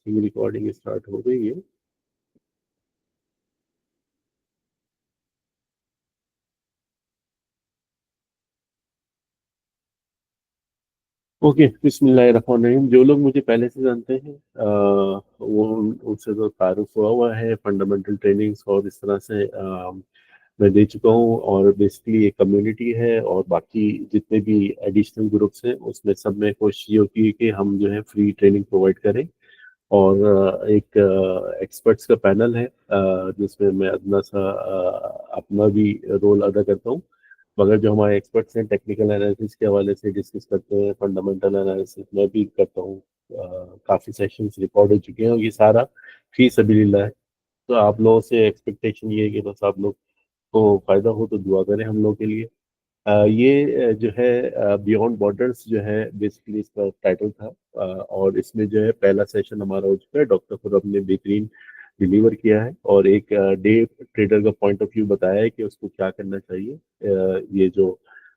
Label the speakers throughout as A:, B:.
A: Recording start हो गई है। ओके, बिस्मिल्लाहिर्रहमानिर्रहीम। जो लोग मुझे पहले से जानते हैं वो उनसे तो तारुफ हुआ है। फंडामेंटल ट्रेनिंग्स और इस तरह से मैं दे चुका हूँ। और बेसिकली ये कम्युनिटी है और बाकी जितने भी एडिशनल ग्रुप्स हैं उसमें सब में कोशिश ये होती है कि हम जो है फ्री ट्रेनिंग प्रोवाइड करें। और एक एक्सपर्ट्स का पैनल है जिसमें मैं अपना सा अपना भी रोल अदा करता हूँ। मगर जो हमारे एक्सपर्ट्स हैं टेक्निकल एनालिसिस के हवाले से डिस्कस करते हैं, फंडामेंटल एनालिसिस मैं भी करता हूँ। काफ़ी सेशंस रिकॉर्ड हो चुके हैं और ये सारा फी सबिलिल्लाह है। तो आप लोगों से एक्सपेक्टेशन ये है कि बस आप लोग को फायदा हो तो दुआ करें हम लोग के लिए। ये जो है बियॉन्ड बॉर्डर्स जो है बेसिकली इसका टाइटल था। और इसमें जो है पहला सेशन हमारा हो चुका है। डॉक्टर खुरब ने बेहतरीन डिलीवर किया है और एक डे ट्रेडर का पॉइंट ऑफ व्यू बताया है कि उसको क्या करना चाहिए ये जो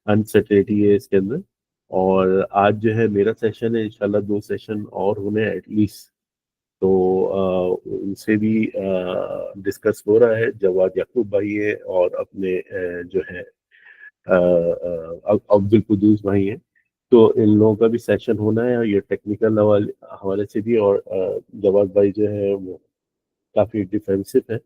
A: अनसर्टेनिटी है इसके अंदर। और आज जो है मेरा सेशन है, इंशाल्लाह 2 सेशन और होने हैं एटलीस्ट। तो उनसे भी डिस्कस हो रहा है। जवाद याकूब भाई है और अपने जो है अब्दुल कुदूस भाई हैं। तो इन लोगों का भी सेशन होना है और ये टेक्निकल हवाले हवाले से भी। और जवाद भाई जो है वो काफ़ी डिफेंसिव है।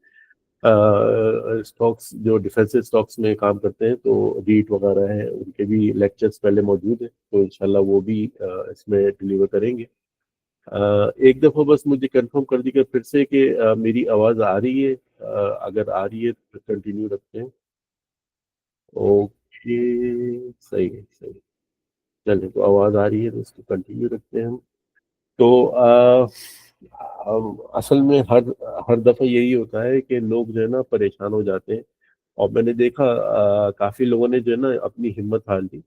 A: स्टॉक्स जो डिफेंसिव स्टॉक्स में काम करते हैं तो रीट वगैरह है, उनके भी लेक्चर्स पहले मौजूद है। तो इंशाल्लाह वो भी इसमें डिलीवर करेंगे। एक दफ़ा बस मुझे कंफर्म कर दीजिए फिर से कि मेरी आवाज़ आ रही है। अगर आ रही है तो कंटिन्यू रखते हैं। ओके, सही है सही है। चलिए, तो आवाज़ आ रही है तो उसको कंटिन्यू रखते हैं हम। तो असल में हर हर दफ़ा यही होता है कि लोग जो है ना परेशान हो जाते हैं। और मैंने देखा काफ़ी लोगों ने जो है ना अपनी हिम्मत हार दी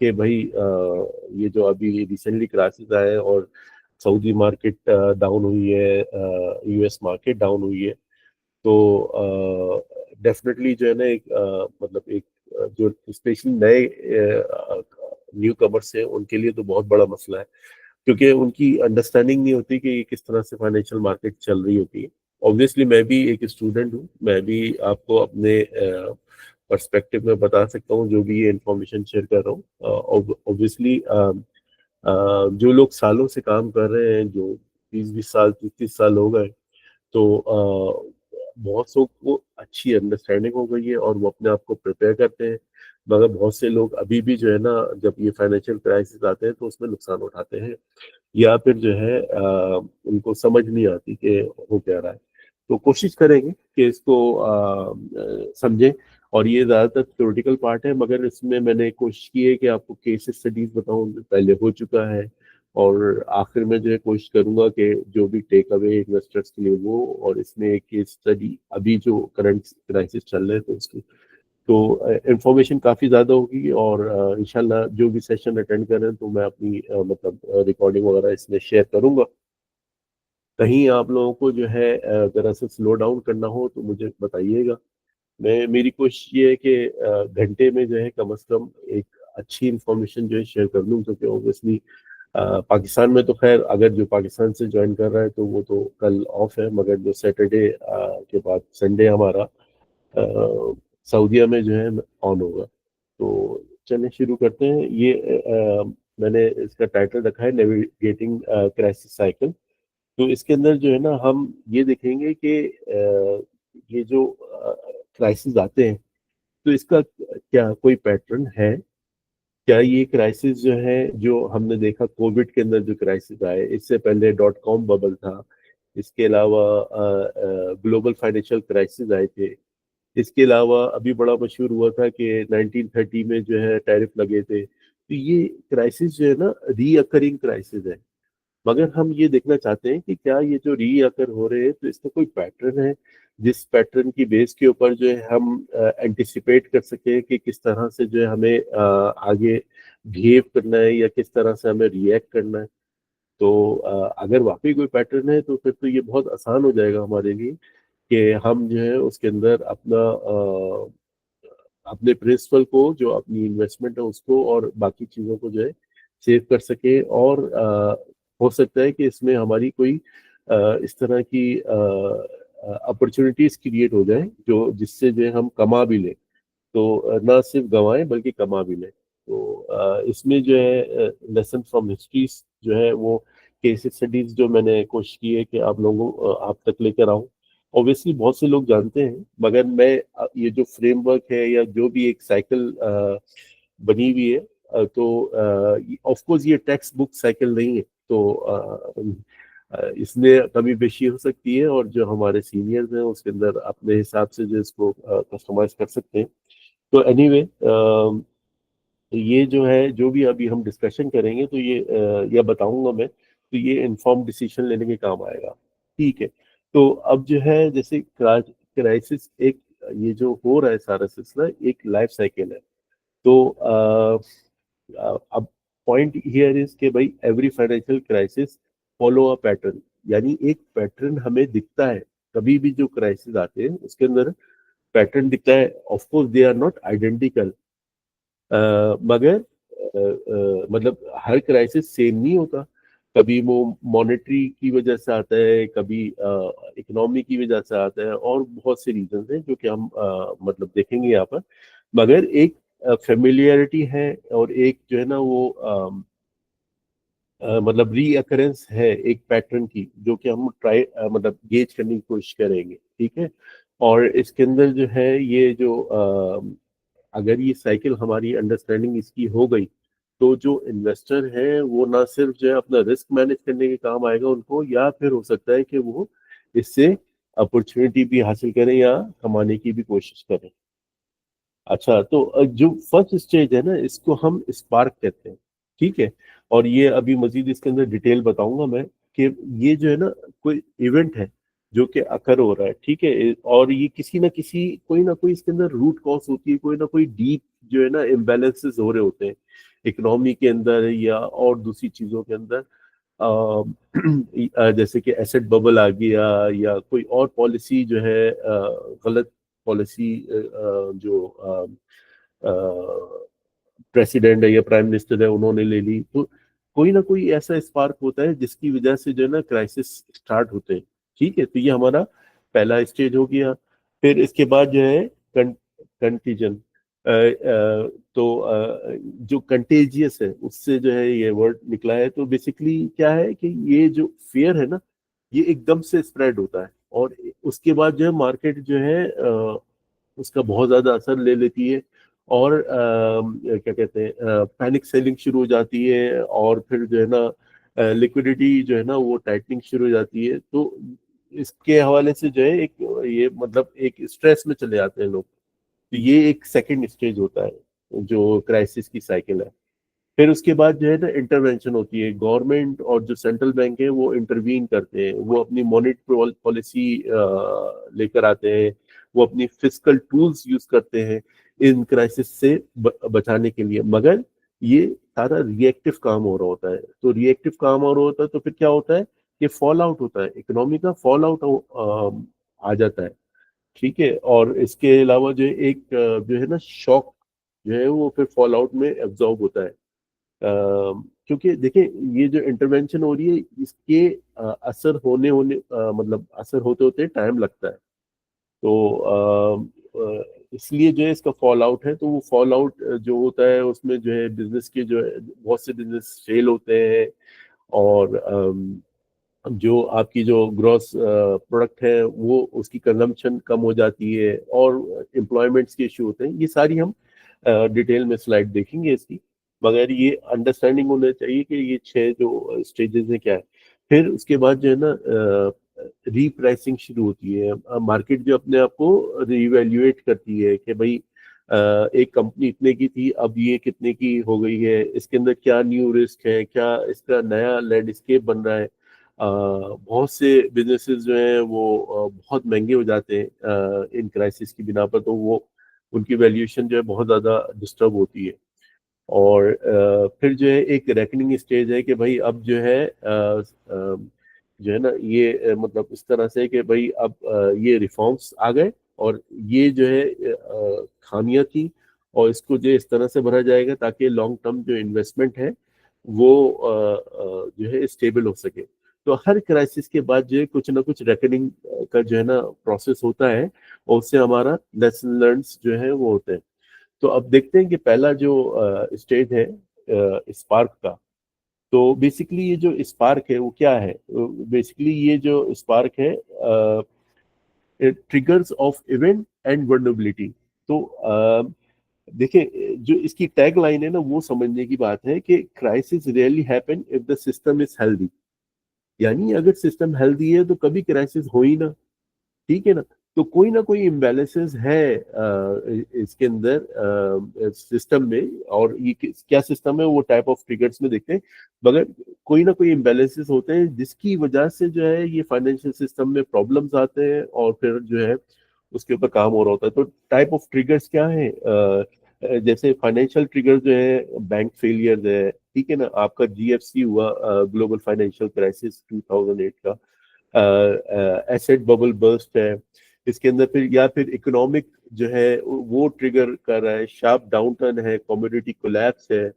A: कि भाई ये जो अभी रिसेंटली क्राइसिस आया है और सऊदी मार्केट डाउन हुई है, यूएस मार्केट डाउन हुई है। तो डेफिनेटली जो है ना एक मतलब एक जो स्पेशली नए न्यू कमर्स हैं उनके लिए तो बहुत बड़ा मसला है। क्योंकि उनकी अंडरस्टैंडिंग नहीं होती कि ये किस तरह से फाइनेंशियल मार्केट चल रही होती है। ऑब्वियसली मैं भी एक स्टूडेंट हूँ, मैं भी आपको अपने पर्सपेक्टिव में बता सकता हूँ जो भी ये इंफॉर्मेशन शेयर कर रहा हूँ। ऑब्वियसली जो लोग सालों से काम कर रहे हैं, जो 20-20 साल 30-30 साल हो गए, तो बहुत सौ को अच्छी अंडरस्टैंडिंग हो गई है और वो अपने आप को प्रिपेयर करते हैं। मगर बहुत से लोग अभी भी जो है ना जब ये फाइनेंशियल क्राइसिस आते हैं तो उसमें नुकसान उठाते हैं या फिर जो है उनको समझ नहीं आती कि हो क्या रहा है। तो कोशिश करेंगे कि इसको समझें। और ये ज़्यादातर थ्योरेटिकल पार्ट है, मगर इसमें मैंने कोशिश की है कि आपको केस स्टडीज बताऊं, पहले हो चुका है। और आखिर में जो है कोशिश करूंगा कि जो भी टेक अवे इन्वेस्टर्स के लिए वो, और इसमें एक केस स्टडी अभी जो करंट क्राइसिस चल रहे हैं तो उसकी तो इंफॉर्मेशन काफ़ी ज़्यादा होगी। और इंशाल्लाह जो भी सेशन अटेंड करें तो मैं अपनी मतलब रिकॉर्डिंग वगैरह इसमें शेयर करूंगा। कहीं आप लोगों को जो है ज़रा सा स्लो डाउन करना हो तो मुझे बताइएगा। मैं मेरी कोशिश ये है कि घंटे में जो है कम से कम एक अच्छी इंफॉर्मेशन जो है शेयर कर लूँ। क्योंकि ऑब्वियसली पाकिस्तान में तो खैर अगर जो पाकिस्तान से ज्वाइन कर रहा है तो वो तो कल ऑफ है। मगर जो सैटरडे के बाद संडे हमारा सऊदीया में जो है ऑन होगा। तो चलिए शुरू करते हैं। ये मैंने इसका टाइटल रखा है नेविगेटिंग क्राइसिस साइकिल। तो इसके अंदर जो है ना हम ये देखेंगे कि ये जो क्राइसिस आते हैं तो इसका क्या कोई पैटर्न है। क्या ये क्राइसिस जो है जो हमने देखा कोविड के अंदर जो क्राइसिस आए, इससे पहले डॉट कॉम बबल था, इसके अलावा ग्लोबल फाइनेंशियल क्राइसिस आए थे, इसके अलावा अभी बड़ा मशहूर हुआ था कि 1930 में जो है टैरिफ लगे थे। तो ये क्राइसिस जो है ना रीअकरिंग क्राइसिस है। मगर हम ये देखना चाहते हैं कि क्या ये जो रीअकर हो रहे हैं तो इसका कोई पैटर्न है जिस पैटर्न की बेस के ऊपर जो है हम एंटिसिपेट कर सके कि किस तरह से जो है हमें आगे बिहेव करना है या किस तरह से हमें रिएक्ट करना है। तो अगर वाकई कोई पैटर्न है तो फिर तो ये बहुत आसान हो जाएगा हमारे लिए कि हम जो है उसके अंदर अपना अपने प्रिंसिपल को, जो अपनी इन्वेस्टमेंट है उसको और बाकी चीज़ों को जो है सेव कर सके। और हो सकता है कि इसमें हमारी कोई इस तरह की अपॉर्चुनिटीज क्रिएट हो जाए जो जिससे जो है हम कमा भी लें। तो ना सिर्फ गंवाएं बल्कि कमा भी लें। तो इसमें जो है लेसन फ्रॉम हिस्ट्रीज जो है वो केस स्टडीज जो मैंने कोशिश की है कि आप लोगों आप तक लेकर आऊं। ऑब्वियसली बहुत से लोग जानते हैं, मगर मैं ये जो फ्रेमवर्क है या जो भी एक साइकिल बनी हुई है, तो ऑफ कोर्स ये टेक्स्ट बुक साइकिल नहीं है। तो इसमें कमी बेशी हो सकती है, और जो हमारे सीनियर्स हैं उसके अंदर अपने हिसाब से जो इसको कस्टमाइज कर सकते हैं। तो एनीवे ये जो है जो भी अभी हम डिस्कशन करेंगे, तो ये बताऊंगा मैं, तो ये इन्फॉर्म डिसीजन लेने के काम आएगा। ठीक है। तो अब जो है जैसे क्राइसिस एक, ये जो हो रहा है सारा सिलसिला एक लाइफ साइकिल है। तो अब पॉइंट हियर इज के भाई every financial crisis follow a pattern, यानी एक पैटर्न हमें दिखता है। कभी भी जो क्राइसिस आते हैं उसके अंदर पैटर्न दिखता है। Of course they are not identical, मगर मतलब हर क्राइसिस सेम नहीं होता। कभी वो मॉनेटरी की वजह से आता है, कभी इकोनॉमी की वजह से आता है, और बहुत से रीजन हैं जो कि हम मतलब देखेंगे यहाँ पर। मगर एक फेमिलियरिटी है, और एक जो है ना वो मतलब रीअकरेंस है एक पैटर्न की, जो कि हम ट्राई मतलब गेज करने की कोशिश करेंगे। ठीक है। और इसके अंदर जो है ये जो अगर ये साइकिल हमारी अंडरस्टैंडिंग इसकी हो गई, तो जो इन्वेस्टर है वो ना सिर्फ जो है अपना रिस्क मैनेज करने के काम आएगा उनको, या फिर हो सकता है कि वो इससे अपॉर्चुनिटी भी हासिल करें या कमाने की भी कोशिश करें। अच्छा, तो जो फर्स्ट स्टेज है ना, इसको हम स्पार्क कहते हैं। ठीक है। और ये अभी मजीद इसके अंदर डिटेल बताऊंगा मैं कि ये जो है ना कोई इवेंट है जो कि अकर हो रहा है। ठीक है। और ये किसी ना किसी कोई ना कोई इसके अंदर रूट कॉज होती है, कोई ना कोई डीप जो है ना इम्बैलेंसेस हो रहे होते हैं इकोनॉमी के अंदर या और दूसरी चीजों के अंदर। जैसे कि एसेट बबल आ गया, या कोई और पॉलिसी जो है गलत पॉलिसी जो प्रेसिडेंट है या प्राइम मिनिस्टर है उन्होंने ले ली, तो कोई ना कोई ऐसा स्पार्क होता है जिसकी वजह से जो है ना क्राइसिस स्टार्ट होते हैं। ठीक है। तो ये हमारा पहला स्टेज हो गया। फिर इसके बाद जो है कंटीजन, तो जो कंटेजियस है उससे जो है ये वर्ड निकला है। तो बेसिकली क्या है कि ये जो फियर है ना, ये एकदम से स्प्रेड होता है, और उसके बाद जो है मार्केट जो है उसका बहुत ज्यादा असर ले लेती है। और क्या कहते हैं पैनिक सेलिंग शुरू हो जाती है, और फिर जो है ना लिक्विडिटी जो है ना वो टाइटनिंग शुरू हो जाती है। तो इसके हवाले से जो है एक ये मतलब एक स्ट्रेस में चले जाते हैं लोग। तो ये एक सेकंड स्टेज होता है जो क्राइसिस की साइकिल है। फिर उसके बाद जो है ना इंटरवेंशन होती है, गवर्नमेंट और जो सेंट्रल बैंक है वो इंटरवीन करते हैं, वो अपनी मॉनेटरी पॉलिसी लेकर आते हैं, वो अपनी फिजिकल टूल्स यूज करते हैं इन क्राइसिस से बचाने के लिए। मगर ये सारा रिएक्टिव काम हो रहा होता है। तो रिएक्टिव काम हो रहा होता है तो फिर क्या होता है कि फॉल आउट होता है, इकोनॉमी का फॉल आउट आ जाता है। ठीक है। और इसके अलावा जो है एक जो है ना शॉक जो है वो फिर फॉल आउट में एब्जॉर्ब होता है। क्योंकि देखिए ये जो इंटरवेंशन हो रही है इसके असर होने होने मतलब असर होते होते टाइम लगता है। तो इसलिए जो है इसका फॉल आउट है। तो वो फॉल आउट जो होता है उसमें जो है बिजनेस के जो है बहुत से बिजनेस फेल होते हैं, और जो आपकी जो ग्रॉस प्रोडक्ट है वो उसकी कंजम्पशन कम हो जाती है, और एम्प्लॉयमेंट्स के इशू होते हैं। ये सारी हम डिटेल में स्लाइड देखेंगे इसकी। मगर ये अंडरस्टैंडिंग होना चाहिए कि ये छह जो स्टेजेस हैं क्या है। फिर उसके बाद जो है ना रीप्राइसिंग शुरू होती है। मार्केट जो अपने आप को रीवैल्यूएट करती है कि भाई एक कंपनी इतने की थी, अब ये कितने की हो गई है, इसके अंदर क्या न्यू रिस्क है, क्या इसका नया लैंडस्केप बन रहा है। बहुत से बिजनेसेस जो हैं वो बहुत महंगे हो जाते हैं इन क्राइसिस की बिना पर। तो वो उनकी वैल्यूएशन जो है बहुत ज़्यादा डिस्टर्ब होती है। और फिर जो है एक रेकनिंग स्टेज है कि भाई अब जो है जो है ना ये मतलब इस तरह से कि भाई अब ये रिफॉर्म्स आ गए, और ये जो है खामियां थी और इसको जो इस तरह से भरा जाएगा ताकि लॉन्ग टर्म जो इन्वेस्टमेंट है वो जो है स्टेबल हो सके। तो हर क्राइसिस के बाद जो है कुछ ना कुछ रेकनिंग का जो है ना प्रोसेस होता है, और उससे हमारा लेसन लर्न जो है वो होते हैं। तो अब देखते हैं कि पहला जो स्टेज है स्पार्क का। तो बेसिकली ये जो स्पार्क है वो क्या है? बेसिकली ये जो स्पार्क है triggers of event and vulnerability. तो देखिए जो इसकी टैग लाइन है ना, वो समझने की बात है कि crisis really happen if the system is healthy. यानी अगर सिस्टम हेल्दी है तो कभी क्राइसिस हो ही ना, ठीक है ना। तो कोई ना कोई इम्बैलेंसेस है इसके अंदर सिस्टम में, और ये क्या सिस्टम है वो टाइप ऑफ ट्रिगर्स में देखते हैं। मगर कोई ना कोई इम्बैलेंसेस होते हैं जिसकी वजह से जो है ये फाइनेंशियल सिस्टम में प्रॉब्लम्स आते हैं, और फिर जो है उसके ऊपर काम हो रहा होता है। तो टाइप ऑफ ट्रिगर्स क्या है? जैसे फाइनेंशियल ट्रिगर जो है बैंक फेलियर है, ठीक है ना। आपका जीएफसी हुआ, ग्लोबल फाइनेंशियल क्राइसिस 2008 का, एसेट बबल बर्स्ट है इसके अंदर। फिर या फिर इकोनॉमिक जो है वो ट्रिगर कर रहा है, शार्प डाउनटर्न है, कमोडिटी कोलैप्स है,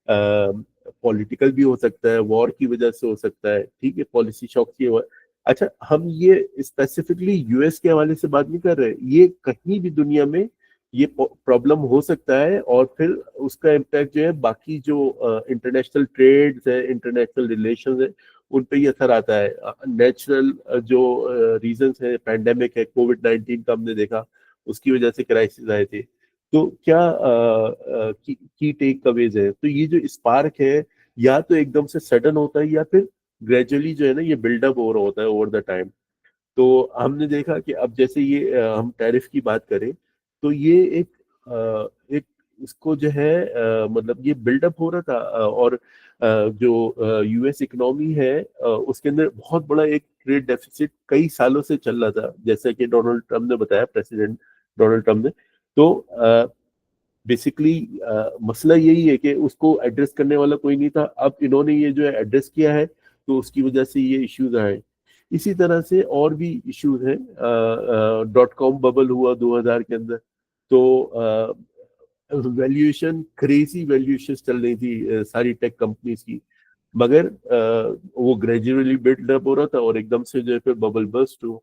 A: पॉलिटिकल भी हो सकता है, वॉर की वजह से हो सकता है, ठीक है, पॉलिसी शॉक की अच्छा, हम ये स्पेसिफिकली यूएस के हवाले से बात नहीं कर रहे, ये कहीं भी दुनिया में ये प्रॉब्लम हो सकता है, और फिर उसका इम्पैक्ट जो है बाकी जो इंटरनेशनल ट्रेड्स है, इंटरनेशनल रिलेशंस है, उन पे ही असर आता है। नेचुरल जो रीजंस है, पैंडेमिक है, कोविड-19 का हमने देखा, उसकी वजह से क्राइसिस आए थे। तो क्या की टेक अवेज है? तो ये जो स्पार्क है, या तो एकदम से सडन होता है, या फिर ग्रेजुअली जो है ना ये बिल्डअप हो रहा होता है ओवर द टाइम। तो हमने देखा कि अब जैसे ये हम टैरिफ की बात करें, तो ये एक इसको जो है मतलब ये बिल्डअप हो रहा था, और जो यूएस इकोनॉमी है उसके अंदर बहुत बड़ा एक ट्रेड डेफिसिट कई सालों से चल रहा था, जैसा कि डोनाल्ड ट्रम्प ने बताया, प्रेसिडेंट डोनाल्ड ट्रम्प ने। तो बेसिकली मसला यही है कि उसको एड्रेस करने वाला कोई नहीं था। अब इन्होंने ये जो है एड्रेस किया है, तो उसकी वजह से ये इश्यूज आए। इसी तरह से और भी इश्यूज हैं। डॉट कॉम बबल हुआ 2000 के अंदर, तो वैल्यूएशन, क्रेजी वैल्यूएशन चल रही थी सारी टेक कंपनीज की। मगर वो ग्रेजुअली बिल्डअप हो रहा था, और एकदम से जो है फिर बबल बर्स्ट हुआ।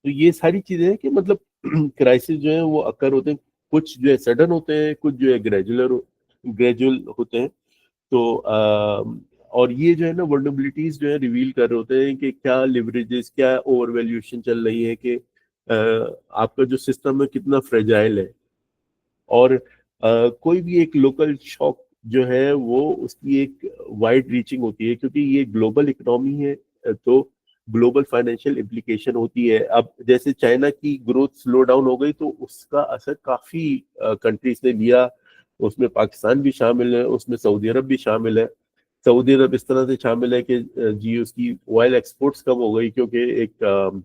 A: तो ये सारी चीजें हैं कि मतलब क्राइसिस जो है वो अकर होते हैं, कुछ जो है सडन होते हैं, कुछ जो है ग्रेजुअल होते हैं। तो और ये जो है ना वर्नेबिलिटीज जो है रिवील कर रहे होते हैं कि क्या लिवरेजेस, क्या ओवर वैल्यूएशन चल रही है, कि आपका जो सिस्टम है कितना फ्रेजाइल है। और कोई भी एक लोकल शॉक जो है वो उसकी एक वाइड रीचिंग होती है, क्योंकि ये ग्लोबल इकोनॉमी है। तो ग्लोबल फाइनेंशियल इम्प्लीकेशन होती है। अब जैसे चाइना की ग्रोथ स्लो डाउन हो गई, तो उसका असर काफी कंट्रीज ने लिया। उसमें पाकिस्तान भी शामिल है, उसमें सऊदी अरब भी शामिल है। सऊदी अरब इस तरह से शामिल है कि जी उसकी ऑयल एक्सपोर्ट्स कम हो गई, क्योंकि एक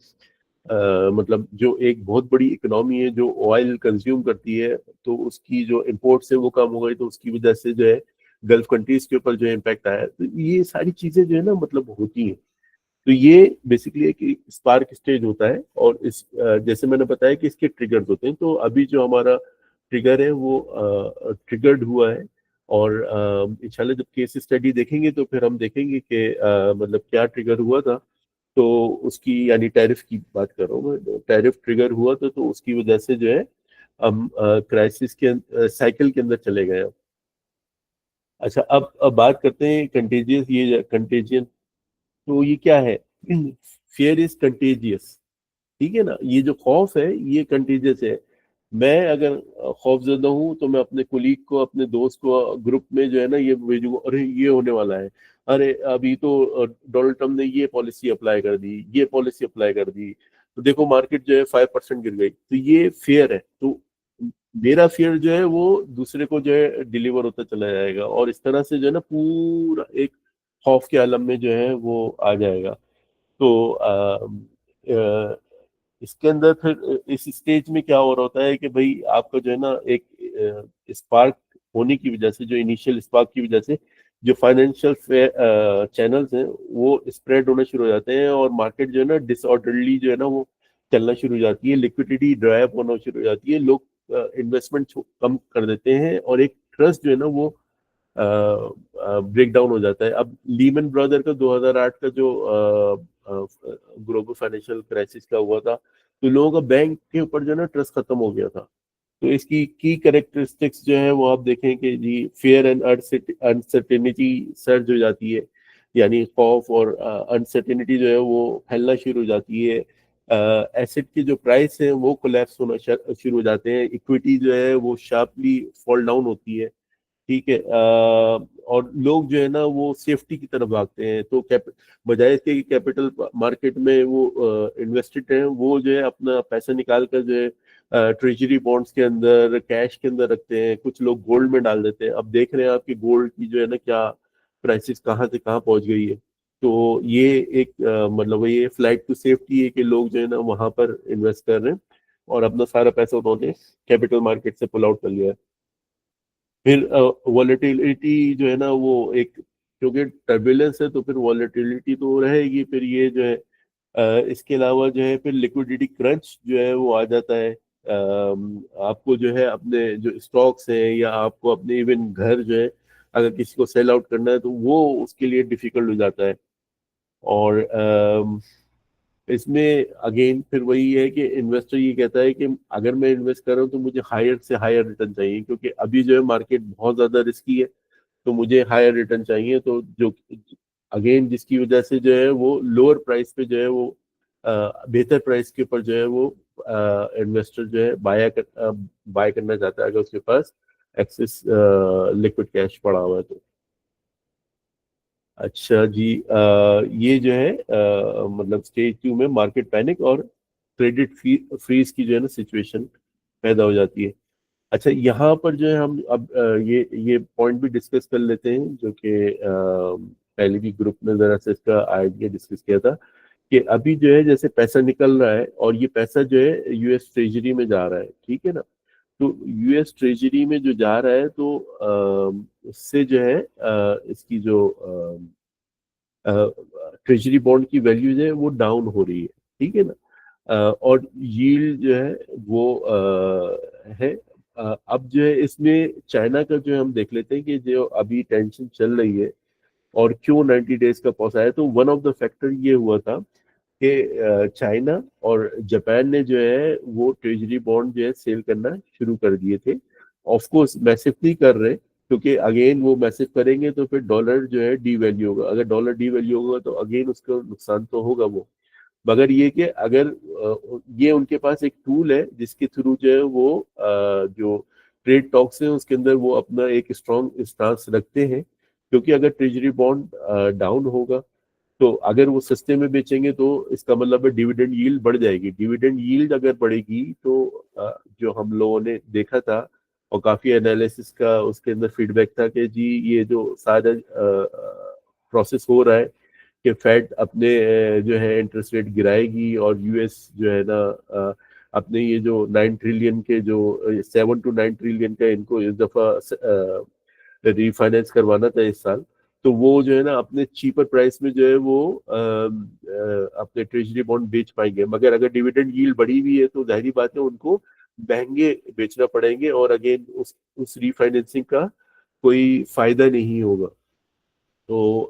A: मतलब जो एक बहुत बड़ी इकोनॉमी है जो ऑयल कंज्यूम करती है, तो उसकी जो इम्पोर्ट्स है वो कम हो गई, तो उसकी वजह से जो है गल्फ कंट्रीज के ऊपर जो इम्पैक्ट आया। तो ये सारी चीजें जो है ना मतलब होती हैं। तो ये बेसिकली एक स्पार्क स्टेज होता है, और इस जैसे मैंने बताया कि इसके ट्रिगर्स होते हैं। तो अभी जो हमारा ट्रिगर है वो ट्रिगर्ड हुआ है, और इंशाल्लाह जब केस स्टडी देखेंगे तो फिर हम देखेंगे कि मतलब क्या ट्रिगर हुआ था। तो उसकी, यानी टैरिफ की बात कर रहा हूँ मैं, टैरिफ ट्रिगर हुआ था, तो उसकी वजह से जो है हम क्राइसिस के साइकिल के अंदर चले गए हैं। अच्छा, अब बात करते हैं कंटेजियस, ये कंटेजियन। तो ये क्या है? फियर इज कंटेजियस, ठीक है ना। ये जो खौफ है ये कंटेजियस है। मैं अगर खौफजदा हूँ तो मैं अपने कुलीग को, अपने दोस्त को ग्रुप में जो है ना ये भेजूंगा, अरे ये होने वाला है, अरे अभी तो डोनाल्ड ट्रम्प ने ये पॉलिसी अप्लाई कर दी, ये पॉलिसी अप्लाई कर दी, तो देखो मार्केट जो है 5% गिर गई। तो ये फेयर है। तो मेरा फेयर जो है वो दूसरे को जो है डिलीवर होता चला जाएगा, और इस तरह से जो है ना पूरा एक खौफ के आलम में जो है वो आ जाएगा। तो इसके अंदर फिर इस स्टेज में क्या हो रहा होता है कि भाई आपका जो है ना एक स्पार्क होने की वजह से, जो इनिशियल स्पार्क की वजह से जो फाइनेंशियल चैनल्स हैं वो स्प्रेड होना शुरू हो जाते हैं, और मार्केट जो है ना डिसऑर्डरली जो है ना वो चलना शुरू हो जाती है, लिक्विडिटी ड्राई अप होना शुरू हो जाती है, लोग इन्वेस्टमेंट कम कर देते हैं और एक ट्रस्ट जो है ना वो ब्रेक डाउन हो जाता है। अब लीमन ब्रदर का 2008 का जो ग्लोबल फाइनेंशियल क्राइसिस का हुआ था, तो लोगों का बैंक के ऊपर जो है ना ट्रस्ट खत्म हो गया था। तो इसकी की कैरेक्टरिस्टिक्स जो है वो आप देखें कि जी फेयर एंड अनसर्टेनिटी सर्ज हो जाती है, यानी खौफ और अनसर्टेनिटी जो है वो फैलना शुरू हो जाती है। एसेट की जो प्राइस है वो कोलैप्स होना शुरू हो जाते हैं, इक्विटी जो है वो शार्पली फॉल डाउन होती है। ठीक है। और लोग जो है ना वो सेफ्टी की तरफ भागते हैं, तो बजाय इसके कि कैपिटल मार्केट में वो इन्वेस्टेड हैं, वो जो है अपना पैसा निकाल कर जो है ट्रेजरी बॉन्ड्स के अंदर, कैश के अंदर रखते हैं। कुछ लोग गोल्ड में डाल देते हैं। अब देख रहे हैं आपकी गोल्ड की जो है ना क्या प्राइसेस कहाँ से कहाँ पहुंच गई है। तो ये एक मतलब ये फ्लाइट टू सेफ्टी है कि लोग जो है ना वहां पर इन्वेस्ट कर रहे हैं और अपना सारा पैसा उन्होंने कैपिटल मार्केट से पुल आउट कर लिया है। फिर वॉलेटिलिटी जो है ना वो एक, क्योंकि टर्बुलेंस है तो फिर वॉलेटिलिटी तो रहेगी। फिर ये जो है इसके अलावा जो है फिर लिक्विडिटी क्रंच जो है वो आ जाता है। आपको जो है अपने जो स्टॉक्स हैं या आपको अपने इवन घर जो है अगर किसी को सेल आउट करना है तो वो उसके लिए डिफिकल्ट हो जाता है। और इसमें अगेन फिर वही है कि इन्वेस्टर ये कहता है कि अगर मैं इन्वेस्ट कर रहा हूँ तो मुझे हायर से हायर रिटर्न चाहिए, क्योंकि अभी जो है मार्केट बहुत ज्यादा रिस्की है, तो मुझे हायर रिटर्न चाहिए। तो जो अगेन जिसकी वजह से जो है वो लोअर प्राइस पे जो है वो बेहतर प्राइस के ऊपर जो है वो इन्वेस्टर जो है बाय करना चाहता है, अगर उसके पास एक्सेस लिक्विड कैश पड़ा हुआ है तो। अच्छा जी, ये जो है मतलब स्टेज 2 में मार्केट पैनिक और क्रेडिट फ्रीज की जो है ना सिचुएशन पैदा हो जाती है। अच्छा, यहाँ पर जो है हम अब ये पॉइंट भी डिस्कस कर लेते हैं, जो कि पहले भी ग्रुप में जरा से इसका आइडिया डिस्कस किया था कि अभी जो है जैसे पैसा निकल रहा है और ये पैसा जो है यूएस ट्रेजरी में जा रहा है, ठीक है ना। तो यूएस ट्रेजरी में जो जा रहा है तो उससे जो है इसकी जो ट्रेजरी बॉन्ड की वैल्यू जो है वो डाउन हो रही है, ठीक है ना। और यील्ड जो है वो है। अब जो है इसमें चाइना का जो है हम देख लेते हैं कि जो अभी टेंशन चल रही है और क्यों 90 डेज का पॉज आया, तो वन ऑफ द फैक्टर ये हुआ था कि चाइना और जापान ने जो है वो ट्रेजरी बॉन्ड जो है सेल करना शुरू कर दिए थे। ऑफ कोर्स मैसिवली कर रहे, क्योंकि अगेन वो मैसिव करेंगे तो फिर डॉलर जो है डी वैल्यू होगा। अगर डॉलर डी वैल्यू होगा तो अगेन उसका नुकसान तो होगा वो। मगर ये कि अगर ये उनके पास एक टूल है जिसके थ्रू जो है वो जो ट्रेड टॉक्स है उसके अंदर वो अपना एक स्ट्रॉन्ग स्टांस रखते हैं। क्योंकि अगर ट्रेजरी बॉन्ड डाउन होगा तो अगर वो सस्ते में बेचेंगे तो इसका मतलब है डिविडेंड यील्ड बढ़ जाएगी। डिविडेंड यील्ड अगर बढ़ेगी तो जो हम लोगों ने देखा था और काफी एनालिसिस का उसके अंदर फीडबैक था कि जी ये जो सारा प्रोसेस हो रहा है कि फेड अपने जो है इंटरेस्ट रेट गिराएगी और यूएस जो है ना अपने ये जो 9 ट्रिलियन के जो 7 to 9 ट्रिलियन का इनको इस दफा रीफाइनेंस करवाना था इस साल। तो वो जो है ना अपने चीपर प्राइस में जो है वो अपने ट्रेजरी बॉन्ड बेच पाएंगे। मगर अगर डिविडेंड यील्ड बढ़ी हुई है तो जाहिर बात है उनको महंगे बेचना पड़ेंगे और अगेन उस रीफाइनेंसिंग का कोई फायदा नहीं होगा। तो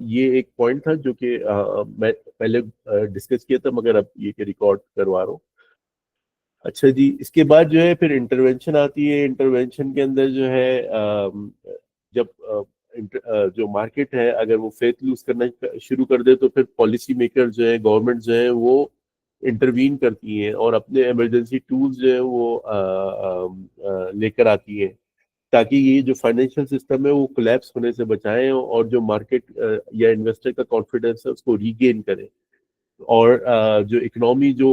A: ये एक पॉइंट था जो कि मैं पहले डिस्कस किया था, मगर अब ये रिकॉर्ड करवा रहा हूँ। अच्छा जी, इसके बाद जो है फिर इंटरवेंशन आती है। इंटरवेंशन के अंदर जो है जब जो मार्केट है अगर वो फेथ लूज करना शुरू कर दे तो फिर पॉलिसी मेकर जो है, गवर्नमेंट जो है वो इंटरवीन करती हैं और अपने इमरजेंसी टूल्स जो है वो लेकर आती हैं, ताकि ये जो फाइनेंशियल सिस्टम है वो कोलैप्स होने से बचाएं और जो मार्केट या इन्वेस्टर का कॉन्फिडेंस है उसको रीगेन करें। और जो इकोनॉमी जो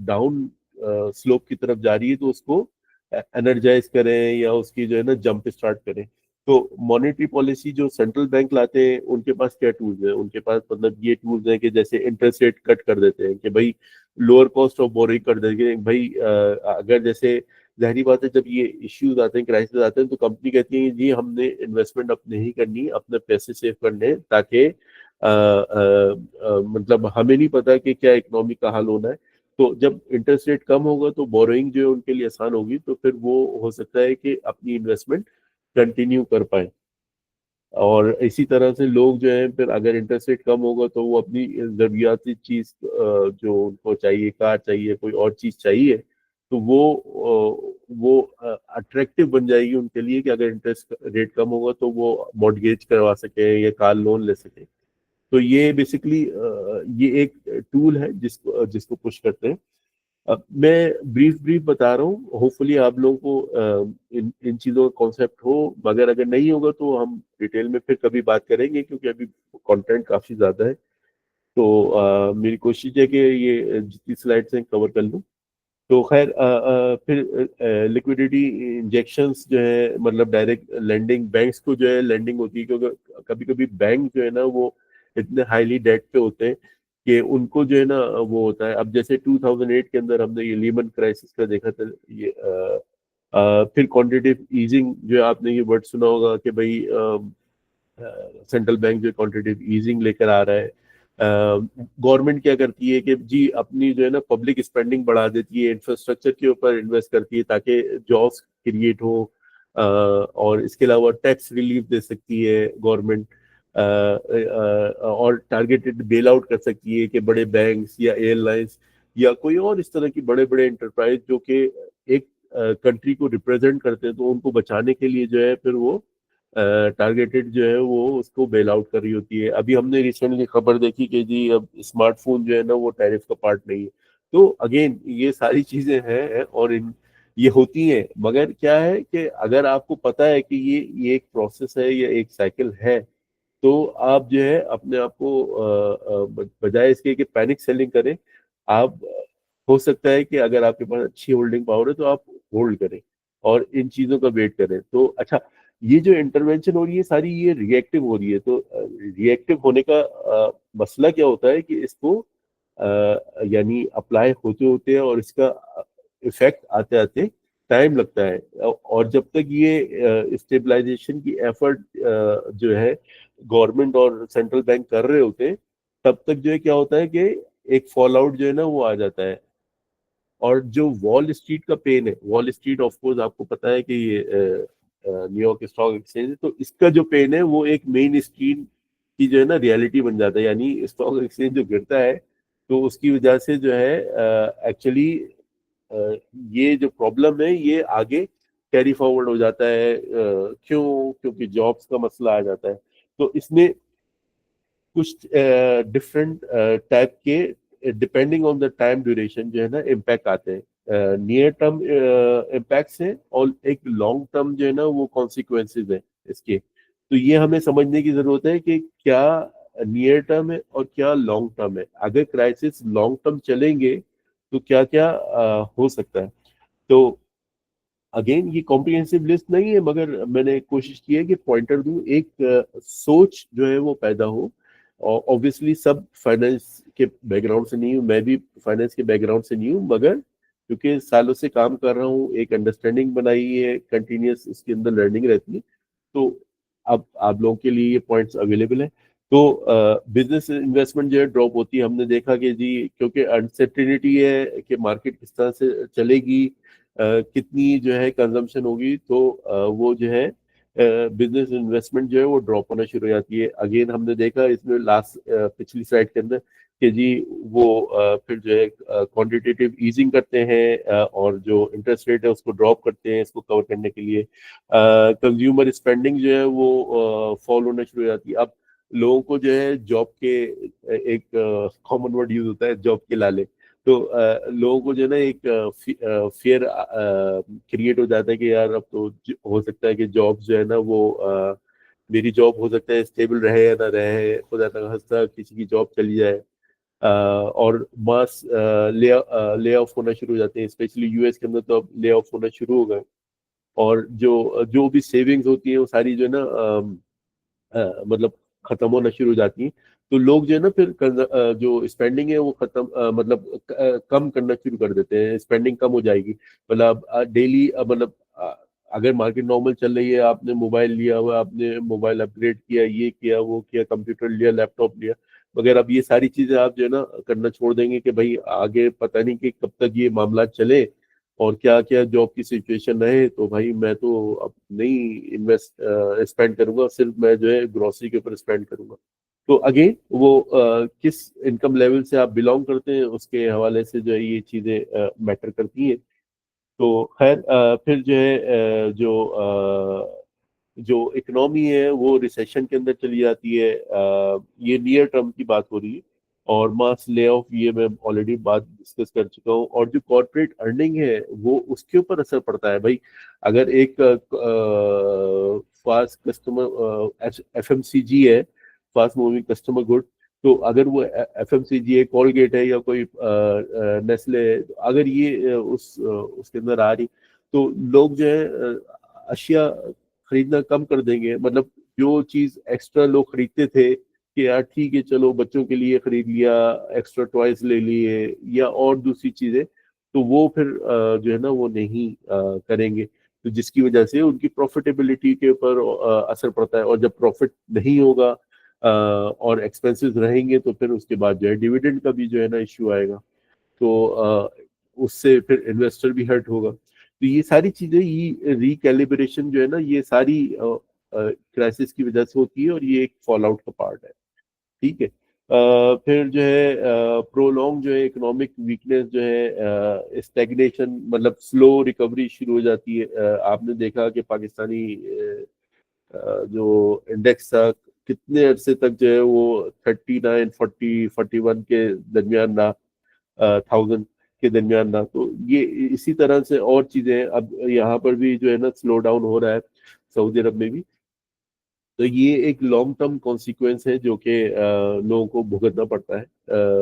A: डाउन स्लोप की तरफ जा रही है तो उसको एनर्जाइज करें या उसकी जो है ना जंप स्टार्ट करें। तो मॉनेटरी पॉलिसी जो सेंट्रल बैंक लाते हैं उनके पास क्या टूल्स हैं? उनके पास मतलब ये टूल्स हैं कि जैसे इंटरेस्ट रेट कट कर देते हैं कि भाई लोअर कॉस्ट ऑफ बोरिंग कर देंगे भाई। अगर जैसे जाहिर बात है जब ये इश्यूज आते हैं, क्राइसिस आते हैं, तो कंपनी कहती है जी हमने इन्वेस्टमेंट अब नहीं करनी, अपने पैसे सेव करने हैं, ताकि मतलब हमें नहीं पता कि क्या इकोनॉमी का हाल होना है। तो जब इंटरेस्ट रेट कम होगा तो बोरोइंग जो है उनके लिए आसान होगी, तो फिर वो हो सकता है कि अपनी इन्वेस्टमेंट कंटिन्यू कर पाए। और इसी तरह से लोग जो है फिर अगर इंटरेस्ट रेट कम होगा तो वो अपनी जरूरियाती चीज जो उनको चाहिए, कार चाहिए, कोई और चीज चाहिए, तो वो अट्रैक्टिव बन जाएगी उनके लिए कि अगर इंटरेस्ट रेट कम होगा तो वो मॉर्टगेज करवा सके या कार लोन ले सके। तो ये बेसिकली ये एक टूल है जिसको जिसको पुश करते हैं। अब मैं ब्रीफ ब्रीफ बता रहा हूँ, होपफुली आप लोगों को इन इन चीज़ों का कॉन्सेप्ट हो, मगर अगर नहीं होगा तो हम डिटेल में फिर कभी बात करेंगे, क्योंकि अभी कंटेंट काफ़ी ज़्यादा है। तो मेरी कोशिश है कि ये जितनी स्लाइड्स हैं कवर कर लूँ। तो खैर फिर लिक्विडिटी इंजेक्शंस जो है, मतलब डायरेक्ट लेंडिंग, बैंक्स को जो है लेंडिंग होती है, क्योंकि कभी कभी बैंक जो है ना वो इतने हाईली डेट पे होते हैं कि उनको जो है ना वो होता है। अब जैसे 2008 के अंदर हमने ये लीमन क्राइसिस का देखा था, ये फिर क्वांटिटेटिव ईजिंग जो है, आपने ये वर्ड सुना होगा कि भाई सेंट्रल बैंक जो क्वांटिटेटिव ईजिंग लेकर आ रहा है। गवर्नमेंट क्या करती है कि जी अपनी जो है ना पब्लिक स्पेंडिंग बढ़ा देती है, इंफ्रास्ट्रक्चर के ऊपर इन्वेस्ट करती है ताकि जॉब्स क्रिएट हो, और इसके अलावा टैक्स रिलीफ दे सकती है गवर्नमेंट, और टारगेटेड बेल आउट कर सकती है कि बड़े बैंक्स या एयरलाइंस या कोई और इस तरह की बड़े बड़े इंटरप्राइज जो कि एक कंट्री को रिप्रेजेंट करते हैं, तो उनको बचाने के लिए जो है फिर वो टारगेटेड जो है वो उसको बेल आउट कर रही होती है। अभी हमने रिसेंटली खबर देखी कि जी अब स्मार्टफोन जो है ना वो टैरिफ का पार्ट नहीं है। तो अगेन ये सारी चीजें हैं और इन ये होती हैं, मगर क्या है कि अगर आपको पता है कि ये एक प्रोसेस है, ये एक साइकिल है, तो आप जो है अपने आप को बजाय इसके कि पैनिक सेलिंग करें, आप हो सकता है कि अगर आपके पास अच्छी होल्डिंग पावर है तो आप होल्ड करें और इन चीजों का वेट करें। तो अच्छा, ये जो इंटरवेंशन हो रही है सारी ये रिएक्टिव हो रही है, तो रिएक्टिव होने का मसला क्या होता है कि इसको यानी अप्लाई होते होते और इसका इफेक्ट आते आते टाइम लगता है। और जब तक ये स्टेबलाइजेशन की एफर्ट जो है गवर्नमेंट और सेंट्रल बैंक कर रहे होते हैं, तब तक जो है क्या होता है कि एक फॉल आउट जो है ना वो आ जाता है। और जो वॉल स्ट्रीट का पेन है, वॉल स्ट्रीट ऑफ कोर्स आपको पता है कि ये न्यूयॉर्क स्टॉक एक्सचेंज है, तो इसका जो पेन है वो एक मेन स्ट्रीम की जो है ना रियलिटी बन जाता है। यानी स्टॉक एक्सचेंज जो गिरता है तो उसकी वजह से जो है एक्चुअली ये जो प्रॉब्लम है ये आगे कैरी फॉरवर्ड हो जाता है। क्यों? क्योंकि जॉब्स का मसला आ जाता है। तो इसमें कुछ डिफरेंट टाइप के depending on the time duration जो है ना इम्पैक्ट आते हैं। नियर टर्म इम्पैक्ट्स हैं और एक लॉन्ग टर्म जो है ना वो कॉन्सिक्वेंसेज है इसके। तो ये हमें समझने की जरूरत है कि क्या नियर टर्म है और क्या लॉन्ग टर्म है। अगर क्राइसिस लॉन्ग टर्म चलेंगे तो क्या क्या हो सकता है। तो अगेन ये कॉम्प्रिहेंसिव लिस्ट नहीं है, मगर मैंने कोशिश की है कि पॉइंटर दूं, एक सोच जो है वो पैदा हो। और ऑब्वियसली सब फाइनेंस के बैकग्राउंड से नहीं हूँ, मैं भी फाइनेंस के बैकग्राउंड से नहीं हूँ, मगर क्योंकि सालों से काम कर रहा हूँ, एक अंडरस्टैंडिंग बनाई है, कंटिन्यूस इसके अंदर लर्निंग रहती है। तो अब आप लोगों के लिए ये पॉइंट्स अवेलेबल है। तो बिजनेस इन्वेस्टमेंट जो है ड्रॉप होती है, हमने देखा कि जी क्योंकि अनसर्टेनिटी है कि मार्केट किस तरह से चलेगी, कितनी जो है कंजम्पशन होगी, तो वो जो है बिजनेस इन्वेस्टमेंट जो है वो ड्रॉप होना शुरू हो जाती है। अगेन हमने देखा इसमें लास्ट पिछली स्लाइड के अंदर कि जी वो फिर जो है क्वांटिटेटिव ईजिंग करते हैं, और जो इंटरेस्ट रेट है उसको ड्रॉप करते हैं इसको कवर करने के लिए। कंज्यूमर स्पेंडिंग जो है वो फॉल होना शुरू हो जाती है। अब लोगों को जो है जॉब के एक कॉमन वर्ड यूज होता है, जॉब के लाले। तो लोगों को जो है ना एक फियर क्रिएट हो जाता है कि यार अब तो हो सकता है कि जॉब जो है ना वो मेरी जॉब हो सकता है स्टेबल रहे या ना रहे, खुदा ना खास्ता किसी की जॉब चली जाए। और मास ले ऑफ होना शुरू हो जाते हैं, स्पेशली यूएस के अंदर तो अब ले ऑफ होना शुरू हो गए। और जो जो भी सेविंग्स होती है वो सारी जो है ना मतलब खत्म होना शुरू हो जाती हैं। तो लोग जो है ना फिर जो स्पेंडिंग है वो खत्म कम करना शुरू कर देते हैं, स्पेंडिंग कम हो जाएगी। मतलब डेली मतलब अगर मार्केट नॉर्मल चल रही है, आपने मोबाइल लिया हुआ, आपने मोबाइल अपग्रेड किया, ये किया वो किया, कंप्यूटर लिया, लैपटॉप लिया, मगर अब ये सारी चीजें आप जो है ना करना छोड़ देंगे कि भाई आगे पता नहीं कि कब तक ये मामला चले और क्या क्या जॉब की सिचुएशन रहे, तो भाई मैं तो अब नहीं इन्वेस्ट स्पेंड करूंगा, सिर्फ मैं जो है ग्रोसरी के ऊपर स्पेंड करूंगा। तो अगेन वो किस इनकम लेवल से आप बिलोंग करते हैं उसके हवाले से जो है ये चीजें मैटर करती हैं। तो खैर फिर जो है जो इकोनॉमी है वो रिसेशन के अंदर चली जाती है। ये नियर टर्म की बात हो रही है। और मास ले ऑफ ये मैं ऑलरेडी बात डिस्कस कर चुका हूँ। और जो कॉर्पोरेट अर्निंग है वो उसके ऊपर असर पड़ता है भाई। अगर एक फास्ट कस्टमर एफएमसीजी है, फास्ट मूविंग कस्टमर गुड, तो अगर वो एफएमसीजी है, कोलगेट है या कोई नेस्ले है, तो अगर ये उसके अंदर आ रही, तो लोग जो है अशिया खरीदना कम कर देंगे। मतलब जो चीज एक्स्ट्रा लोग खरीदते थे कि यार ठीक है चलो बच्चों के लिए खरीद लिया, एक्स्ट्रा टॉयज ले लिए या और दूसरी चीजें, तो वो फिर जो है ना वो नहीं करेंगे। तो जिसकी वजह से उनकी प्रॉफिटेबिलिटी के ऊपर असर पड़ता है। और जब प्रॉफिट नहीं होगा और एक्सपेंसेस रहेंगे, तो फिर उसके बाद जो है डिविडेंड का भी जो है ना इश्यू आएगा। तो उससे फिर इन्वेस्टर भी हर्ट होगा। तो ये सारी चीजें, ये रिकैलिब्रेशन जो है ना, ये सारी क्राइसिस की वजह से होती है और ये एक फॉल आउट का पार्ट है। ठीक है। फिर जो है प्रोलॉन्ग जो है इकोनॉमिक वीकनेस जो है, स्टैग्नेशन मतलब स्लो रिकवरी शुरू हो जाती है। आपने देखा कि पाकिस्तानी जो इंडेक्स था कितने अरसे तक जो है वो 39 40 41 के दरमियान रहा, 1000 के दरमियान रहा। तो ये इसी तरह से और चीजें हैं। अब यहाँ पर भी जो है ना स्लो डाउन हो रहा है सऊदी अरब में भी। तो ये एक लॉन्ग टर्म कॉन्सिक्वेंस है जो कि लोगों को भुगतना पड़ता है।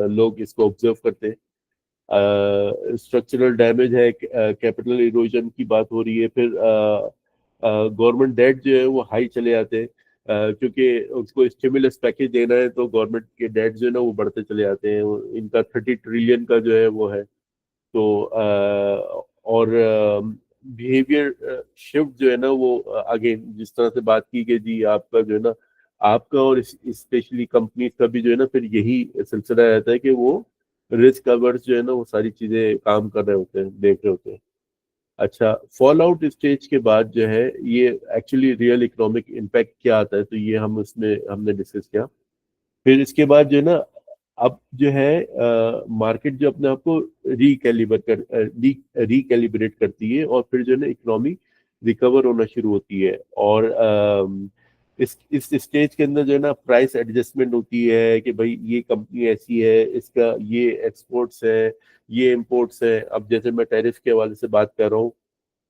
A: लोग इसको ऑब्जर्व करते हैं। स्ट्रक्चरल डैमेज है, कैपिटल इरोजन की बात हो रही है। फिर गवर्नमेंट डेट जो है वो हाई चले जाते हैं, क्योंकि उसको स्टिमुलस पैकेज देना है, तो गवर्नमेंट के डेट जो है ना वो बढ़ते चले जाते हैं। इनका 30 ट्रिलियन का जो है वो है। तो और बिहेवियर शिफ्ट जो है ना वो अगेन जिस तरह से बात की कि जी आपका जो है ना, आपका और स्पेशली कंपनी का भी जो है ना फिर यही सिलसिला रहता है कि वो रिस्क कवर्स जो है ना वो सारी चीजें काम कर रहे होते हैं, देख रहे होते हैं। अच्छा, फॉल आउट स्टेज के बाद जो है ये एक्चुअली रियल इकोनॉमिक इम्पैक्ट क्या आता है, तो ये हम उसमें हमने डिस्कस किया। फिर इसके बाद जो है ना, अब जो है मार्केट जो अपने आप को रिकैलिब्रेट करती है और फिर जो है ना इकोनॉमी रिकवर होना शुरू होती है। और इस स्टेज के अंदर जो है ना प्राइस एडजस्टमेंट होती है कि भाई ये कंपनी ऐसी है, इसका ये एक्सपोर्ट्स है, ये इंपोर्ट्स है। अब जैसे मैं टैरिफ के हवाले से बात कर रहा हूँ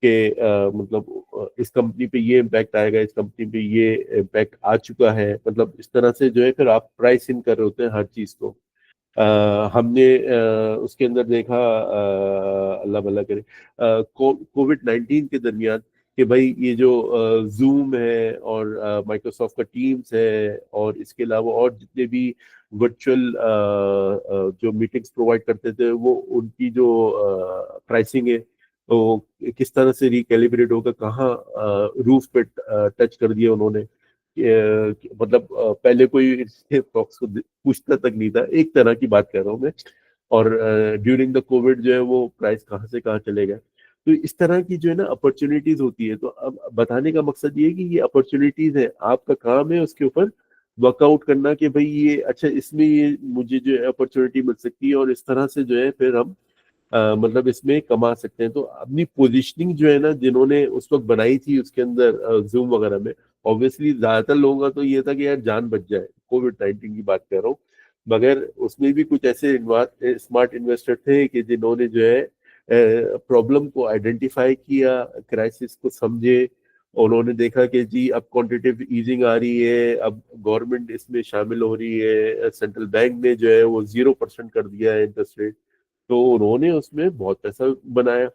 A: कि मतलब इस कंपनी पे ये इम्पैक्ट आएगा, इस कंपनी पे ये इम्पैक्ट आ चुका है, मतलब इस तरह से जो है फिर आप प्राइस इन कर रहे होते हैं हर चीज को। हमने उसके अंदर देखा, अल्लाह भला करे, कोविड 19 के दरमियान कि भाई ये जो जूम है और माइक्रोसॉफ्ट का टीम्स है और इसके अलावा और जितने भी वर्चुअल जो मीटिंग्स प्रोवाइड करते थे, वो उनकी जो प्राइसिंग है तो किस तरह से रिकैलिब्रेट होकर कहाँ रूफ पे टच कर दिया उन्होंने। मतलब पहले कोई इसके स्टॉक्स को पूछता तक नहीं था, एक तरह की बात कर रहा हूँ मैं। और ड्यूरिंग द कोविड जो है वो प्राइस कहाँ से कहाँ चले गए। तो इस तरह की जो है ना अपॉर्चुनिटीज होती है। तो अब बताने का मकसद ये है कि ये अपॉर्चुनिटीज है, आपका काम है उसके ऊपर वर्कआउट करना कि भाई ये अच्छा, इसमें ये मुझे जो है अपॉर्चुनिटी मिल सकती है और इस तरह से जो है फिर हम मतलब इसमें कमा सकते हैं। तो अपनी पोजीशनिंग जो है ना जिन्होंने उस वक्त बनाई थी उसके अंदर जूम वगैरह में, ऑब्वियसली ज्यादातर लोगों का तो ये था कि यार जान बच जाए, कोविड 19 की बात कर रहा हूँ। मगर उसमें भी कुछ ऐसे स्मार्ट इन्वेस्टर थे कि जिन्होंने जो है प्रॉब्लम को आइडेंटिफाई किया, क्राइसिस को समझे। उन्होंने देखा कि जी अब क्वांटिटेटिव ईजिंग आ रही है, अब गवर्नमेंट इसमें शामिल हो रही है, सेंट्रल बैंक ने जो है वो 0% कर दिया है इंटरेस्ट रेट। तो उन्होंने उसमें बहुत पैसा बनाया।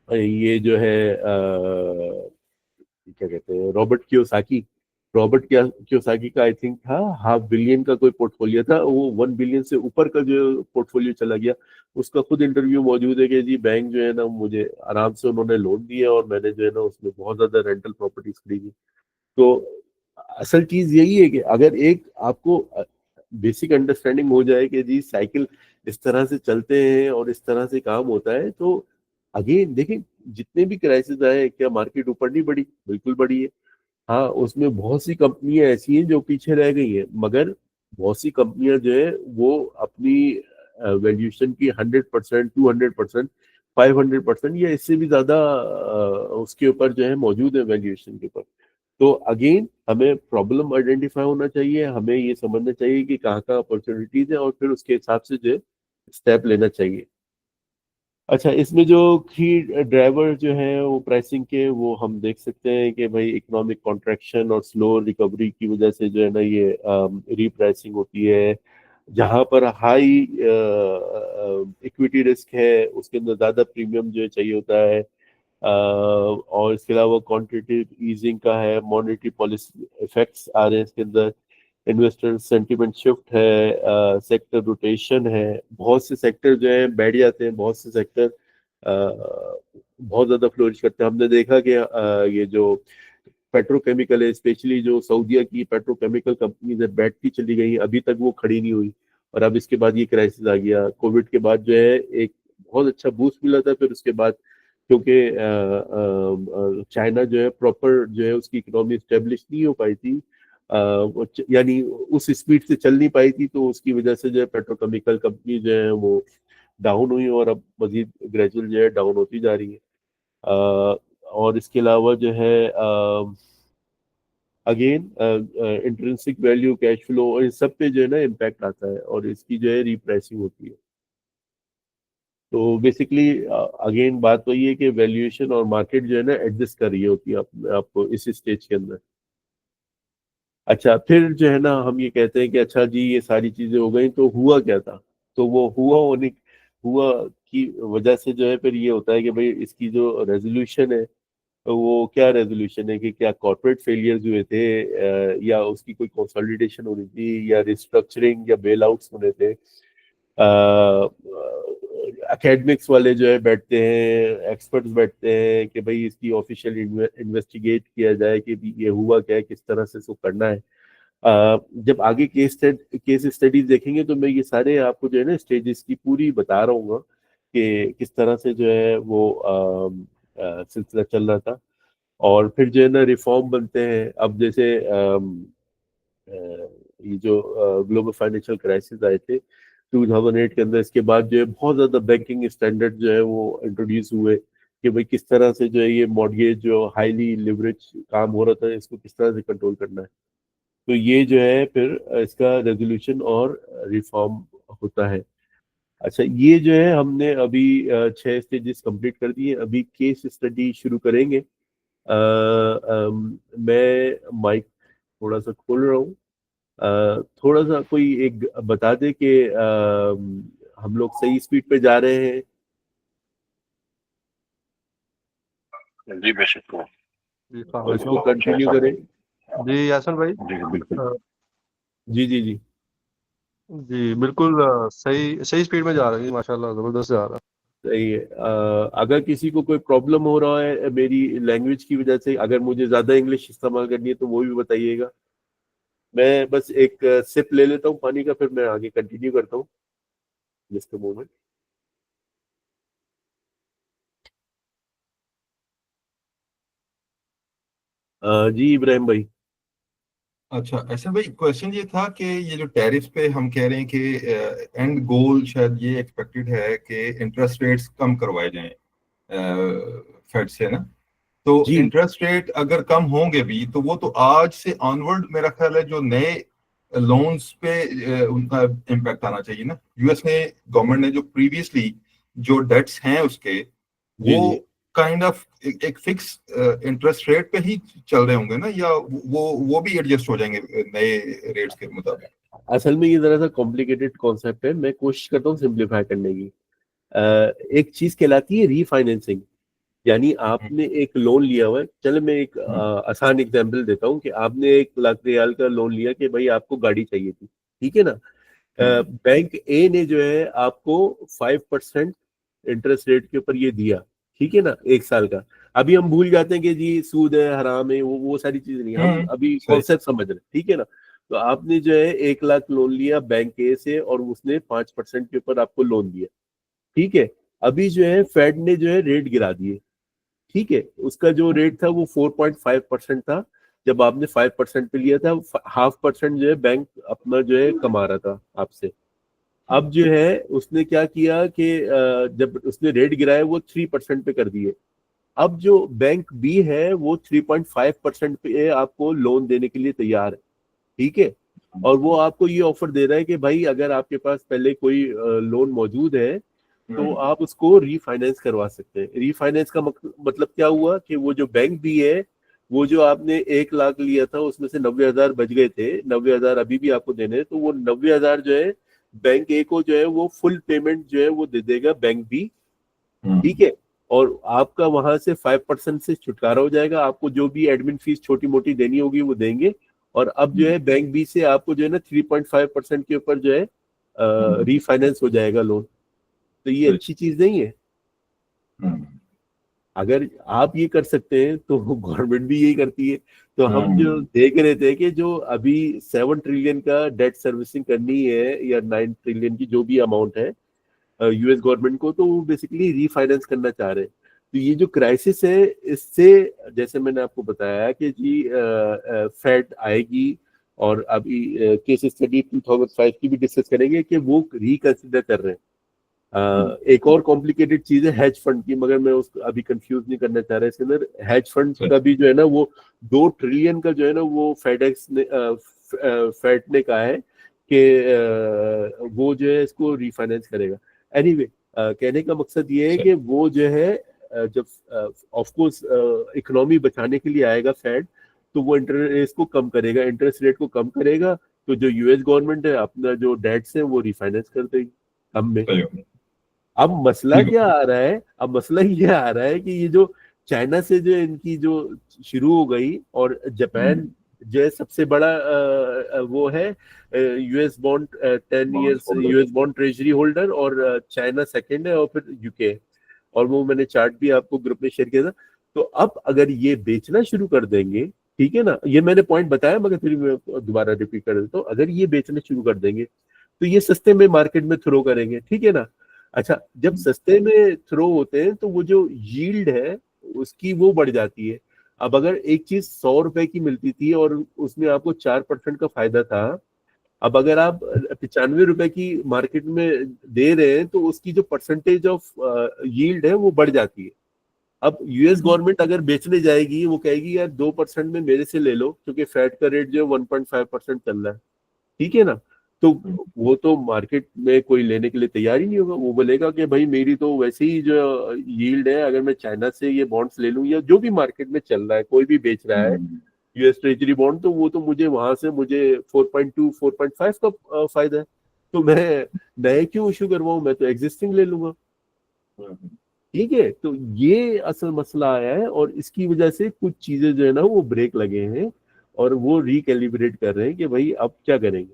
A: ये जो है क्या कहते हैं, रॉबर्ट कियोसाकी का आई थिंक था 500 मिलियन का कोई पोर्टफोलियो था, वो 1 बिलियन से ऊपर का जो पोर्टफोलियो चला गया। उसका खुद इंटरव्यू मौजूद है कि जी बैंक जो है ना मुझे आराम से उन्होंने लोन दिया और मैंने जो है ना उसमें बहुत ज्यादा रेंटल प्रॉपर्टीज खरीदी। तो असल चीज यही है कि अगर एक आपको बेसिक अंडरस्टैंडिंग हो जाए कि जी साइकिल इस तरह से चलते हैं और इस तरह से काम होता है, तो अगेन देखिए जितने भी क्राइसिस आए, क्या मार्केट ऊपर नहीं बढ़ी? बिल्कुल बढ़ी है। हाँ, उसमें बहुत सी कंपनियां ऐसी हैं जो पीछे रह गई हैं, मगर बहुत सी कंपनियां जो है वो अपनी वैल्यूएशन की 100%, 200%, 500% या इससे भी ज्यादा उसके ऊपर जो है मौजूद है वैल्यूएशन के ऊपर। तो अगेन हमें प्रॉब्लम आइडेंटिफाई होना चाहिए, हमें ये समझना चाहिए कि कहाँ कहाँ अपॉर्चुनिटीज है और फिर उसके हिसाब से जो है स्टेप लेना चाहिए। अच्छा, इसमें जो की ड्राइवर जो है वो प्राइसिंग के, वो हम देख सकते हैं कि भाई इकोनॉमिक कॉन्ट्रैक्शन और स्लो रिकवरी की वजह से जो है ना ये रीप्राइसिंग होती है। जहां पर हाई इक्विटी रिस्क है उसके अंदर ज्यादा प्रीमियम जो है चाहिए होता है। और इसके अलावा क्वांटिटेटिव ईजिंग का है, मॉनेटरी पॉलिसी इफेक्ट्स आ रहे हैं इसके अंदर, इन्वेस्टर सेंटिमेंट शिफ्ट है, सेक्टर रोटेशन है। बहुत से सेक्टर जो है बैठ जाते हैं, बहुत से सेक्टर बहुत ज्यादा फ्लोरिश करते हैं। हमने देखा कि ये जो पेट्रोकेमिकल है, स्पेशली जो सऊदीया की पेट्रोकेमिकल कंपनीज है, बैठती चली गई, अभी तक वो खड़ी नहीं हुई। और अब इसके बाद ये क्राइसिस आ गया, कोविड के बाद जो है एक बहुत अच्छा बूस्ट मिला था, फिर उसके बाद क्योंकि चाइना जो है प्रॉपर जो है उसकी इकोनॉमी स्टेब्लिश नहीं हो पाई थी, यानी उस स्पीड से चल नहीं पाई थी, तो उसकी वजह से जो है पेट्रोकेमिकल कंपनी जो है वो डाउन हुई और अब मजीद ग्रेजुअल जो है डाउन होती जा रही है। और इसके अलावा जो है again intrinsic value, cash flow और इन सब पे जो है ना इम्पैक्ट आता है और इसकी जो है रीप्राइसिंग होती है। तो बेसिकली अगेन बात वही है कि वैल्यूएशन और मार्केट जो है ना एडजस्ट कर रही होती है आपको इस स्टेज के अंदर। अच्छा, फिर जो है ना हम ये कहते हैं कि अच्छा जी ये सारी चीजें हो गई, तो हुआ क्या था? तो वो हुआ की वजह से जो है फिर ये होता है कि भाई इसकी जो रेजोल्यूशन है, तो वो क्या रेजोल्यूशन है कि क्या कॉर्पोरेट फेलियर्स हुए थे, या उसकी कोई कंसोलिडेशन होनी थी, या रिस्ट्रक्चरिंग या बेल आउट्स होने थे। एकेडमिक्स वाले जो है बैठते हैं, एक्सपर्ट्स बैठते हैं कि भाई इसकी ऑफिशियल इन्वेस्टिगेट किया जाए कि भी ये हुआ क्या है, किस तरह से इसको करना है। जब आगे केस स्टडीज देखेंगे तो मैं ये सारे आपको जो है ना स्टेजेस की पूरी बता रहा हूँ कि किस तरह से जो है वो सिलसिला चल रहा था। और फिर जो है ना रिफॉर्म बनते हैं। अब जैसे ये जो ग्लोबल फाइनेंशियल क्राइसिस आए थे 2008 के अंदर, इसके बाद जो है बहुत ज्यादा बैंकिंग स्टैंडर्ड जो है वो इंट्रोड्यूस हुए कि भाई किस तरह से जो है ये मॉर्गेज जो हाईली लिवरेज काम हो रहा था इसको किस तरह से कंट्रोल करना है। तो ये जो है फिर इसका रेजोल्यूशन और रिफॉर्म होता है। अच्छा, ये जो है हमने अभी 6 स्टेजेस कंप्लीट कर दिए, अभी केस स्टडी शुरू करेंगे। मैं माइक थोड़ा सा खोल रहा हूँ। थोड़ा सा कोई एक बता दे कि हम लोग सही स्पीड पे जा रहे हैं।
B: जी बेशक।
C: जी
A: और
C: हाँ।
A: इसको कंटिन्यू करें।
C: जी यासन भाई।
B: जी बिल्कुल।
C: अ,
A: जी जी जी।
C: जी बिल्कुल सही सही स्पीड में जा रही है, माशाल्लाह जबरदस्त जा रहा है।
A: सही है। अगर किसी को कोई प्रॉब्लम हो रहा है मेरी लैंग्वेज की वजह से, अगर मुझे ज्यादा इंग्लिश इस्तेमाल करनी है तो वो भी बताइएगा। मैं बस एक सिप ले लेता हूँ पानी का, फिर मैं आगे कंटिन्यू करता हूँ। Just moment. जी इब्राहिम भाई।
D: अच्छा, ऐसा भाई क्वेश्चन ये था कि ये जो टैरिफ पे हम कह रहे हैं कि एंड गोल शायद ये एक्सपेक्टेड है कि इंटरेस्ट रेट्स कम करवाए जाएं फेड से ना। तो
A: जी
D: इंटरेस्ट रेट अगर कम होंगे भी तो वो तो आज से ऑनवर्ड मेरा ख्याल है जो नए लोन्स पे उनका इम्पैक्ट आना चाहिए ना। यूएस ने गवर्नमेंट ने जो प्रीवियसली जो डेट्स हैं उसके
A: जी
D: वो
A: जी।
D: काइंड ऑफ एक फिक्स इंटरेस्ट रेट पे ही चल रहे होंगे ना, या वो भी एडजस्ट हो जाएंगे नए रेट्स के मुताबिक।
A: असल में ये जरा सा कॉम्प्लिकेटेड कॉन्सेप्ट है, मैं कोशिश करता हूँ सिंप्लीफाई करने की। एक चीज कहलाती है रीफाइनेंसिंग। यानी
D: हम्म,
A: आपने एक लोन लिया हुआ है, चलो मैं एक
D: हम्म,
A: आसान एग्जांपल देता हूँ कि आपने 1 लाख रियाल का लोन लिया कि भाई आपको गाड़ी चाहिए थी, ठीक है ना।
D: हम्म,
A: बैंक ए ने जो है आपको 5% इंटरेस्ट रेट के ऊपर ये दिया, ठीक है ना, 1 साल का। अभी हम भूल जाते हैं कि जी सूद है, हराम है, वो सारी चीजें नहीं, हम अभी
D: सही।
A: कॉन्सेप्ट समझ रहे हैं, ठीक है ना। तो आपने जो है 1 लाख लोन लिया बैंक ए से और उसने 5% के ऊपर आपको लोन दिया, ठीक है। अभी जो है फेड ने जो है रेट गिरा दिए, ठीक है। उसका जो रेट था वो 4.5% था, जब आपने 5% पे लिया था, 0.5% जो है बैंक अपना जो है कमा रहा था आपसे। अब जो है उसने क्या किया कि जब उसने रेट गिराया वो 3% पे कर दिए। अब जो बैंक बी है वो 3.5% पे आपको लोन देने के लिए तैयार है, ठीक है। और वो आपको ये ऑफर दे रहा है कि भाई अगर आपके पास पहले कोई लोन मौजूद है तो आप उसको रीफाइनेंस करवा सकते हैं। रीफाइनेंस का मतलब क्या हुआ कि वो जो बैंक भी है, वो जो आपने 1 लाख लिया था उसमें से 90,000 बच गए थे, 90,000 अभी भी आपको देने हैं, तो वो 90,000 जो है बैंक ए को जो है वो फुल पेमेंट जो है वो दे देगा बैंक बी, ठीक है। और आपका वहां से 5% से छुटकारा हो जाएगा, आपको जो भी एडमिन फीस छोटी मोटी देनी होगी वो देंगे। और अब जो है बैंक बी से आपको जो है ना 3.5% के ऊपर जो है रीफाइनेंस हो जाएगा लोन। तो ये अच्छी चीज नहीं है? अगर आप ये कर सकते हैं तो गवर्नमेंट भी यही करती है। तो हम जो देख रहे थे कि जो अभी 7 ट्रिलियन का डेट सर्विसिंग करनी है या 9 ट्रिलियन की जो भी अमाउंट है यूएस गवर्नमेंट को, तो वो बेसिकली रीफाइनेंस करना चाह रहे हैं। तो ये जो क्राइसिस है इससे, जैसे मैंने आपको बताया कि जी फेड आएगी और अभी केस स्टडी 2005 की भी डिस्कस करेंगे कि वो रिकंसिडर कर रहे हैं। एक और कॉम्प्लिकेटेड चीज है हेज फंड की, मगर मैं उसको अभी कंफ्यूज नहीं करना चाह रहा इसके अंदर। हेज फंड का भी जो है ना वो 2 ट्रिलियन का जो है ना वो फेडेक्स ने फेड ने कहा है कि वो जो है इसको रिफाइनेंस करेगा। एनीवे कहने का मकसद ये है कि वो जो है जब ऑफ कोर्स इकोनॉमी बचाने के लिए आएगा फेड, तो वो इंटरेस्ट को कम करेगा, इंटरेस्ट रेट को कम करेगा। तो जो यूएस गवर्नमेंट है अपना जो डेट्स है वो रिफाइनेंस कर देगी कम में। अब मसला क्या आ रहा है, अब मसला ये आ रहा है कि ये जो चाइना से जो इनकी जो शुरू हो गई, और जापान जो है सबसे बड़ा वो है US bond 10 years US bond treasury holder, और चाइना सेकंड है, और फिर यूके। और वो मैंने चार्ट भी आपको ग्रुप में शेयर किया था। तो अब अगर ये बेचना शुरू कर देंगे, ठीक है ना, ये मैंने पॉइंट बताया मगर फिर मैं दोबारा रिपीट कर देता हूँ, अगर ये बेचना शुरू कर देंगे तो ये सस्ते में मार्केट में थ्रो करेंगे, ठीक है ना। अच्छा, जब सस्ते में थ्रो होते हैं तो वो जो यील्ड है उसकी वो बढ़ जाती है। अब अगर एक चीज 100 रुपए की मिलती थी और उसमें आपको 4% का फायदा था, अब अगर आप 95 रुपए की मार्केट में दे रहे हैं तो उसकी जो परसेंटेज ऑफ यील्ड है वो बढ़ जाती है। अब यूएस गवर्नमेंट अगर बेचने जाएगी, वो कहेगी यार 2% में मेरे से ले लो, क्योंकि फेड का रेट जो है 1.5% चल रहा है, ठीक है ना। तो वो तो मार्केट में कोई लेने के लिए तैयार ही नहीं होगा। वो बोलेगा कि भाई मेरी तो वैसे ही जो यील्ड है, अगर मैं चाइना से ये बॉन्ड्स ले लूं या जो भी मार्केट में चल रहा है, कोई भी बेच रहा है यूएस ट्रेजरी बॉन्ड, तो वो तो मुझे वहां से मुझे 4.2 4.5 का फायदा है। तो मैं नए क्यों इशू करवाऊं, मैं तो एग्जिस्टिंग ले लूंगा, ठीक है। तो ये असल मसला आया है और इसकी वजह से कुछ चीजें जो है ना वो ब्रेक लगे हैं और वो रिकैलिब्रेट कर रहे हैं कि भाई अब क्या करेंगे।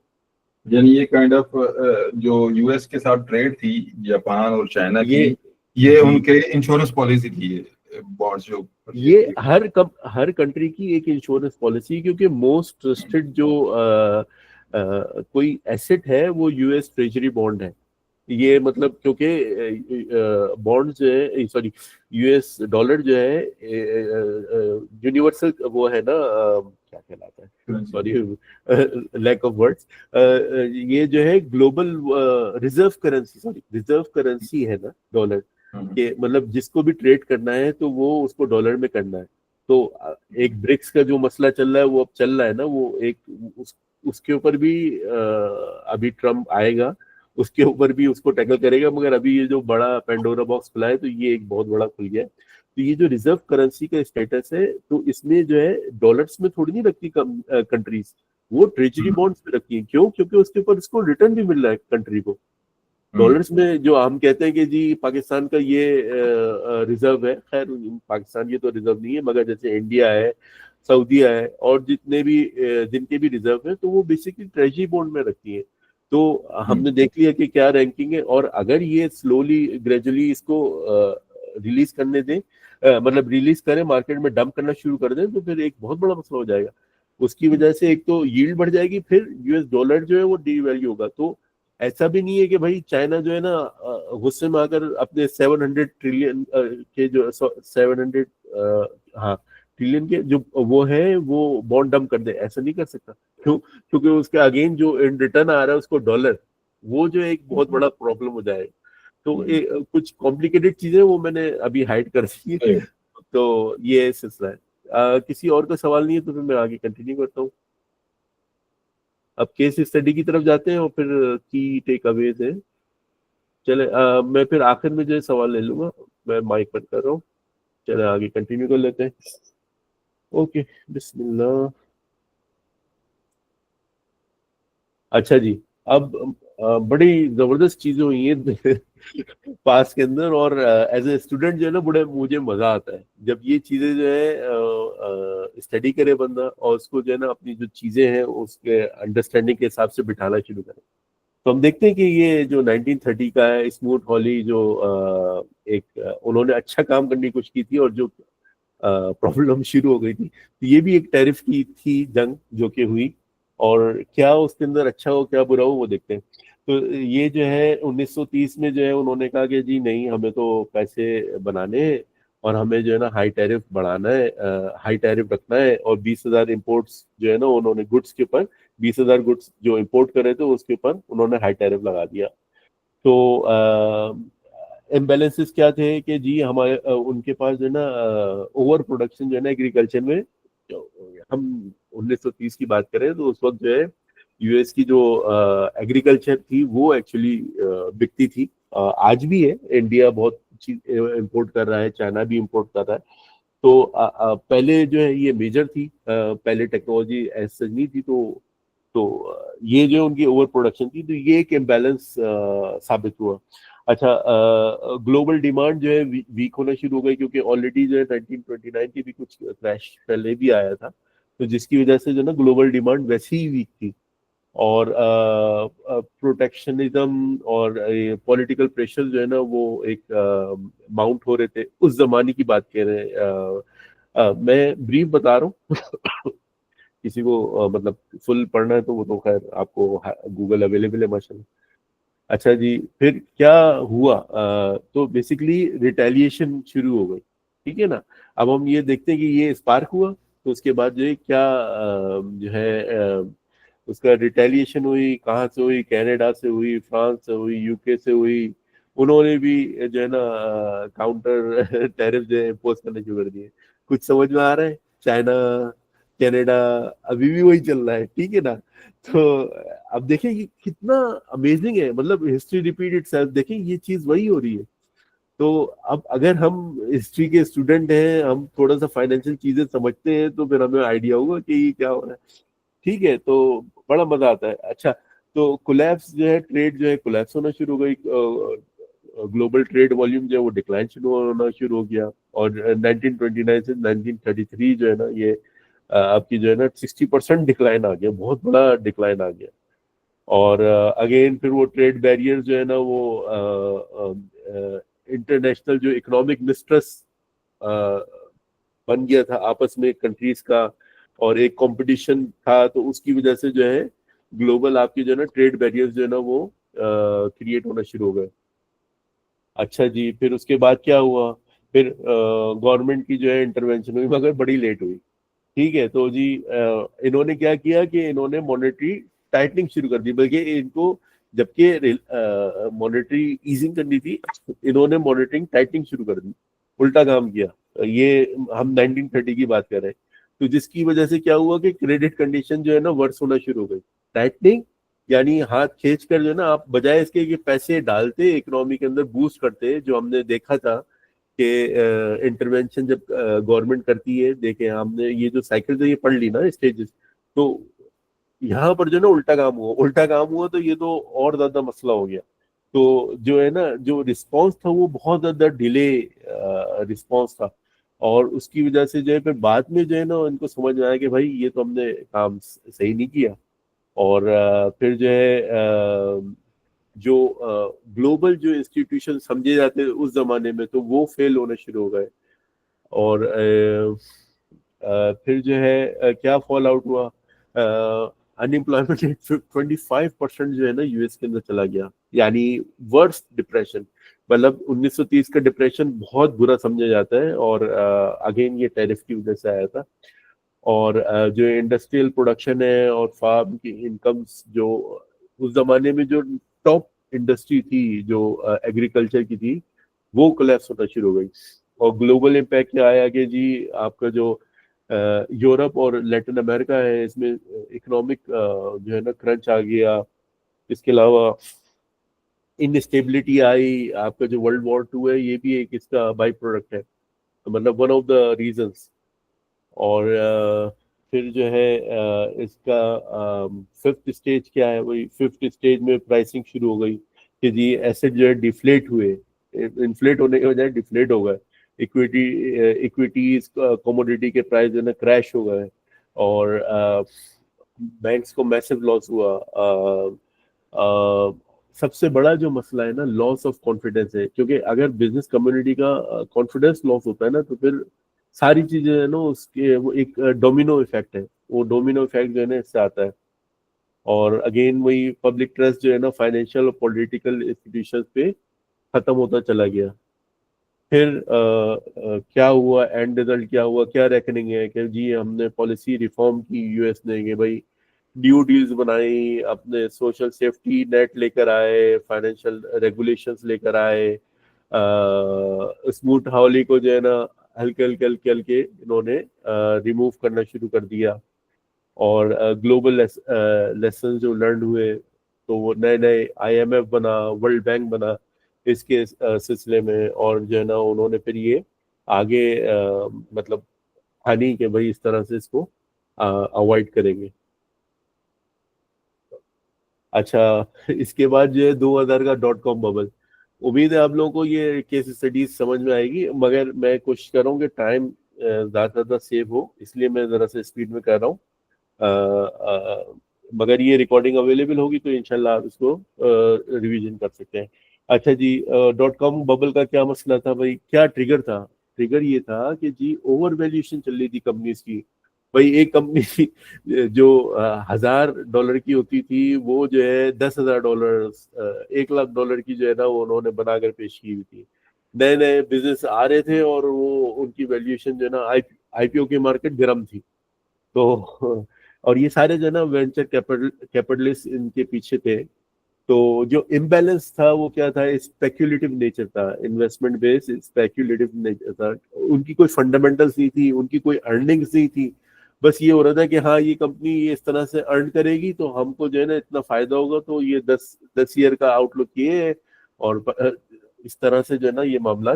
D: यानी ये काइंड ऑफ जो यूएस के साथ ट्रेड थी जापान और चाइना की, ये उनके इंश्योरेंस पॉलिसी थी, बॉन्ड्स जो
A: ये हर कंट्री की एक इंश्योरेंस पॉलिसी, क्योंकि मोस्ट ट्रस्टेड जो कोई एसेट है वो यूएस ट्रेजरी बॉन्ड है। ये मतलब क्योंकि बॉन्ड जो है, सॉरी, यूएस डॉलर जो है यूनिवर्सल वो है ना, क्या कहलाता है, सॉरी लैक ऑफ वर्ड्स, ये जो है global reserve currency, sorry reserve currency है ना डॉलर के, मतलब जिसको भी ट्रेड करना है तो वो उसको डॉलर में करना है। तो एक ब्रिक्स का जो मसला चल रहा है वो अब चल रहा है ना, वो एक उसके ऊपर भी अभी ट्रम्प आएगा, उसके ऊपर भी उसको टैकल करेगा। मगर अभी ये जो बड़ा पेंडोरा बॉक्स खुला है तो ये एक बहुत बड़ा खुल गया है। तो ये जो रिजर्व करेंसी का स्टेटस है, तो इसमें जो है डॉलर्स में थोड़ी नहीं रखती कंट्रीज, वो ट्रेजरी बॉन्ड्स में रखती है। क्यों? क्योंकि उसके ऊपर इसको रिटर्न भी मिल रहा है कंट्री को। डॉलर्स में जो हम कहते हैं कि जी पाकिस्तान का ये रिजर्व है, खैर पाकिस्तान ये तो रिजर्व नहीं है, मगर जैसे इंडिया है, सऊदीया है, और जितने भी जिनके भी रिजर्व है, तो वो बेसिकली ट्रेजरी बॉन्ड में रखती है। तो हमने देख लिया कि क्या रैंकिंग है, और अगर ये स्लोली ग्रेजुअली इसको रिलीज करने दें मतलब रिलीज करें, मार्केट में डंप करना शुरू कर दें, तो फिर एक बहुत बड़ा मसला हो जाएगा। उसकी वजह से एक तो यील्ड बढ़ जाएगी, फिर यूएस डॉलर जो है वो डीवैल्यू होगा। तो ऐसा भी नहीं है कि भाई चाइना जो है ना गुस्से में आकर अपने 700 ट्रिलियन के जो 700 हाँ ट्रिलियन के जो वो है वो बॉन्ड डंप कर दे, ऐसा नहीं कर सकता। क्यों? क्योंकि उसके अगेन जो इन रिटर्न आ रहा है उसको डॉलर, वो जो एक बहुत बड़ा प्रॉब्लम हो जाएगा। तो कुछ कॉम्प्लिकेटेड चीजें वो मैंने अभी हाइड कर दी है। तो ये सिलसिला है। किसी और का सवाल नहीं है तो फिर मैं आगे कंटिन्यू करता हूँ। अब केस स्टडी की तरफ जाते हैं और फिर की टेक अवेज है। चले मैं फिर आखिर में जो है सवाल ले लूंगा। मैं माइक बंद कर रहा हूँ। चले आगे कंटिन्यू कर लेते हैं। ओके, बिस्मिल्लाह। अच्छा जी, अब बड़ी जबरदस्त चीजें हुई हैं पास के अंदर, और एज ए स्टूडेंट जो है ना बड़े मुझे मजा आता है जब ये चीजें जो है स्टडी करे बंदा, और उसको जो है ना अपनी जो चीजें हैं उसके अंडरस्टैंडिंग के हिसाब से बिठाना शुरू करे। तो हम देखते हैं कि ये जो 1930 का है, स्मूथ हॉली जो उन्होंने अच्छा काम करने की कोशिश की थी, और जो प्रॉब्लम शुरू हो गई थी, तो ये भी एक टैरिफ की थी जंग जो कि हुई, और क्या उसके अंदर अच्छा हो क्या बुरा हो वो देखते हैं। तो ये जो है 1930 में जो है उन्होंने कहा कि जी नहीं, हमें तो पैसे बनाने हैं और हमें जो है ना हाई टैरिफ बढ़ाना है, हाई टैरिफ रखना है। और 20,000 इम्पोर्ट्स जो है ना उन्होंने गुड्स के ऊपर, 20,000 गुड्स जो इम्पोर्ट कर रहे थे उसके ऊपर उन्होंने हाई टैरिफ लगा दिया। तो इम्बैलेंसेस क्या थे कि जी हमारे उनके पास जो है ना ओवर प्रोडक्शन जो है ना एग्रीकल्चर में, हम 1930 की बात करें तो उस वक्त जो है यूएस की जो एग्रीकल्चर थी वो एक्चुअली बिकती थी। आज भी है, इंडिया बहुत चीज इम्पोर्ट कर रहा है, चाइना भी इम्पोर्ट कर रहा है। तो पहले जो है ये मेजर थी, पहले टेक्नोलॉजी ऐसा नहीं थी। तो ये जो उनकी ओवर प्रोडक्शन थी, तो ये एक इम्बैलेंस साबित हुआ। अच्छा, ग्लोबल डिमांड जो है वीक होना शुरू हो गई, क्योंकि ऑलरेडी जो है 1929 की भी कुछ क्रैश पहले भी आया था, तो जिसकी वजह से जो है ना ग्लोबल डिमांड वैसे ही वीक थी। और प्रोटेक्शनिज्म और पॉलिटिकल प्रेशर जो है ना वो एक माउंट हो रहे थे, उस जमाने की बात कह रहे हैं। मैं ब्रीफ बता रहा हूँ किसी को मतलब फुल पढ़ना है तो वो तो खैर आपको गूगल अवेलेबल है माशाल्लाह। अच्छा जी, फिर क्या हुआ? तो बेसिकली रिटेलिएशन शुरू हो गई, ठीक है ना। अब हम ये देखते हैं कि ये स्पार्क हुआ, तो उसके बाद जो है क्या जो है उसका रिटेलिएशन हुई, कहाँ से हुई? कनाडा से हुई, फ्रांस से हुई, यूके से हुई। उन्होंने भी जो है ना काउंटर टैरिफ जो है इम्पोज करने शुरू कर दिए। कुछ समझ में आ रहा है? चाइना, कनाडा, अभी भी वही चल रहा है, ठीक है ना। तो अब देखें कि कितना अमेजिंग है, मतलब हिस्ट्री रिपीट इटसेल्फ। देखें ये चीज वही हो रही है। तो अब अगर हम हिस्ट्री के स्टूडेंट हैं, हम थोड़ा सा फाइनेंशियल चीजें समझते हैं, तो फिर हमें आइडिया होगा कि ये क्या हो रहा है, ठीक है। तो बड़ा मजा आता है। अच्छा, तो कोलैप्स जो है, ट्रेड जो है कोलैप्स होना शुरू हो गई, ग्लोबल ट्रेड वॉल्यूम जो है वो डिक्लाइन शुरू होना शुरू हो गया। और 1929 से 1933 जो है ना ये आपकी जो है ना 60% डिक्लाइन आ गया, बहुत बड़ा डिक्लाइन आ गया। और अगेन फिर वो ट्रेड बैरियर जो है ना वो इंटरनेशनल जो इकोनॉमिक मिस्ट्रेस बन गया था आपस में कंट्रीज का, और एक कंपटीशन था, तो उसकी वजह से जो है ग्लोबल आपकी जो है ना ट्रेड बैरियर्स जो है ना वो क्रिएट होना शुरू हो गए। अच्छा जी, फिर उसके बाद क्या हुआ? फिर गवर्नमेंट की जो है इंटरवेंशन हुई, मगर बड़ी लेट हुई, ठीक है। तो जी इन्होंने क्या किया कि इन्होंने मॉनेटरी टाइटनिंग शुरू कर दी, बल्कि इनको जबकि मॉनेटरी ईजिंग करनी थी, इन्होंने मॉनेटरिंग टाइटनिंग शुरू कर दी, उल्टा काम किया। ये हम 1930 की बात कर रहे हैं। तो जिसकी वजह से क्या हुआ कि क्रेडिट कंडीशन जो है ना वर्स होना शुरू हो गई। टाइटनिंग यानी हाथ खींच कर जो है ना, आप बजाय इसके कि पैसे डालते इकोनॉमी के अंदर बूस्ट करते, जो हमने देखा था कि इंटरवेंशन जब गवर्नमेंट करती है, देखे हमने ये जो साइकिल जो ये पढ़ ली ना स्टेजेस, तो यहाँ पर जो है ना उल्टा काम हुआ, उल्टा काम हुआ, तो ये तो और ज्यादा मसला हो गया। तो जो है ना जो रिस्पांस था वो बहुत ज्यादा डिले रिस्पांस था, और उसकी वजह से जो है फिर बाद में जो है ना इनको समझ में आया कि भाई ये तो हमने काम सही नहीं किया। और फिर जो है जो ग्लोबल जो इंस्टीट्यूशन समझे जाते थे उस जमाने में, तो वो फेल होना शुरू हो गए। और फिर जो है क्या फॉल आउट हुआ, अनएम्प्लॉयमेंट रेट 25% जो है ना यूएस के अंदर चला गया, यानी वर्स्ट डिप्रेशन। मतलब 1930 का डिप्रेशन बहुत बुरा समझा जाता है, और अगेन ये टैरिफ की वजह से आया था। और जो इंडस्ट्रियल प्रोडक्शन है और फार्म की इनकम्स, जो उस जमाने में जो टॉप इंडस्ट्री थी जो एग्रीकल्चर की थी, वो कोलैप्स होना शुरू हो गई। और ग्लोबल इम्पैक्ट क्या आया कि जी आपका जो यूरोप और लैटिन अमेरिका है, इसमें इकोनॉमिक जो है ना क्रंच आ गया। इसके अलावा इनस्टेबिलिटी आई। आपका जो वर्ल्ड वॉर 2 है, ये भी एक इसका बाई प्रोडक्ट है, मतलब वन ऑफ द रीजंस। और फिर जो है इसका फिफ्थ स्टेज क्या है, वही फिफ्थ स्टेज में प्राइसिंग शुरू हो गई कि जी एसेट जो है डिफ्लेट हुए, इन्फ्लेट होने के बजाय डिफ्लेट हो गए। इक्विटीज कमोडिटी के प्राइस जो है ना क्रैश हो गए, और बैंक्स को मैसिव लॉस हुआ। सबसे बड़ा जो मसला है ना, लॉस ऑफ कॉन्फिडेंस है, क्योंकि अगर बिजनेस कम्युनिटी का कॉन्फिडेंस लॉस होता है ना, तो फिर सारी चीजें है ना उसके वो एक डोमिनो इफेक्ट है, वो डोमिनो इफेक्ट जो है ना इससे आता है। और अगेन वही पब्लिक ट्रस्ट जो है ना फाइनेंशियल और पॉलिटिकल इंस्टीट्यूशन पे खत्म होता चला गया। फिर क्या हुआ, एंड रिजल्ट क्या हुआ, क्या रेकनिंग है कि जी हमने पॉलिसी रिफॉर्म की यूएस ने, कि भाई न्यू डील्स बनाई, अपने सोशल सेफ्टी नेट लेकर आए, फाइनेंशियल रेगुलेशंस लेकर आए, स्मूथ हाउली को जो है ना हल्के हल्के हल्के हल्के इन्होंने रिमूव करना शुरू कर दिया। और ग्लोबल लेसन जो लर्न हुए, तो वो नए नए आईएमएफ बना, वर्ल्ड बैंक बना इसके सिलसिले में। और जो है ना उन्होंने फिर ये आगे मतलब ठानी कि भाई इस तरह से इसको अवॉइड करेंगे। अच्छा, इसके बाद जो है 2000 का डॉट कॉम बबल। उम्मीद है आप लोगों को ये केस स्टडीज समझ में आएगी, मगर मैं कोशिश कर रहा हूँ कि टाइम ज़्यादा से ज़्यादा सेव हो, इसलिए मैं ज़रा से स्पीड में कर रहा हूँ। मगर ये रिकॉर्डिंग अवेलेबल होगी तो इंशाल्लाह आप इसको रिवीजन कर सकते हैं। अच्छा जी, डॉट कॉम बबल का क्या मसला था भाई, क्या ट्रिगर था? ट्रिगर ये था कि जी ओवर वैल्यूएशन चल रही थी कंपनीज की। भाई एक कंपनी जो $1000 की होती थी, वो जो है $10,000, $1,00,000 की जो है ना वो उन्होंने बनाकर पेश की हुई थी। नए नए बिजनेस आ रहे थे, और वो उनकी वैल्यूएशन जो है ना आईपीओ की मार्केट गर्म थी। तो और ये सारे जो है ना वेंचर कैपिटलिस्ट इनके पीछे थे। तो जो इम्बैलेंस था वो क्या था, स्पेक्यूलेटिव नेचर था, इन्वेस्टमेंट बेस्ड स्पेक्यूलेटिव नेचर था। उनकी कोई फंडामेंटल्स नहीं थी, उनकी कोई अर्निंग्स नहीं थी। बस ये हो रहा था कि हाँ ये कंपनी ये इस तरह से अर्न करेगी तो हमको जो है ना इतना फायदा होगा, तो ये 10 ईयर का आउटलुक ये है। और इस तरह से जो है ना ये मामला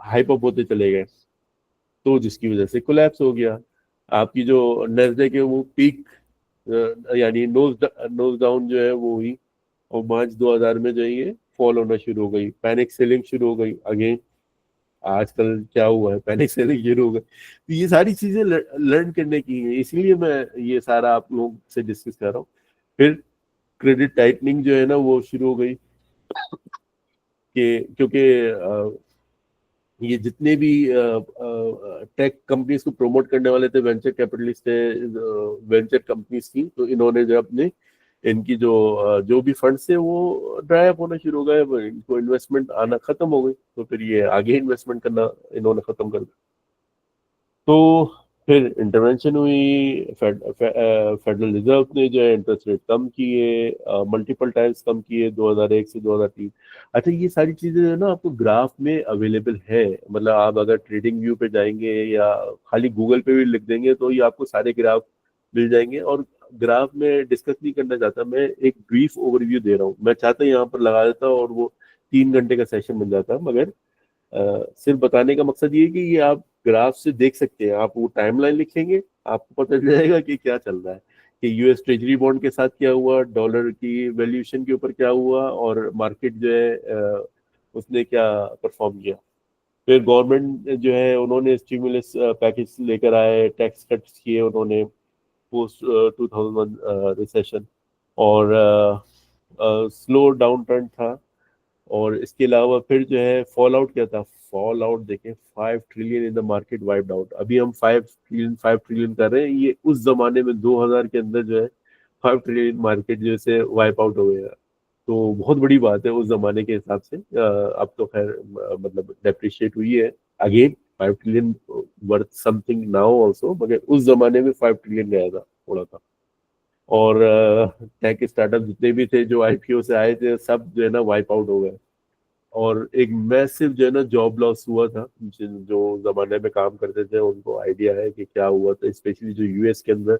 A: हाइप अप होते चले गए, तो जिसकी वजह से कोलैप्स हो गया। आपकी जो नैस्डैक है वो पीक, यानी नोज डाउन जो है वो हुई, और मार्च 2000 में जो है ये फॉल होना शुरू हो गई, पैनिक सेलिंग शुरू हो गई। अगेन आजकल क्या हुआ है, पैनिक सेलिंग शुरू हो गई। तो ये सारी चीजें लर्न करने की है, इसलिए मैं ये सारा आप लोगों से डिस्कस कर रहा हूँ। फिर क्रेडिट टाइटनिंग जो है ना वो शुरू हो गई, कि क्योंकि ये जितने भी टेक कंपनीज को प्रमोट करने वाले थे वेंचर कैपिटलिस्ट थे, वेंचर कंपनीज थी, तो इन्होंने जो अपने इनकी जो भी फंड्स थे वो ड्राई अप होना शुरू हो गए, इनको इन्वेस्टमेंट आना खत्म हो गई, तो फिर ये आगे इन्वेस्टमेंट करना इन्होंने खत्म कर दिया। तो फिर इंटरवेंशन हुई, फेडरल रिजर्व ने जो है इंटरेस्ट रेट कम किए, मल्टीपल टाइम्स कम किए 2001 से 2003। अच्छा, ये सारी चीजें जो है ना आपको ग्राफ में अवेलेबल है, मतलब आप अगर ट्रेडिंग व्यू पे जाएंगे या खाली गूगल पे भी लिख देंगे तो ये आपको सारे ग्राफ मिल जाएंगे। और ग्राफ में डिस्कस नहीं करना चाहता, मैं एक ब्रीफ ओवरव्यू दे रहा हूँ। मैं चाहता यहाँ पर लगा देता और वो 3 घंटे का सेशन बन जाता, मगर सिर्फ बताने का मकसद ये है कि ये आप ग्राफ से देख सकते हैं। आप वो टाइमलाइन लिखेंगे, आपको पता चल जाएगा कि क्या चल रहा है, कि यूएस ट्रेजरी बॉन्ड के साथ क्या हुआ, डॉलर की वैल्यूएशन के ऊपर क्या हुआ, और मार्केट जो है उसने क्या परफॉर्म किया। फिर गवर्नमेंट जो है उन्होंने स्टिमुलस पैकेज लेकर आए, टैक्स कट्स किए उन्होंने पोस्ट 2001 रिसेशन, और स्लो डाउन टर्न था। और इसके अलावा फिर जो है फॉल आउट क्या था, फॉल आउट देखें, 5 trillion in the market wiped out. अभी हम 5 ट्रिलियन कर रहे हैं, ये उस जमाने में 2000 के अंदर जो है 5 ट्रिलियन मार्केट जैसे वाइप आउट हो गया। तो बहुत बड़ी बात है उस जमाने के हिसाब से। अब तो खैर मतलब डेप्रिशिएट हुई है again, 5 trillion worth something now also, मगर उस जमाने में 5 ट्रिलियन गया था थोड़ा था। और टेक स्टार्टअप जितने भी थे जो आईपीओ से आए थे, सब जो है ना वाइप आउट हो गए। और एक मैसिव जो है ना जॉब लॉस हुआ था। जो जमाने में काम करते थे उनको आइडिया है कि क्या हुआ था, स्पेशली जो यूएस के अंदर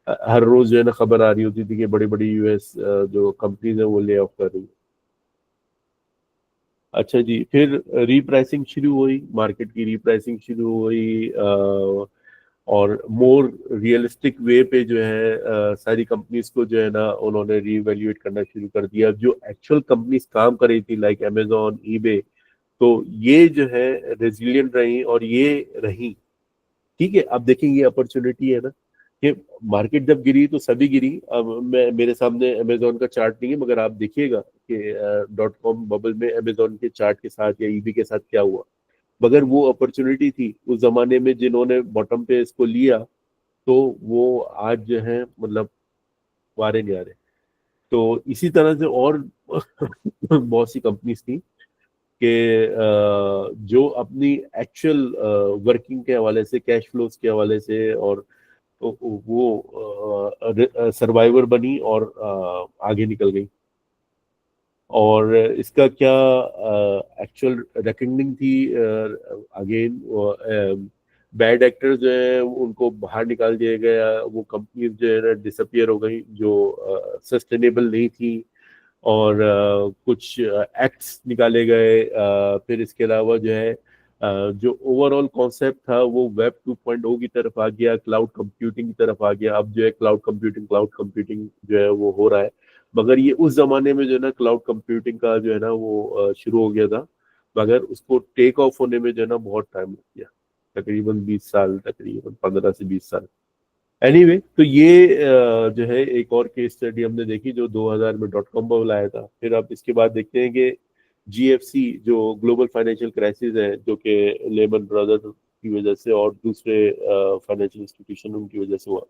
A: हर रोज जो है ना खबर आ रही होती थी कि बड़ी बड़ी यूएस जो कंपनीज है वो ले ऑफ कर रही है। अच्छा जी, फिर रीप्राइसिंग शुरू हुई, मार्केट की रीप्राइसिंग शुरू हुई, और मोर रियलिस्टिक वे पे जो है सारी कंपनीज को जो है ना उन्होंने रीवैल्यूएट करना शुरू कर दिया। जो एक्चुअल कंपनीज काम कर रही थी लाइक अमेजोन, ईबे, तो ये जो है रेजिलियंट रही और ये रही। ठीक है, अब देखेंगे अपॉर्चुनिटी है ना कि मार्केट जब गिरी तो सभी गिरी। अब मैं, मेरे सामने अमेजोन का चार्ट नहीं है, मगर आप देखिएगा कि .com बबल में अमेजोन के चार्ट के साथ या ईबी के साथ क्या हुआ। मगर वो अपॉर्चुनिटी थी उस जमाने में, जिन्होंने बॉटम पे इसको लिया तो वो आज जो है मतलब वारे नहीं आ रहे। तो इसी तरह से और बहुत सी कंपनीज थी कि जो अपनी एक्चुअल वर्किंग के हवाले से, कैश फ्लोज के हवाले से, और वो सर्वाइवर बनी और आगे निकल गई। और इसका क्या एक्चुअल रेकनिंग थी, अगेन बैड एक्टर्स जो है उनको बाहर निकाल दिया गया, वो कंपनीज जो है ना डिसअपियर हो गई जो सस्टेनेबल नहीं थी। और कुछ एक्ट्स निकाले गए। फिर इसके अलावा जो है जो ओवरऑल कॉन्सेप्ट था वो वेब 2.0 की तरफ आ गया, क्लाउड कंप्यूटिंग की तरफ आ गया। अब जो है क्लाउड कंप्यूटिंग जो है वो हो रहा है। मगर ये उस जमाने में जो है ना क्लाउड कंप्यूटिंग का जो है ना वो शुरू हो गया था, मगर उसको टेक ऑफ होने में जो है ना बहुत टाइम लग गया, तकरीबन 20 साल, तकरीबन 15 से 20 साल। एनीवे, तो ये जो है एक और केस स्टडी हमने देखी जो 2000 में .com बबल आया था। फिर आप इसके बाद देखते हैं कि जीएफसी जो ग्लोबल फाइनेंशियल क्राइसिस है, जो कि लेमन ब्रदर्स की वजह से और दूसरे फाइनेंशियल इंस्टीट्यूशन उनकी वजह से हुआ।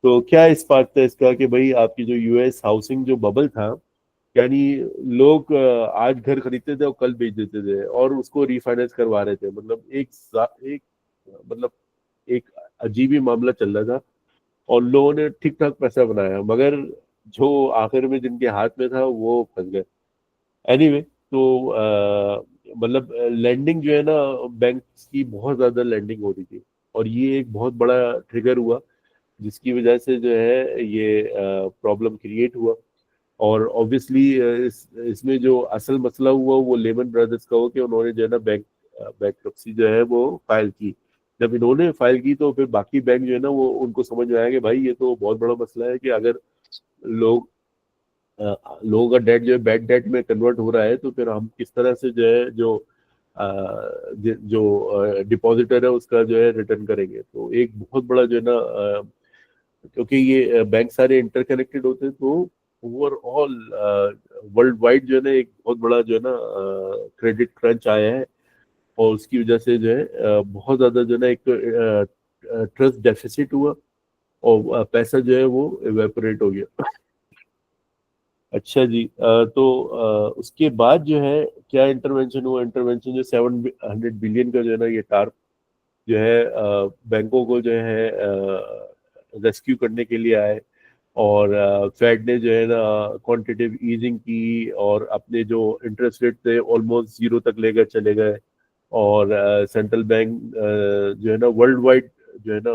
A: तो क्या इस बात था इसका कि भाई आपकी जो यूएस हाउसिंग जो बबल था, यानी लोग आज घर खरीदते थे और कल बेच देते थे और उसको रिफाइनेंस करवा रहे थे। मतलब एक मतलब एक अजीब ही मामला चल रहा था और लोगों ने ठीक ठाक पैसा बनाया, मगर जो आखिर में जिनके हाथ में था वो फंस गए। एनीवे, तो मतलब लैंडिंग जो है ना, बैंक की बहुत ज्यादा लैंडिंग हो रही थी और ये एक बहुत बड़ा ट्रिगर हुआ, जिसकी वजह से जो है ये प्रॉब्लम क्रिएट हुआ। और ऑब्वियसली इसमें जो असल मसला हुआ वो लेमन ब्रदर्स का हो कि उन्होंने जो है ना बैंक्रप्सी जो है वो फाइल की। जब इन्होंने फाइल की तो फिर बाकी बैंक जो है ना वो उनको समझ में आया कि भाई ये तो बहुत बड़ा मसला है कि अगर लोग लोगों का डेट जो है बैड डेट में कन्वर्ट हो रहा है, तो फिर हम किस तरह से जो है जो डिपॉजिटर है उसका जो है रिटर्न करेंगे। तो एक बहुत बड़ा जो है ना क्योंकि ये बैंक सारे इंटरकनेक्टेड होते हैं, तो ओवरऑल वर्ल्ड वाइड जो है ना एक बहुत बड़ा जो है ना क्रेडिट क्रंच आया है। और उसकी वजह से जो है बहुत ज्यादा जो है ना एक ट्रस्ट डेफिसिट हुआ और पैसा जो है वो इवेपोरेट हो गया। अच्छा जी, तो उसके बाद जो है क्या इंटरवेंशन हुआ? इंटरवेंशन जो 700 बिलियन का जो है ना ये टार्प जो है बैंकों को जो है रेस्क्यू करने के लिए आए। और फेड ने जो है ना क्वांटिटेटिव ईजिंग की और अपने जो इंटरेस्ट रेट थे ऑलमोस्ट जीरो तक लेकर चले गए। और सेंट्रल बैंक जो है ना वर्ल्ड वाइड जो है ना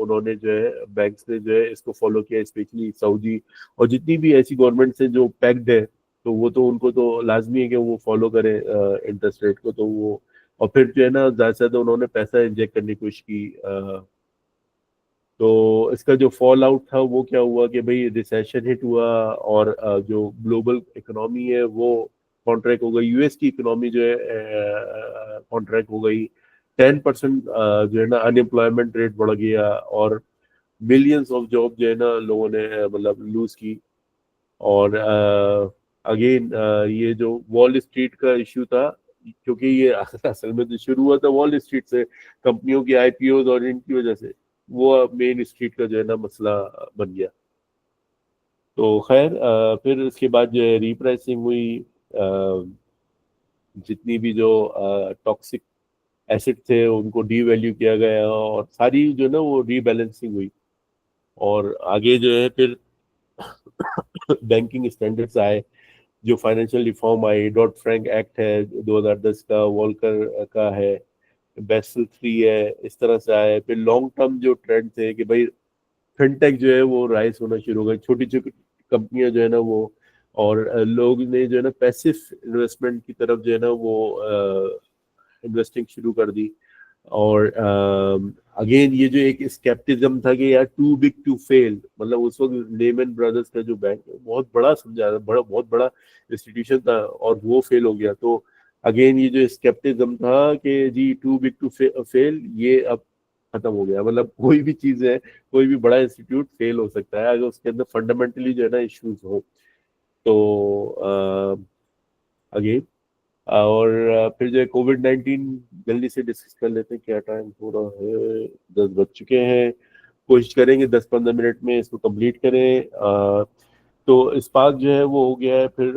A: उन्होंने जो है बैंक्स ने जो है इसको फॉलो किया, स्पेशली सऊदी और जितनी भी ऐसी गवर्नमेंट्स है जो पैक्ड है, तो वो तो उनको तो लाजमी है कि वो फॉलो करें इंटरेस्ट रेट को। तो वो और फिर जो है ना ज़्यादा से ज़्यादा उन्होंने पैसा इंजेक्ट करने की कोशिश की। तो इसका जो फॉल आउट था वो क्या हुआ कि भाई रिसेशन हिट हुआ और जो ग्लोबल इकोनॉमी है वो कॉन्ट्रैक्ट हो गई। यूएस की इकोनॉमी जो है कॉन्ट्रैक्ट हो गई। 10% जो है ना अनएम्प्लॉयमेंट रेट बढ़ गया और मिलियंस ऑफ जॉब जो है ना लोगों ने मतलब लूज की। और अगेन ये जो वॉल स्ट्रीट का इश्यू था, क्योंकि ये असल में तो शुरू हुआ था वॉल स्ट्रीट से, कंपनियों की आईपीओ और इनकी वजह से, वो मेन स्ट्रीट का जो है ना मसला बन गया। तो खैर फिर उसके बाद जो है रीप्राइसिंग हुई, जितनी भी जो टॉक्सिक एसेट थे उनको डीवैल्यू किया गया और सारी जो ना वो रीबैलेंसिंग हुई। और आगे जो है फिर बैंकिंग स्टैंडर्ड्स आए, जो फाइनेंशियल रिफॉर्म आई, डॉट फ्रैंक एक्ट है 2010 का, वॉल्कर का है, बेसल 3 है, इस तरह से आए। फिर लॉन्ग टर्म जो ट्रेंड थे कि भाई फिनटेक जो है वो राइज होना शुरू हो गई, छोटी छोटी कंपनियां जो है ना वो, और लोग ने जो है ना पैसिव इन्वेस्टमेंट की तरफ जो है ना वो इन्वेस्टिंग शुरू कर दी। और अगेन ये जो एक स्केप्टिज्म था कि यार टू बिग टू फेल, मतलब उस वक्त लेमन ब्रदर्स का जो बैंक है बहुत बड़ा समझा, बहुत बड़ा इंस्टीट्यूशन था और वो फेल हो गया। तो अगेन ये जो स्केप्टिज्म था कि जी टू बिग टू फेल, ये अब खत्म हो गया। मतलब कोई भी चीज है, कोई भी बड़ा इंस्टीट्यूट फेल हो सकता है अगर उसके अंदर फंडामेंटली जो है ना इश्यूज हो। तो अगेन और फिर जो है कोविड-19, जल्दी से डिस्कस कर लेते हैं, क्या टाइम हो रहा है, 10 बज चुके हैं। कोशिश करेंगे 10-15 मिनट में इसको कंप्लीट करें। तो स्पार्क जो है वो हो गया है। फिर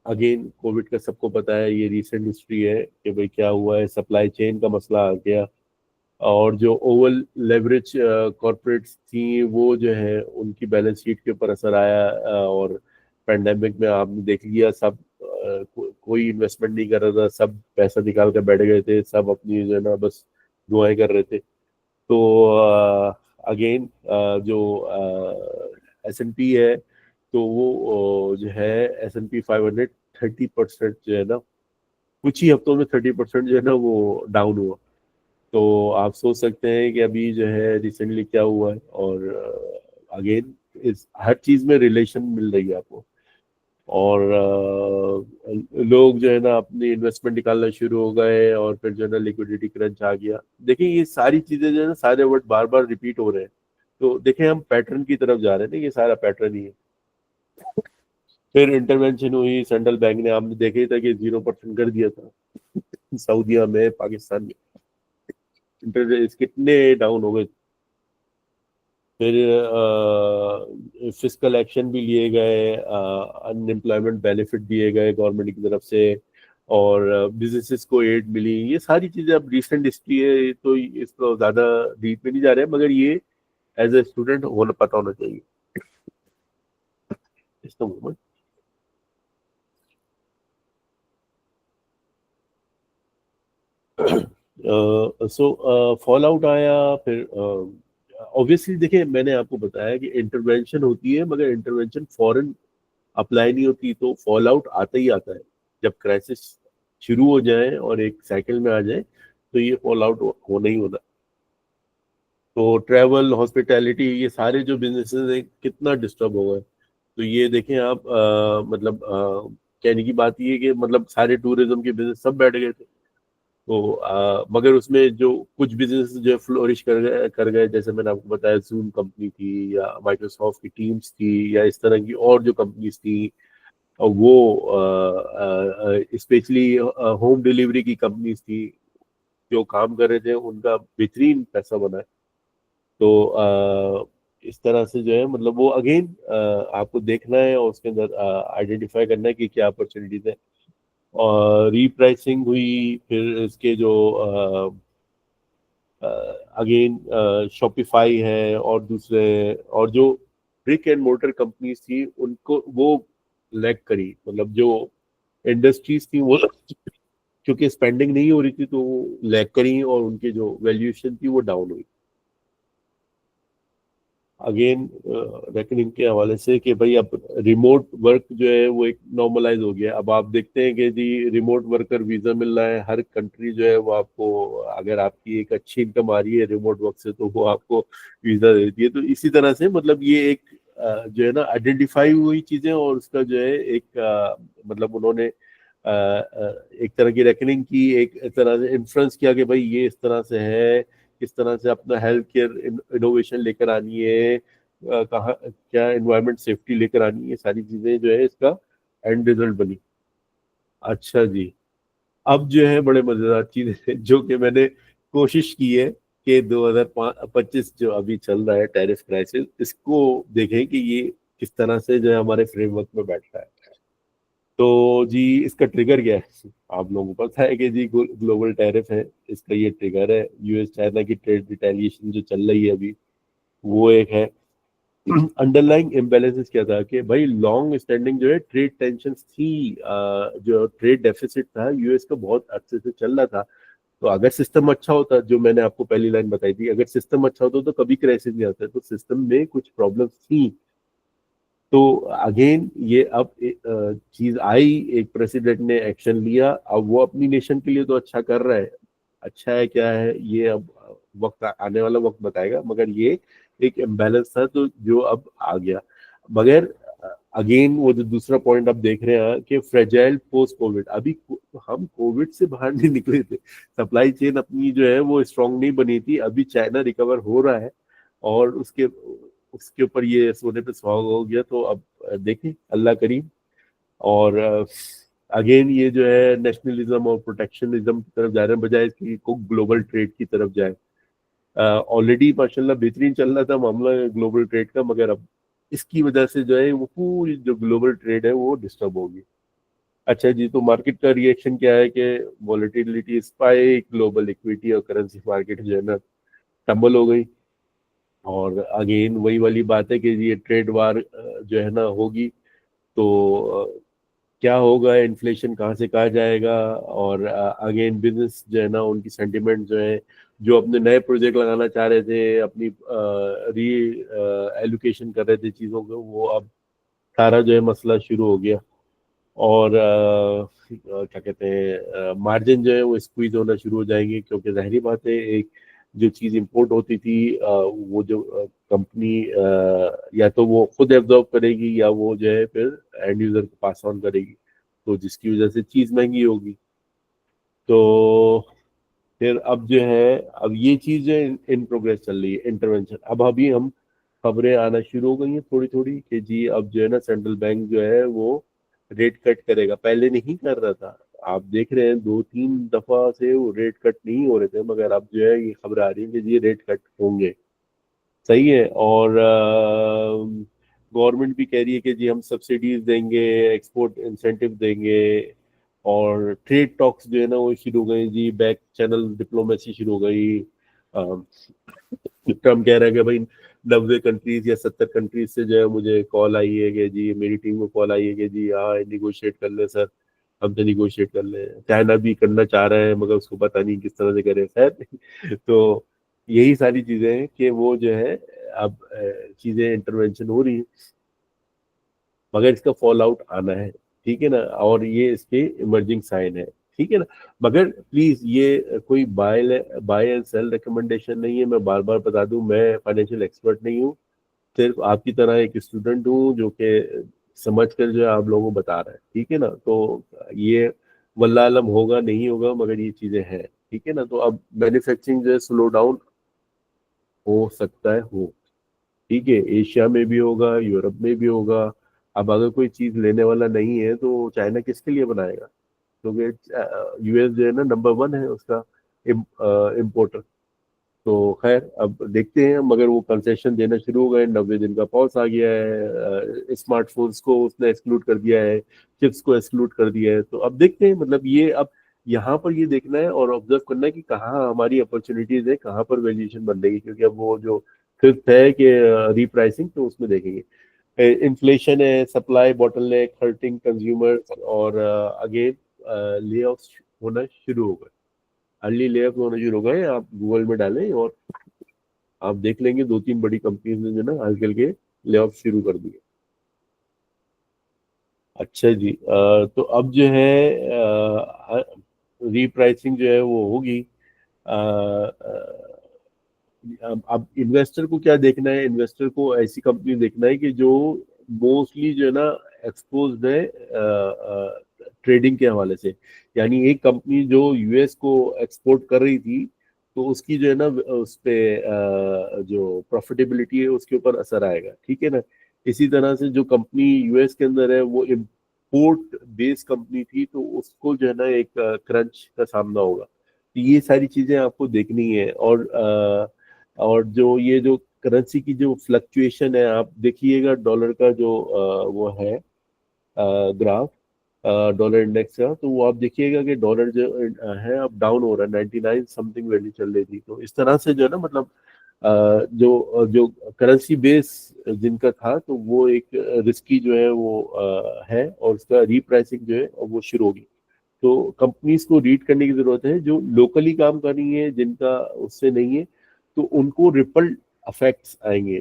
A: अगेन कोविड का सबको पता है, ये रीसेंट हिस्ट्री है कि भाई क्या हुआ है, सप्लाई चेन का मसला आ गया, और जो ओवर लेवरेज कॉर्पोरेट्स थी वो जो है उनकी बैलेंस शीट के ऊपर असर आया। और पेंडेमिक में आपने देख लिया, सब कोई इन्वेस्टमेंट नहीं कर रहा था, सब पैसा निकाल कर बैठ गए थे, सब अपनी जो है ना बस दुआएं कर रहे थे। तो अगेन जो S&P है, तो वो जो है S&P 500 30% जो है ना कुछ ही हफ्तों में 30% जो है ना वो डाउन हुआ। तो आप सोच सकते हैं कि अभी जो है रिसेंटली क्या हुआ है। और अगेन इस हर चीज में रिलेशन मिल रही है आपको। और लोग जो है ना अपनी इन्वेस्टमेंट निकालना शुरू हो गए, और फिर जो है ना लिक्विडिटी क्रंच आ गया। देखिए ये सारी चीजें जो है ना, सारे वर्ड बार बार रिपीट हो रहे हैं। तो देखें हम पैटर्न की तरफ जा रहे हैं ना, ये सारा पैटर्न ही है। फिर इंटरवेंशन हुई सेंट्रल बैंक ने, आपने देखा ही था कि 0% कर दिया था सऊदीया में, पाकिस्तान में इंटरेस्ट कितने डाउन हो गए। फिर फिस्कल एक्शन भी लिए गए, अनएम्प्लॉयमेंट बेनिफिट दिए गए गवर्नमेंट की तरफ से, और बिजनेसेस को एड मिली। ये सारी चीजें अब रिसेंट हिस्ट्री है, तो इसको ज्यादा डीप में नहीं जा रहे हैं, मगर ये एज ए स्टूडेंट होना पता होना चाहिए इस मूवमेंट। सो फॉल आउट आया। फिर ऑब्वियसली देखिए मैंने आपको बताया कि इंटरवेंशन होती है, मगर इंटरवेंशन फॉरेन अप्लाई नहीं होती, तो फॉल आउट आता ही आता है। जब क्राइसिस शुरू हो जाए और एक साइकिल में आ जाए तो ये फॉल आउट होना ही होना। तो ट्रैवल, हॉस्पिटैलिटी, ये सारे जो बिजनेसेस हैं कितना डिस्टर्ब हो गए। तो ये देखें आप, मतलब कहने की बात ये है कि मतलब सारे टूरिज्म के बिजनेस सब बैठ गए थे। तो मगर उसमें जो कुछ बिजनेस जो है फ्लोरिश कर गए, जैसे मैंने आपको बताया जूम कंपनी थी, या माइक्रोसॉफ्ट की टीम्स थी, या इस तरह की और जो कंपनीज थी, और वो स्पेशली होम डिलीवरी की कंपनीज थी, जो काम कर रहे थे उनका बेहतरीन पैसा बना है। तो इस तरह से जो है मतलब वो अगेन आपको देखना है और उसके अंदर आइडेंटिफाई करना है कि क्या अपॉर्चुनिटीज है। और रीप्राइसिंग हुई, फिर इसके जो अगेन शॉपिफाई है और दूसरे, और जो ब्रिक एंड मोटर कंपनीज थी उनको वो लैग करी, मतलब जो इंडस्ट्रीज थी वो क्योंकि स्पेंडिंग नहीं हो रही थी तो वो लैग करी, और उनकी जो वैल्यूएशन थी वो डाउन हुई। अगेन रेकनिंग के हवाले से कि भाई अब रिमोट वर्क जो है वो एक नॉर्मलाइज हो गया। अब आप देखते हैं कि जी रिमोट वर्कर वीजा मिल रहा है, हर कंट्री जो है वो आपको, अगर आपकी एक अच्छी इनकम आ रही है रिमोट वर्क से तो वो आपको वीजा देती है। तो इसी तरह से मतलब ये एक जो है ना आइडेंटिफाई हुई चीजें, और उसका जो है एक मतलब उन्होंने एक तरह की रेकनिंग की, एक तरह से इन्फ्लुएंस किया कि भाई ये इस तरह से है, किस तरह से अपना हेल्थ केयर इनोवेशन लेकर आनी है, कहाँ क्या एनवायरमेंट सेफ्टी लेकर आनी है, सारी चीजें जो है इसका एंड रिजल्ट बनी। अच्छा जी। अब जो है बड़े मजेदार चीज है जो कि मैंने कोशिश की है कि 2025 जो अभी चल रहा है टैरिफ क्राइसिस, इसको देखें कि ये किस तरह से जो है हमारे फ्रेमवर्क में बैठता है। तो जी इसका ट्रिगर क्या है? आप लोगों को पता है कि जी ग्लोबल टैरिफ है, इसका ये ट्रिगर है यूएस चाइना की ट्रेड रिटेलिएशन जो चल रही है अभी, वो एक है। अंडरलाइंग इम्बैलेंसेस क्या था कि भाई लॉन्ग स्टैंडिंग जो है ट्रेड टेंशन थी, जो ट्रेड डेफिसिट था यूएस का बहुत अच्छे से चल रहा था। तो अगर सिस्टम अच्छा होता, जो मैंने आपको पहली लाइन बताई थी, अगर सिस्टम अच्छा होता तो कभी क्राइसिस नहीं आता। तो सिस्टम में कुछ प्रॉब्लम्स थी। तो अगेन ये अब चीज आई, एक प्रेसिडेंट ने एक्शन लिया, अब वो अपनी नेशन के लिए तो अच्छा कर रहा है। अच्छा है क्या है ये अब वक्त आने वाला वक्त बताएगा, मगर ये एक इम्बैलेंस था तो जो अब आ गया। मगर अगेन वो जो दूसरा पॉइंट आप देख रहे हैं कि फ्रेजाइल पोस्ट कोविड, अभी हम कोविड से बाहर नहीं निकले थे, सप्लाई चेन अपनी जो है वो स्ट्रांग नहीं बनी थी, अभी चाइना रिकवर हो रहा है और उसके उसके ऊपर ये सोने पे सुहागा हो गया। तो अब देखें, अल्लाह करीम। और अगेन ये जो है नेशनलिज्म और प्रोटेक्शनिज्म की तरफ जा रहे हैं, बजाय इसकी को ग्लोबल ट्रेड की तरफ जाए। ऑलरेडी माशाल्लाह बेहतरीन चल रहा था मामला ग्लोबल ट्रेड का, मगर अब इसकी वजह से जो है वो पूरी जो ग्लोबल ट्रेड है वो डिस्टर्ब होगी। अच्छा जी, तो मार्केट का रिएक्शन क्या है कि वॉलेटिलिटी स्पाइक, ग्लोबल इक्विटी और करेंसी मार्केट जो है ना टम्बल हो गई। और अगेन वही वाली बात है कि ये ट्रेड वार जो है ना होगी तो क्या होगा, इन्फ्लेशन कहाँ से कहाँ जाएगा। और अगेन बिजनेस जो है ना उनकी सेंटिमेंट जो है, जो अपने नए प्रोजेक्ट लगाना चाह रहे थे, अपनी री एलोकेशन कर रहे थे चीज़ों को, वो अब सारा जो है मसला शुरू हो गया। और क्या कहते हैं, मार्जिन जो है वो स्क्वीज होना शुरू हो जाएंगे, क्योंकि जाहिर बात है एक जो चीज़ इंपोर्ट होती थी वो जो कंपनी या तो वो खुद एब्जॉर्ब करेगी या वो जो है फिर एंड यूजर को पास ऑन करेगी, तो जिसकी वजह से चीज़ महंगी होगी। तो फिर अब जो है, अब ये चीज़ जो है इन प्रोग्रेस चल रही है इंटरवेंशन। अब अभी हम खबरें आना शुरू हो गई हैं थोड़ी थोड़ी कि जी अब जो है ना सेंट्रल बैंक जो है वो रेट कट करेगा, पहले नहीं कर रहा था। आप देख रहे हैं 2-3 दफा से वो रेट कट नहीं हो रहे थे, मगर अब जो है ये खबर आ रही है कि जी रेट कट होंगे। सही है। और गवर्नमेंट भी कह रही है कि जी हम सब्सिडीज देंगे, एक्सपोर्ट इंसेंटिव देंगे। और ट्रेड टॉक्स जो है ना वो शुरू हो गई जी, बैक चैनल डिप्लोमेसी शुरू हो गई। ट्रम्प कह रहा है कि भाई 90 कंट्रीज या 70 कंट्रीज से जो है मुझे कॉल आई है कि जी, मेरी टीम को कॉल आई है कि जी हाँ निगोशिएट कर ले सर, हमसे निगोशिएट कर ले। चाइना भी करना चाह रहा है मगर उसको पता नहीं किस तरह से करे खैर। तो यही सारी चीजें हैं कि वो जो है अब चीजें इंटरवेंशन हो रही है, मगर इसका फॉल आउट आना है। ठीक है ना, और ये इसके इमर्जिंग साइन है। ठीक है ना, मगर प्लीज ये कोई बाय एंड सेल रिकमेंडेशन नहीं है। मैं बार बार बता दूं, मैं फाइनेंशियल एक्सपर्ट नहीं हूँ, सिर्फ आपकी तरह एक स्टूडेंट हूँ जो कि समझ कर जो है आप लोगों को बता रहा है। ठीक है ना, तो ये वल्लाह आलम होगा नहीं होगा, मगर ये चीजें हैं। ठीक है ना, तो अब मैन्युफैक्चरिंग जो है स्लो डाउन हो सकता है हो। ठीक है, एशिया में भी होगा, यूरोप में भी होगा। अब अगर कोई चीज लेने वाला नहीं है तो चाइना किसके लिए बनाएगा? क्योंकि यूएस जो है ना नंबर 1 है उसका इम्पोर्टर। तो खैर अब देखते हैं, मगर वो कंसेशन देना शुरू हो गए, 90 दिन का पॉज आ गया है। स्मार्टफोन्स को उसने एक्सक्लूड कर दिया है, चिप्स को एक्सक्लूड कर दिया है। तो अब देखते हैं, मतलब ये अब यहाँ पर ये देखना है और ऑब्जर्व करना है कि कहाँ हमारी अपॉर्चुनिटीज है, कहाँ पर वैल्यूएशन बन रही है। क्योंकि अब वो जो फिफ्थ है कि रीप्राइसिंग, तो उसमें देखेंगे इन्फ्लेशन है, सप्लाई बॉटलनेक हर्टिंग कंज्यूमर्स, और अगेन ले ऑफ होना शुरू हो गए। अर्ली ले ऑफ होना शुरू हो गए, आप गूगल में डालें और आप देख लेंगे 2-3 बड़ी कंपनीज ने जो ना आजकल के ले ऑफ शुरू कर दिए। अच्छा जी, तो अब जो है रीप्राइसिंग जो है वो होगी। अब इन्वेस्टर को क्या देखना है? इन्वेस्टर को ऐसी कंपनी देखना है कि जो मोस्टली जो है ना एक्सपोज्ड है ट्रेडिंग के हवाले से। यानी एक कंपनी जो यूएस को एक्सपोर्ट कर रही थी, तो उसकी जो है ना उस पे जो प्रॉफिटेबिलिटी है उसके ऊपर असर आएगा। ठीक है ना, इसी तरह से जो कंपनी यूएस के अंदर है वो एक्सपोर्ट बेस्ड कंपनी थी, तो उसको जो है ना एक क्रंच का सामना होगा। तो ये सारी चीजें आपको देखनी है। और जो ये जो करेंसी की जो फ्लक्चुएशन है, आप देखिएगा डॉलर का जो वो है ग्राफ, डॉलर इंडेक्स का, तो वो आप देखिएगा कि डॉलर जो है अब डाउन हो रहा है, 99 समथिंग वैल्यू चल रही थी। तो इस तरह से जो है ना, मतलब जो जो करेंसी बेस जिनका था, तो वो एक रिस्की जो है वो है, और उसका रीप्राइसिंग जो है वो शुरू होगी। तो कंपनीज को रीड करने की जरूरत है, जो लोकली काम कर रही है, जिनका उससे नहीं है, तो उनको रिपल अफेक्ट्स आएंगे।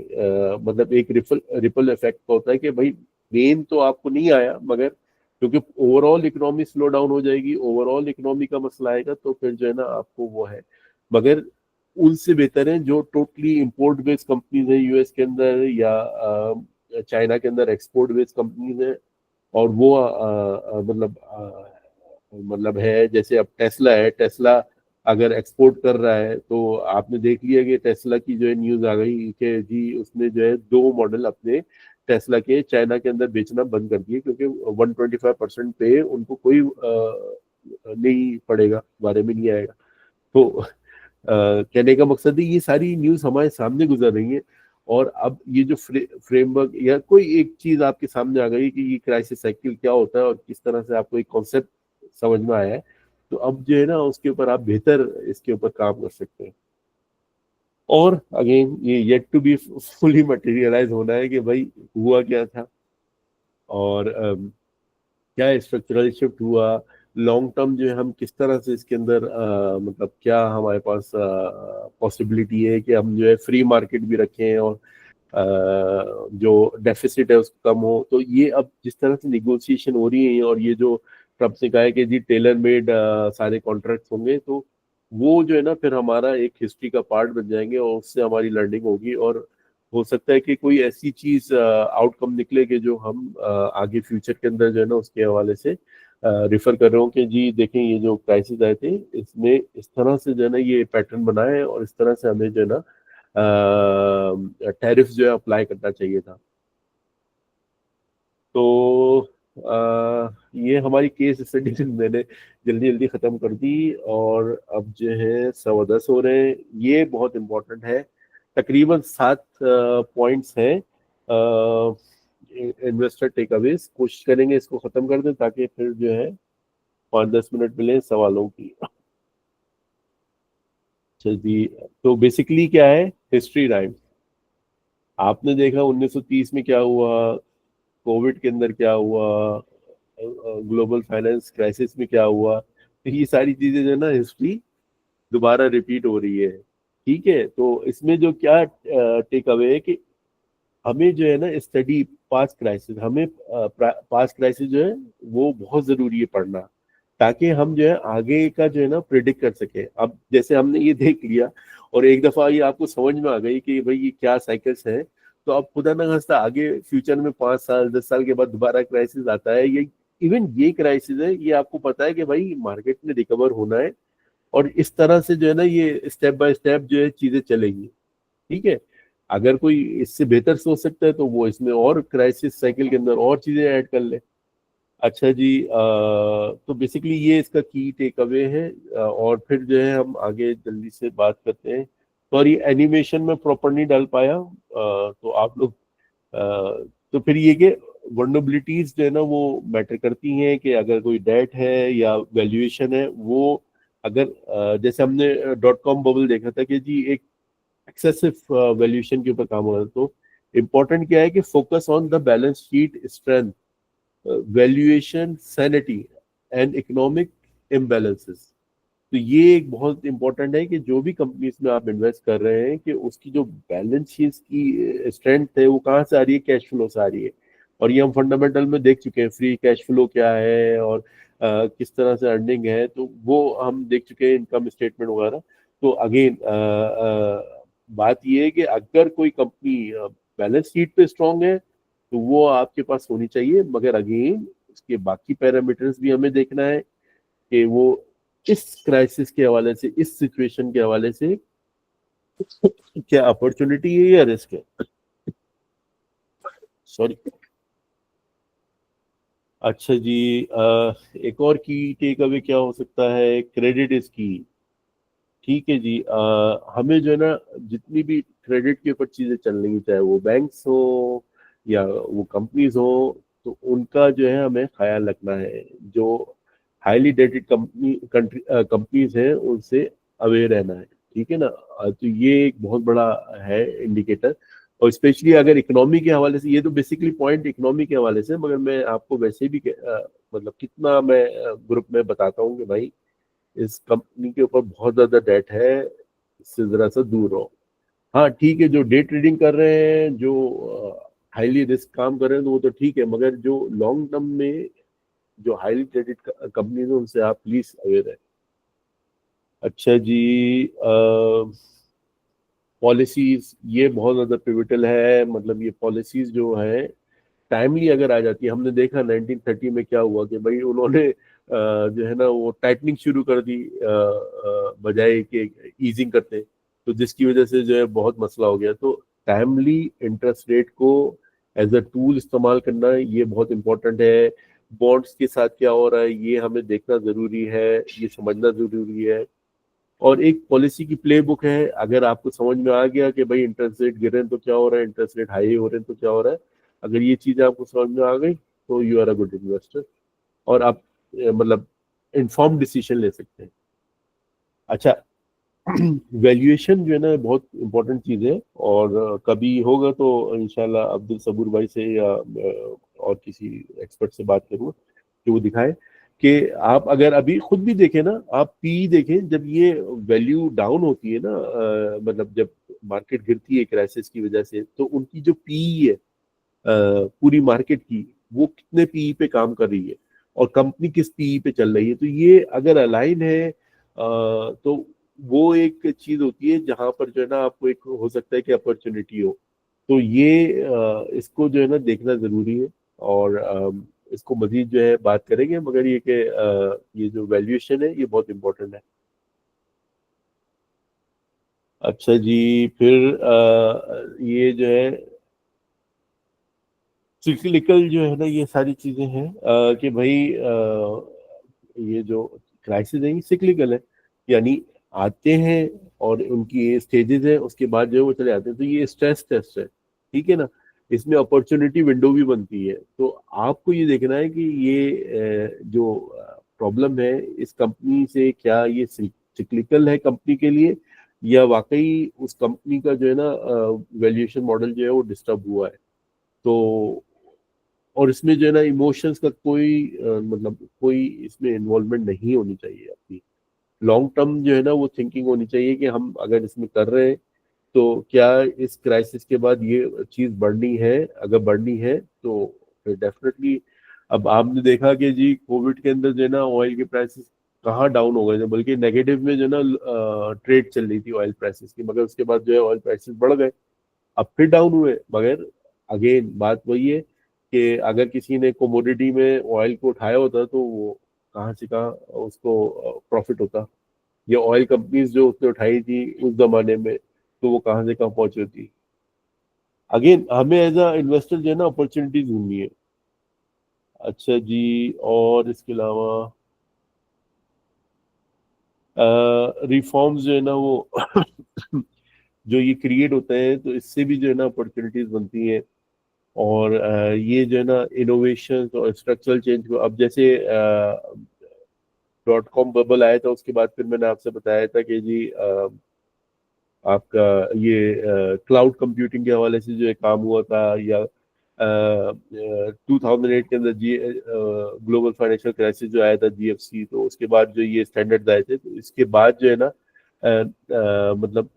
A: मतलब एक रिपल इफेक्ट होता है कि भाई मेन तो आपको नहीं आया, मगर क्योंकि ओवरऑल इकोनॉमी स्लो डाउन हो जाएगी, ओवरऑल इकोनॉमी का मसला आएगा, तो फिर जो है ना आपको वो है। मगर उनसे बेहतर है जो टोटली इंपोर्ट बेस्ड कंपनीज है यूएस के अंदर, या चाइना के अंदर एक्सपोर्ट बेस्ड कंपनीज है, और वो मतलब है, जैसे अब टेस्ला है, टेस्ला अगर एक्सपोर्ट कर रहा है, तो आपने देख लिया कि टेस्ला की जो है न्यूज आ गई कि जी उसने जो है 2 मॉडल अपने टेस्ला के चाइना के अंदर बेचना बंद कर दिए, क्योंकि 125% पे उनको कोई नहीं पड़ेगा, बारे में नहीं आएगा। तो कहने का मकसद है, ये सारी न्यूज हमारे सामने गुजर रही है, और अब ये जो फ्रेमवर्क या कोई एक चीज आपके सामने आ गई कि ये क्राइसिस साइकिल क्या होता है और किस तरह से आपको एक कॉन्सेप्ट समझ में आया है, तो अब जो है ना उसके ऊपर आप बेहतर इसके ऊपर काम कर सकते हैं। और अगेन ये yet to be fully materialize होना है कि भाई हुआ क्या था, और क्या स्ट्रक्चरल शिफ्ट हुआ, लॉन्ग टर्म जो है हम किस तरह से इसके अंदर मतलब क्या हमारे पास पॉसिबिलिटी है कि हम जो है फ्री मार्केट भी रखें, और जो डेफिसिट है उसको कम हो। तो ये अब जिस तरह से निगोशिएशन हो रही है, और ये जो ट्रम्प ने कहा है कि जी टेलर मेड सारे कॉन्ट्रैक्ट होंगे, तो वो जो है ना फिर हमारा एक हिस्ट्री का पार्ट बन जाएंगे, और उससे हमारी लर्निंग होगी, और हो सकता है कि कोई ऐसी चीज आउटकम निकले कि जो हम आगे फ्यूचर के अंदर जो है ना उसके हवाले से रिफर कर रहे हो कि जी देखें ये जो क्राइसिस आए थे, इसमें इस तरह से जो है ना ये पैटर्न बना है, और इस तरह से हमें जो है ना टैरिफ जो है अप्लाई करना चाहिए था। तो ये हमारी केस स्टडी मैंने जल्दी जल्दी खत्म कर दी, और अब जो है 10:15 हो रहे हैं। ये बहुत इम्पोर्टेंट है, तकरीबन 7 पॉइंट्स हैं इन्वेस्टर टेक अवेज। कोशिश करेंगे इसको खत्म कर दें, ताकि फिर जो है 5-10 मिनट मिले सवालों की। अच्छा जी, तो बेसिकली क्या है, हिस्ट्री राइम। आपने देखा 1930 में क्या हुआ, कोविड के अंदर क्या हुआ, ग्लोबल फाइनेंस क्राइसिस में क्या हुआ, तो ये सारी चीजें जो है ना हिस्ट्री दोबारा रिपीट हो रही है। ठीक है, तो इसमें जो क्या टेक अवे है कि हमें जो है ना स्टडी पास्ट क्राइसिस, हमें पास्ट क्राइसिस जो है वो बहुत जरूरी है पढ़ना, ताकि हम जो है आगे का जो है ना प्रिडिक्ट कर सके। अब जैसे हमने ये देख लिया, और एक दफा ये आपको समझ में आ गई कि भाई ये क्या साइकिल्स है, तो अब खुदा ना खास्ता आगे फ्यूचर में 5 साल 10 साल के बाद दोबारा क्राइसिस आता है, ये इवन ये क्राइसिस है, ये आपको पता है कि भाई मार्केट में रिकवर होना है, और इस तरह से जो है ना ये स्टेप बाय स्टेप जो है चीजें चलेंगी। ठीक है, अगर कोई इससे बेहतर सोच सकता है, तो वो इसमें और क्राइसिस साइकिल के अंदर और चीजें ऐड कर ले। अच्छा जी, तो बेसिकली ये इसका की टेक अवे है। और फिर जो है हम आगे जल्दी से बात करते हैं। सॉरी, एनिमेशन में प्रॉपर नहीं डाल पाया, तो आप लोग तो फिर ये कि वर्नेबिलिटीज जो है ना वो मैटर करती हैं, कि अगर कोई डेट है या वैल्यूएशन है, वो अगर जैसे हमने .com बबल देखा था कि जी एक एक्सेसिव वैल्यूएशन के ऊपर काम हो रहा है, तो इम्पोर्टेंट क्या है कि focus on the balance sheet strength, valuation sanity and economic imbalances. तो ये एक बहुत इंपॉर्टेंट है कि जो भी कंपनीज में आप इन्वेस्ट कर रहे हैं, कि उसकी जो बैलेंस शीट की स्ट्रेंथ है वो कहाँ से आ रही है, कैश फ्लो से आ रही है। और ये हम फंडामेंटल में देख चुके हैं, फ्री कैश फ्लो क्या है, और किस तरह से अर्निंग है, तो वो हम देख चुके हैं, इनकम स्टेटमेंट वगैरह। तो अगेन बात ये है कि अगर कोई कंपनी बैलेंस शीट पे स्ट्रांग है, तो वो आपके पास होनी चाहिए, मगर अगेन उसके बाकी पैरामीटर्स भी हमें देखना है कि वो इस क्राइसिस के हवाले से, इस सिचुएशन के हवाले से क्या अपॉर्चुनिटी है या रिस्क है। सॉरी, अच्छा जी, एक और की टेक अवे क्या हो सकता है, क्रेडिट इज की। ठीक है जी, हमें जो है ना जितनी भी क्रेडिट के ऊपर चीजें चल रही, चाहे वो बैंक्स हो या वो कंपनीज हो, तो उनका जो है हमें ख्याल रखना है। जो हाईली डेटेड कंपनीज हैं उनसे अवेयर रहना है। ठीक है ना, तो ये एक बहुत बड़ा है इंडिकेटर। और स्पेशली अगर इकोनॉमी के हवाले से, ये तो बेसिकली पॉइंट इकोनॉमी के हवाले से, मगर मैं आपको वैसे भी मतलब कितना मैं ग्रुप में बताता हूँ कि भाई इस कंपनी के ऊपर बहुत ज्यादा डेट है, इससे जरा सा दूर रहो। हाँ ठीक है, जो डे ट्रेडिंग कर रहे हैं, जो हाईली रिस्क काम कर रहे हैं, तो वो तो ठीक है, मगर जो लॉन्ग टर्म में जो हाईली ट्रेडेड कंपनीज है उनसे आप प्लीज अवेयर है। अच्छा जी, पॉलिसीज ये बहुत ज्यादा पिवटल है। मतलब ये पॉलिसीज जो है टाइमली अगर आ जाती है, हमने देखा 1930 में क्या हुआ कि भाई उन्होंने जो है ना वो टाइटनिंग शुरू कर दी बजाय कि ईजिंग करते, तो जिसकी वजह से जो है बहुत मसला हो गया। तो टाइमली इंटरेस्ट रेट को एज अ टूल इस्तेमाल करना ये बहुत इंपॉर्टेंट है। बॉन्ड्स के साथ क्या हो रहा है ये हमें देखना जरूरी है, ये समझना जरूरी है। और एक पॉलिसी की प्ले बुक है, अगर आपको समझ में आ गया कि भाई इंटरेस्ट रेट गिर रहे हैं तो क्या हो रहा है, इंटरेस्ट रेट हाई हो रहे हैं तो क्या हो रहा है, अगर ये चीजें आपको समझ में आ गई तो you are a good investor, और आप मतलब इन्फॉर्म डिसीजन ले सकते हैं। अच्छा, वैल्यूएशन जो है ना बहुत इंपॉर्टेंट चीज है, और कभी होगा तो इंशाल्लाह अब्दुल सबूर भाई से या और किसी एक्सपर्ट से बात करूंगा कि वो दिखाए कि आप अगर अभी खुद भी देखें ना, आप पी देखें, जब ये वैल्यू डाउन होती है ना, मतलब जब मार्केट गिरती है क्राइसिस की वजह से, तो उनकी जो पी है पूरी मार्केट की, वो कितने पीई पे काम कर रही है और कंपनी किस पीई पे चल रही है, तो ये अगर अलाइन है तो वो एक चीज होती है जहां पर जो है ना आपको एक हो सकता है कि अपॉर्चुनिटी हो। तो ये इसको जो है ना देखना जरूरी है। और इसको मजीद जो है बात करेंगे, मगर ये कि ये जो वैल्यूएशन है ये बहुत इंपॉर्टेंट है। अच्छा जी, फिर ये जो है सिक्लिकल जो है ना, ये सारी चीजें हैं कि भाई ये जो क्राइसिस है ये सिक्लिकल है, यानी आते हैं और उनकी स्टेजेस है, उसके बाद जो है वो चले जाते हैं। तो ये स्ट्रेस टेस्ट है, ठीक है ना, इसमें अपॉर्चुनिटी विंडो भी बनती है। तो आपको ये देखना है कि ये जो प्रॉब्लम है इस कंपनी से, क्या ये सिक्लिकल है कंपनी के लिए, या वाकई उस कंपनी का जो है ना वैल्यूएशन मॉडल जो है वो डिस्टर्ब हुआ है। तो और इसमें जो है ना इमोशंस का कोई मतलब कोई इसमें इन्वॉल्वमेंट नहीं होनी चाहिए आपकी। लॉन्ग टर्म जो है ना वो थिंकिंग होनी चाहिए कि हम अगर इसमें कर रहे हैं तो क्या इस क्राइसिस के बाद ये चीज बढ़नी है, अगर बढ़नी है तो फिर डेफिनेटली। अब आपने देखा कि जी कोविड के अंदर जो है ना ऑयल के प्राइसेस कहाँ डाउन हो गए थे, बल्कि नेगेटिव में जो है ना ट्रेड चल रही थी ऑयल प्राइसेस की, मगर उसके बाद जो है ऑयल प्राइसेस बढ़ गए, अब फिर डाउन हुए। मगर अगेन बात वही है कि अगर किसी ने कोमोडिटी में ऑयल को उठाया होता तो वो कहाँ से कहाँ उसको प्रॉफिट होता, ये ऑयल कंपनीज जो उसने उठाई थी उस जमाने में, तो वो कहाँ से कहाँ पहुंची होती। अगेन हमें एज अ इन्वेस्टर जो है ना अपॉर्चुनिटी ढूंढनी है। अच्छा जी, और इसके अलावा रिफॉर्म्स जो है ना वो जो ये क्रिएट होते हैं तो इससे भी जो है ना अपॉर्चुनिटीज बनती हैं। और ये जो है ना इनोवेशन और स्ट्रक्चरल चेंज को, अब जैसे डॉट कॉम बबल आया था उसके बाद फिर मैंने आपसे बताया था कि जी आपका ये क्लाउड कंप्यूटिंग के हवाले से जो है काम हुआ था, या 2008 के अंदर जी ग्लोबल फाइनेंशियल क्राइसिस जो आया था जीएफसी, तो उसके बाद जो ये स्टैंडर्ड्स आए थे, तो इसके बाद जो है ना मतलब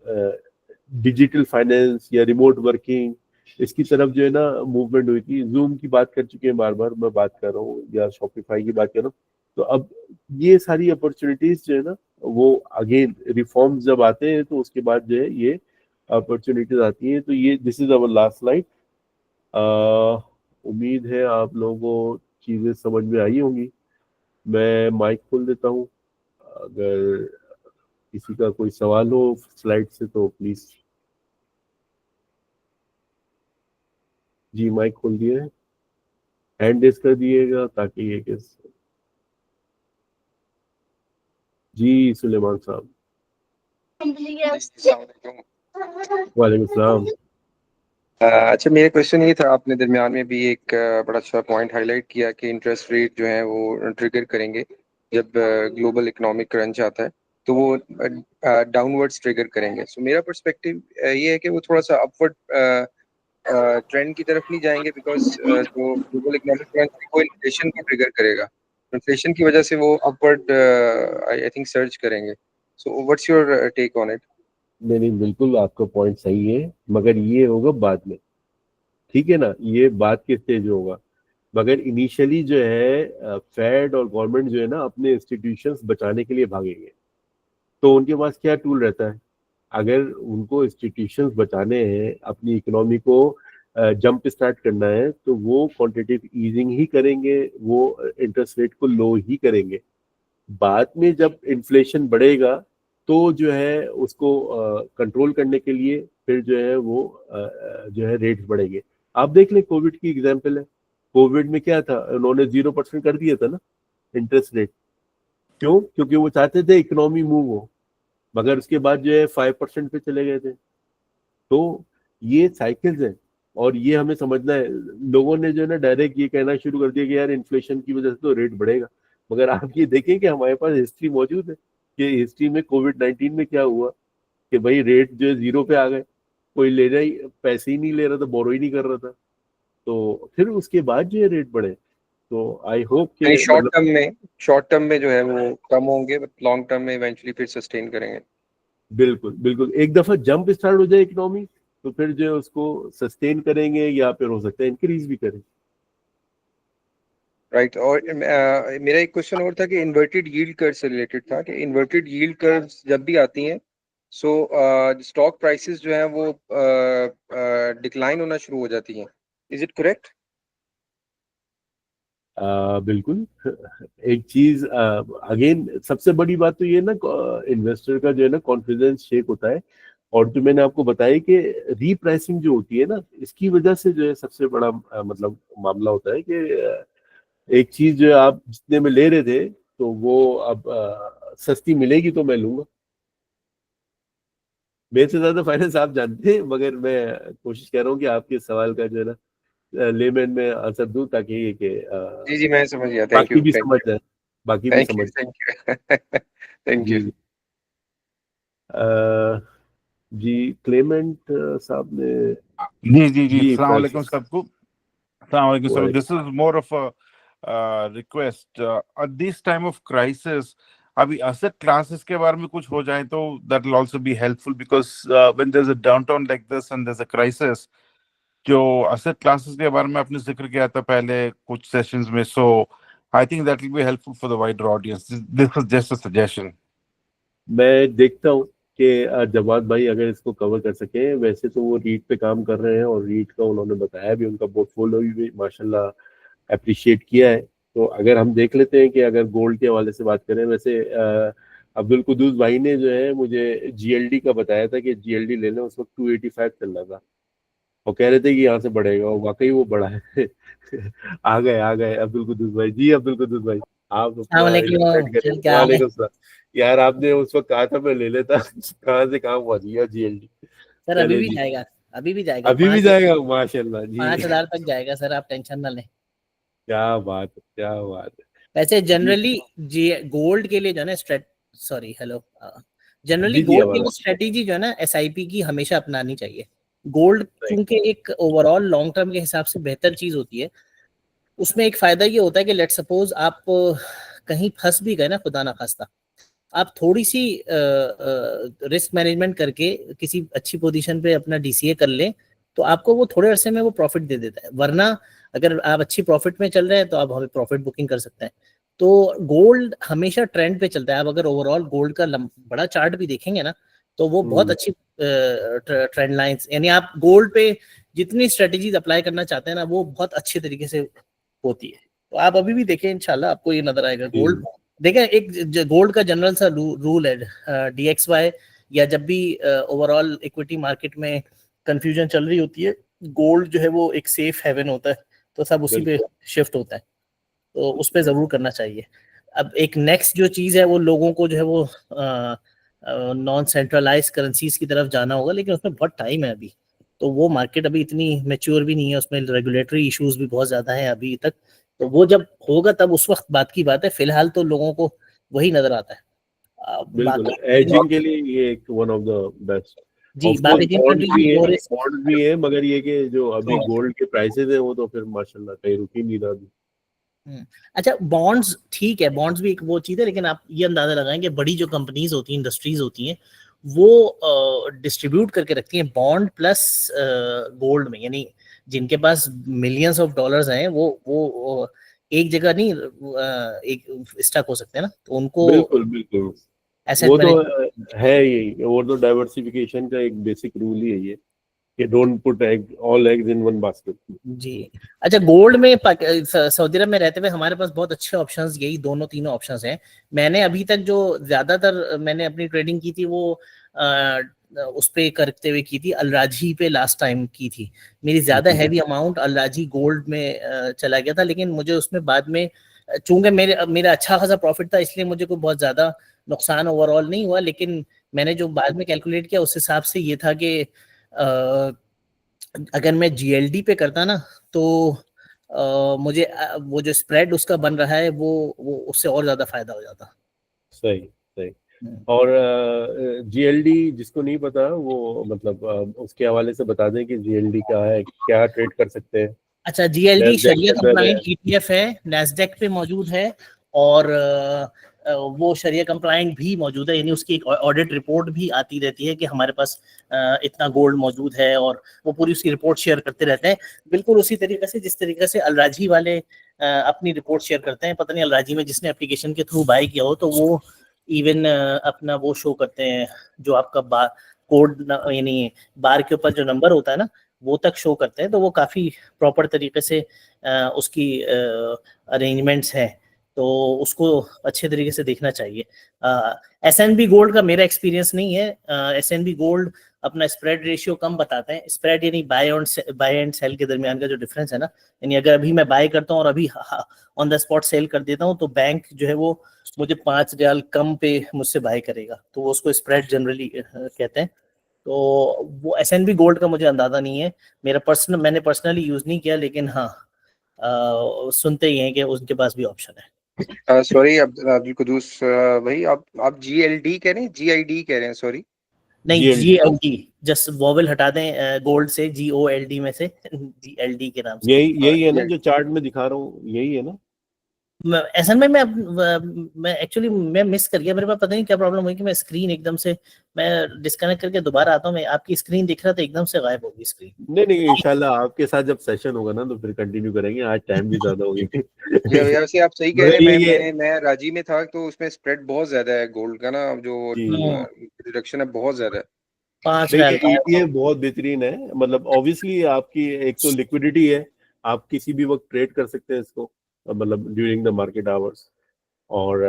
A: डिजिटल फाइनेंस या रिमोट वर्किंग, इसकी तरफ जो है ना मूवमेंट हुई थी। जूम की बात कर चुके हैं, बार बार मैं बात कर रहा हूँ, या शॉपिफाई की बात कर रहा हूँ। तो अब ये सारी अपॉर्चुनिटीज जो है ना वो अगेन रिफॉर्म्स जब आते हैं तो उसके बाद जो है ये अपॉर्चुनिटीज आती हैं। तो ये this is our last slide. उम्मीद है आप लोगों को चीजें समझ में आई होंगी। मैं माइक खोल देता हूँ, अगर किसी का कोई सवाल हो स्लाइड से तो प्लीज। जी माइक खोल दिया है। हैंड रेस कर दिएगा ताकि ये केस। जी सुलेमान साहब। वालेकुम सलाम।
E: अच्छा, मेरा क्वेश्चन ये था, आपने दरमियान में भी एक बड़ा अच्छा पॉइंट हाईलाइट किया कि इंटरेस्ट रेट जो है वो ट्रिगर करेंगे जब ग्लोबल इकोनॉमिक क्रंच आता है, तो वो डाउनवर्ड्स ट्रिगर करेंगे। सो मेरा पर्सपेक्टिव ये है कि वो थोड़ा सा अपवर्ड ट्रेंड की तरफ नहीं जाएंगे, बिकॉज जो ग्लोबल इकोनॉमिक क्रंच है वो इन्फ्लेशन को ट्रिगर करेगा। इन्फ्लेशन की वजह से वो अपवर्ड आई थिंक सर्च करेंगे। So what's your take on it?
A: नहीं बिल्कुल आपका पॉइंट सही है, मगर ये होगा बाद में, ठीक है ना, ये बाद के स्टेज होगा। मगर इनिशियली जो है फेड और गवर्नमेंट जो है ना अपने इंस्टीट्यूशंस बचाने के लिए भागेंगे। तो उनके पास क्या टूल रहता है, अगर उनको इंस्टीट्यूशंस बचाने हैं, अपनी इकोनॉमी को जंप स्टार्ट करना है, तो वो क्वांटिटेटिव ईजिंग ही करेंगे, वो इंटरेस्ट रेट को लो ही करेंगे। बाद में जब इन्फ्लेशन बढ़ेगा तो जो है उसको कंट्रोल करने के लिए फिर जो है वो जो है रेट्स बढ़ेंगे। आप देख लें, कोविड की एग्जांपल है। कोविड में क्या था, उन्होंने 0% कर दिया था ना इंटरेस्ट रेट। क्यों? क्योंकि वो चाहते थे इकोनॉमी मूव हो, मगर उसके बाद जो है 5% पे चले गए थे। तो ये साइकिल्स है और ये हमें समझना है। लोगों ने जो है ना डायरेक्ट ये कहना शुरू कर दिया कि यार इन्फ्लेशन की वजह से तो रेट बढ़ेगा, मगर आप ये देखें कि हमारे पास हिस्ट्री मौजूद है कि हिस्ट्री में कोविड-19 में क्या हुआ कि भाई रेट जो है 0 पे आ गए, कोई लेना ही पैसे ही नहीं ले रहा था, बोरो ही नहीं कर रहा था, तो फिर उसके बाद जो है रेट बढ़े। तो आई होप कि
E: शॉर्ट टर्म में जो है वो कम होंगे, बट लॉन्ग टर्म में इवेंचुअली फिर सस्टेन करेंगे।
A: बिल्कुल बिल्कुल, एक दफा जंप स्टार्ट हो जाए इकोनॉमी तो फिर जो है उसको सस्टेन करेंगे या फिर हो सकता है इंक्रीज भी करें।
E: राइट। और मेरा एक क्वेश्चन और था कि इन्वर्टेड यील्ड कर्व से रिलेटेड था, कि इन्वर्टेड यील्ड कर्व्स जब भी आती हैं, सो स्टॉक प्राइसेस जो है वो डिक्लाइन होना शुरू हो जाती हैं। Is it correct?
A: बिल्कुल। एक चीज अगेन सबसे बड़ी बात तो ये ना, इन्वेस्टर का जो है ना कॉन्फिडेंस शेक होता है। और जो मैंने आपको बताया कि रीप्राइसिंग जो होती है ना, इसकी वजह से जो है सबसे बड़ा मतलब मामला होता है कि एक चीज जो है आप जितने में ले रहे थे तो वो अब सस्ती मिलेगी तो मैं लूंगा। मेरे से ज्यादा फाइनेंस आप जानते हैं, मगर मैं कोशिश कर रहा हूँ कि आपके सवाल का जो है ना लेमन में आंसर दूं, ताकि ये कि
E: जी जी, मैं समझ गया। थैंक
A: बाकी
E: यू,
A: भी
E: थैंक
A: समझ
E: यू,
A: जाए, बाकी भी
E: थैंक यू,
A: समझ।
E: Thank you. Thank you.
A: जी अ, जी क्लेमेंट साहब ने।
F: जी जी जी,
A: जी
F: अस्सलाम वालेकुम
A: फ्रांसिस।
F: सबको। अस्सलाम वालेकुम सर,
A: वालेकुम।
F: This is more of a request at this time of crisis. अभी असेट क्लासेस के बारे में कुछ हो जाए तो that will also be helpful, because when there is a downtown like this and there is a crisis, जो asset classes के बारे में आपने जिक्र किया था पहले कुछ सेशंस में, so I think that will be helpful for the wider audience. This is just a suggestion.
A: मैं देखता हूँ कि जवाद भाई अगर इसको कवर कर सके। वैसे तो वो रीट पे काम कर रहे हैं और रीट का उन्होंने बताया भी, उनका पोर्टफोलियो भी माशाल्लाह अप्रिशिएट किया है। तो अगर हम देख लेते हैं कि अगर गोल्ड के हवाले से बात करें, वैसे अब्दुल कुदूस भाई ने जो है मुझे जीएलडी का बताया था कि जीएलडी लेना, उस वक्त 285 चल रहा था और कह रहे थे कि यहाँ से बढ़ेगा, और वाकई वो बढ़ा है। आ गए अब्दुल कुदूस भाई। जी अब्दुल कुदूस भाई, आप अपना
G: अस्सलामुअलैकुम
A: इलुस्ट्रेट करें।
G: सर, क्या हाल है?
A: वालेकुम सलाम। यार आपने उस वक्त कहा था मैं ले लेता, कहाँ से काम हुआ दिया जीएलडी।
G: सर अभी
A: चले
G: भी
A: जी,
G: जाएगा, अभी भी जाएगा।
A: अभी भी जाएगा माशाल्लाह जी।
G: 5,000 तक जाएगा सर, आप टेंशन ना लें।
A: क्या बात है, क्या बात है।
G: वैसे
A: जी
G: जनरली जी गोल्ड के लिए जो है ना सॉरी हेलो, जनरली
A: जी जी
G: गोल्ड के
A: आवाज।
G: लिए स्ट्रेटेजी जो है ना एसआईपी की हमेशा अपनानी चाहिए। Gold
A: right.
G: चूंकि एक ओवरऑल लॉन्ग टर्म के हिसाब से बेहतर चीज होती है। उसमें एक फायदा ये होता है कि लेट सपोज आप कहीं फंस भी गए ना, खुदा ना खास्ता, आप थोड़ी सी रिस्क मैनेजमेंट करके किसी अच्छी पोजीशन पे अपना डीसीए कर लें, तो आपको वो थोड़े अरसे में वो प्रॉफिट दे देता है। वरना अगर आप अच्छी प्रॉफिट में चल रहे हैं तो आप हमें प्रॉफिट बुकिंग कर सकते हैं। तो गोल्ड हमेशा ट्रेंड पे चलता है। आप अगर ओवरऑल गोल्ड का बड़ा चार्ट भी देखेंगे ना, तो वो बहुत अच्छी ट्रेंड लाइंस, यानी आप गोल्ड पे जितनी स्ट्रेटेजीज अप्लाई करना चाहते हैं ना, वो बहुत अच्छे तरीके से होती है। तो आप अभी भी देखें, इंशाल्लाह आपको ये नजर आएगा। गोल्ड देखें, एक गोल्ड का जनरल सा रूल है, डीएक्सवाई या जब भी ओवरऑल इक्विटी मार्केट में कंफ्यूजन चल रही होती है, गोल्ड जो है वो एक सेफ हेवन होता है। तो सब उसी पे शिफ्ट होता है, तो उस पे जरूर करना चाहिए। अब एक नेक्स्ट जो चीज है वो लोगों को जो है वो नॉन सेंट्रलाइज करेंसीज की तरफ जाना होगा, लेकिन उसमें बहुत टाइम है अभी, तो वो मार्केट अभी इतनी मैच्योर भी नहीं है, उसमें रेगुलेटरी इश्यूज भी बहुत ज्यादा हैं अभी तक, तो वो जब होगा तब उस वक्त बात की बात है। फिलहाल तो लोगों को वही नजर आता है।
A: बिल्कुल,
G: बाकी
A: एजिंग के लिए ये एक वन ऑफ द बेस्ट।
G: जी,
A: ऑफ
G: बाकी
A: कोर्स
G: जिन
A: बॉन्ड भी है,
G: कंट्रीज
A: बॉन्ड भी है, मगर ये कि जो अभी गोल्ड के प्राइसेस है वो तो फिर माशाल्लाह कहीं रुक ही नहीं रहा अभी।
G: अच्छा, बॉन्ड्स ठीक है, बॉन्ड्स भी एक वो चीज है, लेकिन आप ये अंदाजा लगाएं कि बड़ी जो कंपनीज होती हैं, इंडस्ट्रीज होती हैं, वो डिस्ट्रीब्यूट करके रखती हैं बॉन्ड प्लस गोल्ड में, यानी जिनके पास मिलियंस ऑफ डॉलर्स हैं वो एक जगह नहीं एक स्टक हो सकते हैं ना, तो उनको
A: बिल्कुल बिल्कुल,
G: एसेट
A: वो तो
G: मैनेजमेंट
A: है ही, वो तो डाइवर्सिफिकेशन का एक बेसिक रूल ही है ये, कि don't put all eggs in one basket.
G: जी। अच्छा, गोल्ड में सऊदी अरब में रहते हुए हमारे पास बहुत अच्छे ऑप्शंस, यही दोनों तीनों ऑप्शंस हैं। मैंने अभी तक जो ज्यादातर मैंने अपनी ट्रेडिंग की थी वो उस पे करते हुए की थी, अलराजी पे लास्ट टाइम की थी। मेरी ज्यादा हैवी अमाउंट अलराजी गोल्ड में चला गया था, लेकिन मुझे उसमें बाद में चूंकि मेरा अच्छा खासा प्रॉफिट था, इसलिए मुझे कोई बहुत ज्यादा नुकसान ओवरऑल नहीं हुआ। लेकिन मैंने जो बाद में कैलकुलेट किया उस हिसाब से ये था कि अगर मैं जीएलडी पे करता ना तो मुझे वो जो स्प्रेड उसका बन रहा है वो उससे और ज्यादा फायदा हो जाता।
A: सही सही। और जीएलडी जिसको नहीं पता वो मतलब उसके हवाले से बता दें कि जीएलडी क्या है, क्या ट्रेड कर सकते हैं।
G: अच्छा, जीएलडी
A: Nasdaq
G: शरिया
A: के अंदर
G: कंप्लाइंट ईटीएफ है, नैस्डैक पे मौजूद है, और वो शरिया कंप्लाइंट भी मौजूद है, यानी उसकी एक ऑडिट रिपोर्ट भी आती रहती है कि हमारे पास इतना गोल्ड मौजूद है, और वो पूरी उसकी रिपोर्ट शेयर करते रहते हैं, बिल्कुल उसी तरीके से जिस तरीके से अलराजी वाले अपनी रिपोर्ट शेयर करते हैं। पता नहीं अलराजी में जिसने एप्लीकेशन के थ्रू बाय किया हो तो वो इवन अपना वो शो करते हैं, जो आपका कोड यानी बार के ऊपर जो नंबर होता है ना वो तक शो करते हैं, तो वो काफी प्रॉपर तरीके से उसकी अरेंजमेंट्स हैं, तो उसको अच्छे तरीके से देखना चाहिए। एसएनबी गोल्ड का मेरा एक्सपीरियंस नहीं है। एसएनबी गोल्ड अपना स्प्रेड रेशियो कम बताते हैं, स्प्रेड यानी बाय एंड सेल के दरमियान का जो डिफरेंस है ना, यानी अगर अभी मैं बाय करता हूँ और अभी ऑन द स्पॉट सेल कर देता हूँ तो बैंक जो है वो मुझे 5 रियाल कम पे मुझसे बाय करेगा, तो वो उसको स्प्रेड जनरली कहते हैं। तो वो एसएनबी गोल्ड का मुझे अंदाजा नहीं है, मैंने पर्सनली यूज नहीं किया, लेकिन हाँ सुनते ही हैं कि उनके पास भी ऑप्शन है।
E: सॉरी अब्दुल कुद्दूस भाई, आप जीएलडी कह रहे हैं, जीआईडी कह रहे हैं? सॉरी,
G: नहीं, जीएलडी, जस्ट वॉवेल हटा दें गोल्ड से, जीओएलडी में से जीएलडी के नाम से।
A: यही है ना जो चार्ट में दिखा रहा हूँ, यही है ना?
G: असल में मैं एक्चुअली मैं मिस कर गया, मेरे पास पता नहीं क्या प्रॉब्लम हुई कि मैं स्क्रीन एकदम से मैं डिस्कनेक्ट करके दोबारा आता हूँ, मैं आपकी स्क्रीन दिख रहा था, एकदम से गायब हो गई स्क्रीन।
A: नहीं इंशाल्लाह आपके साथ जब सेशन होगा ना तो फिर कंटिन्यू करेंगे, आज टाइम भी ज्यादा हो गई।
E: वैसे आप सही कह रहे हैं। मैं राजी में था तो उसमें स्प्रेड बहुत ज्यादा है गोल्ड का ना, जो रिडक्शन है बहुत ज्यादा है।
G: 5 रियाल
A: ये बहुत बेहतरीन है, मतलब ऑब्वियसली आपकी एक तो लिक्विडिटी है, आप किसी भी वक्त ट्रेड कर सकते हैं इसको, मतलब ड्यूरिंग द मार्केट आवर्स, और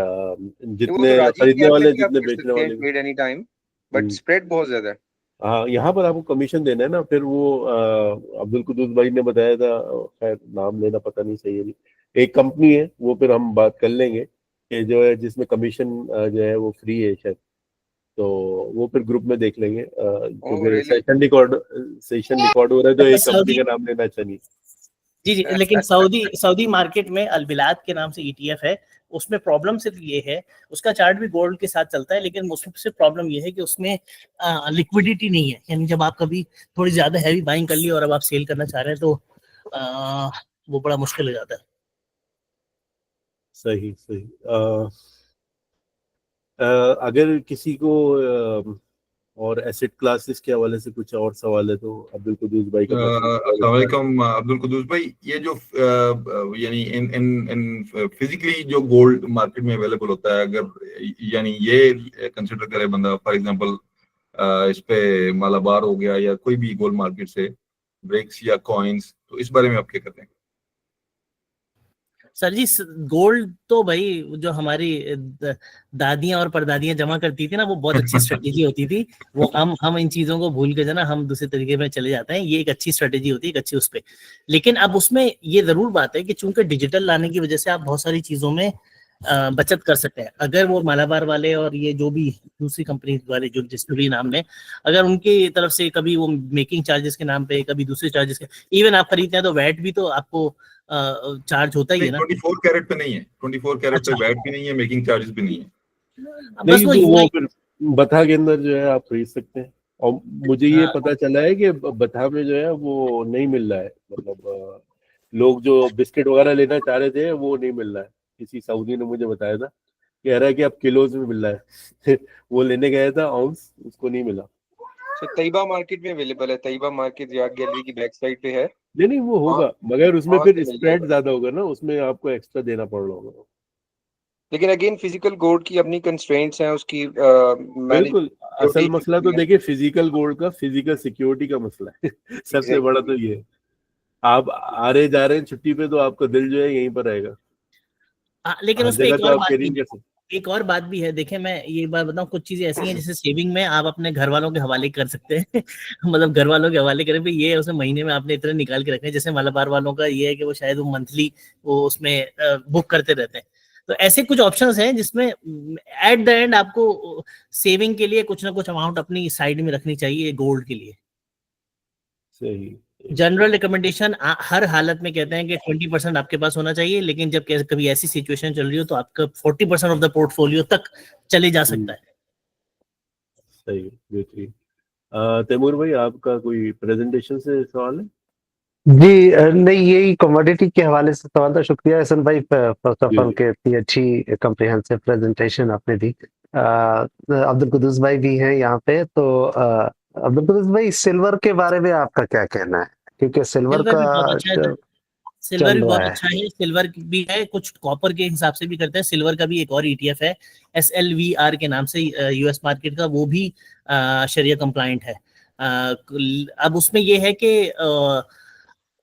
A: जितने खरीदने वाले जितने बेचने वाले
E: trade any time, but spread बहुत ज्यादा है।
A: हाँ, यहाँ पर आपको कमीशन देना है ना, फिर वो अब्दुल कुद्दूस भाई ने बताया था, खैर नाम लेना पता नहीं सही है नहीं, एक कंपनी है वो फिर हम बात कर लेंगे कि जो है जिसमें कमीशन जो है वो फ्री है शायद, तो वो फिर ग्रुप में देख लेंगे, क्योंकि सेशन रिकॉर्ड हो रहा है तो एक कंपनी का नाम लेना अच्छा नहीं।
G: जी, लेकिन सऊदी मार्केट में अलबिलाद के नाम से ईटीएफ है, उसमें प्रॉब्लम सिर्फ ये है, उसका चार्ट भी गोल्ड के साथ चलता है, लेकिन उसमें सिर्फ प्रॉब्लम ये है कि उसमें लिक्विडिटी नहीं है, यानी जब आप कभी थोड़ी ज्यादा हैवी बाइंग कर ली और अब आप सेल करना चाह रहे हैं तो वो बड़ा मुश्किल हो जाता है।
A: सही अगर किसी को और एसेट क्लासेस के हवाले से कुछ और सवाल है तो अब्दुल कुद्दूस भाई का।
D: अस्सलाम वालेकुम अब्दुल कुद्दूस भाई, ये जो यानी इन फिजिकली जो गोल्ड मार्केट में अवेलेबल होता है, अगर यानी ये कंसिडर करे बंदा, फॉर एग्जांपल इस पे मालाबार हो गया या कोई भी गोल्ड मार्केट से ब्रिक्स या कॉइन्स, तो इस बारे में आप क्या कहते हैं?
G: सर जी गोल्ड तो भाई जो हमारी दादियां और परदादियां जमा करती थी ना, वो बहुत अच्छी स्ट्रेटेजी होती थी। वो हम इन चीजों को भूल के जो ना हम दूसरे तरीके में चले जाते हैं। ये एक अच्छी स्ट्रेटेजी होती है, एक अच्छी उस पे। लेकिन अब उसमें ये जरूर बात है कि चूंकि डिजिटल लाने की वजह से आप बहुत सारी चीजों में बचत कर सकते हैं। अगर वो मालाबार वाले और ये जो भी दूसरी कंपनी वाले जो जिसके भी नाम में, अगर उनकी तरफ से कभी वो मेकिंग चार्जेस के नाम पे, कभी दूसरे चार्जेस के, इवन आप खरीदते हैं तो वैट भी तो आपको चार्ज होता ही है ना।
D: 24 कैरेट पे नहीं है, 24 कैरेट पे
G: अच्छा।
D: वैट भी नहीं है, मेकिंग चार्जेस भी नहीं है।
G: बस
A: नहीं
G: वो
A: तो वो
G: यूआई।
A: फिर बथा के अंदर जो है आप खरीद सकते हैं। और मुझे ये पता चला है कि बथा में जो है वो नहीं मिल रहा है, मतलब लोग जो बिस्किट वगैरह लेना चाह रहे थे वो नहीं मिल रहा है। किसी सऊदी ने मुझे बताया था, कह रहा है कि अब किलोज में मिल रहा है। वो लेने गया था आउंस, उसको नहीं मिला।
E: तो तैयबा मार्केट में अवेलेबल है, तैयबा मार्केट यार्ड गैलरी की बैक साइड पे है।
A: नहीं वो होगा, मगर उसमें
E: वहाँ
A: फिर
E: से मिल
A: स्प्रेड
E: जाएगा।
A: ज्यादा होगा ना, उसमें आपको एक्स्ट्रा देना पड़ रहा होगा।
E: लेकिन अगेन फिजिकल गोल्ड की अपनी कंस्ट्रेंट्स हैं, उसकी
A: बिल्कुल। असल मसला तो देखिए फिजिकल गोल्ड का, फिजिकल सिक्योरिटी का मसला है। सबसे बड़ा तो ये है। आप आ रहे जा रहे हैं छुट्टी पे तो आपका दिल जो है यहीं पर रहेगा।
G: लेकिन
A: हर
G: उसमें
A: जगह
G: एक
A: तो
G: और
A: आप
G: बात
A: कैरी
G: भी
A: नहीं कर सकते।
G: एक और बात भी है। देखिए मैं ये बात बताऊं, कुछ चीजें ऐसी हैं जैसे सेविंग में आप अपने घर वालों के हवाले कर सकते हैं। मतलब घर वालों के हवाले करें, भाई ये उसमें महीने में आपने इतने निकाल के रखे हैं। जैसे मालाबार वालों का ये है कि वो शायद वो मंथली वो उसमें बुक करते रहते हैं। तो ऐसे कुछ ऑप्शंस हैं जिसमें एट द एंड आपको सेविंग के लिए कुछ ना कुछ अमाउंट अपनी साइड में रखनी चाहिए गोल्ड के लिए।
A: सही।
G: जनरल रिकमेंडेशन हर हालत में कहते हैं कि 20% आपके पास होना चाहिए, लेकिन जब कभी ऐसी सिचुएशन चल रही हो तो आपका 40% ऑफ द पोर्टफोलियो तक चले जा सकता है।
A: सही, बेहतरीन। तैमूर भाई आपका कोई प्रेजेंटेशन से सवाल है?
H: जी नहीं, यही कमोडिटी के हवाले से सवाल था। शुक्रिया एहसन भाई, फर्स्ट ऑफ
A: जी
H: ऑल के इतनी अच्छी कम्प्रिहेंसिव प्रेजेंटेशन आपने दी। अब्दुल कुद्दूस भाई भी हैं यहाँ पे, तो अब्दुल कुद्दूस भाई सिल्वर के बारे में आपका क्या कहना है? क्योंकि सिल्वर
G: सिल्वर
H: का
G: भी बहुत अच्छा है। सिल्वर
H: चल
G: भी बहुत
H: रहा है।
G: अच्छा है। सिल्वर भी है, कुछ कॉपर के हिसाब से भी करते हैं। सिल्वर का भी एक और ETF है SLVR के नाम से, US मार्केट का, वो भी शरिया कंप्लाइंट है। अब उसमें ये है कि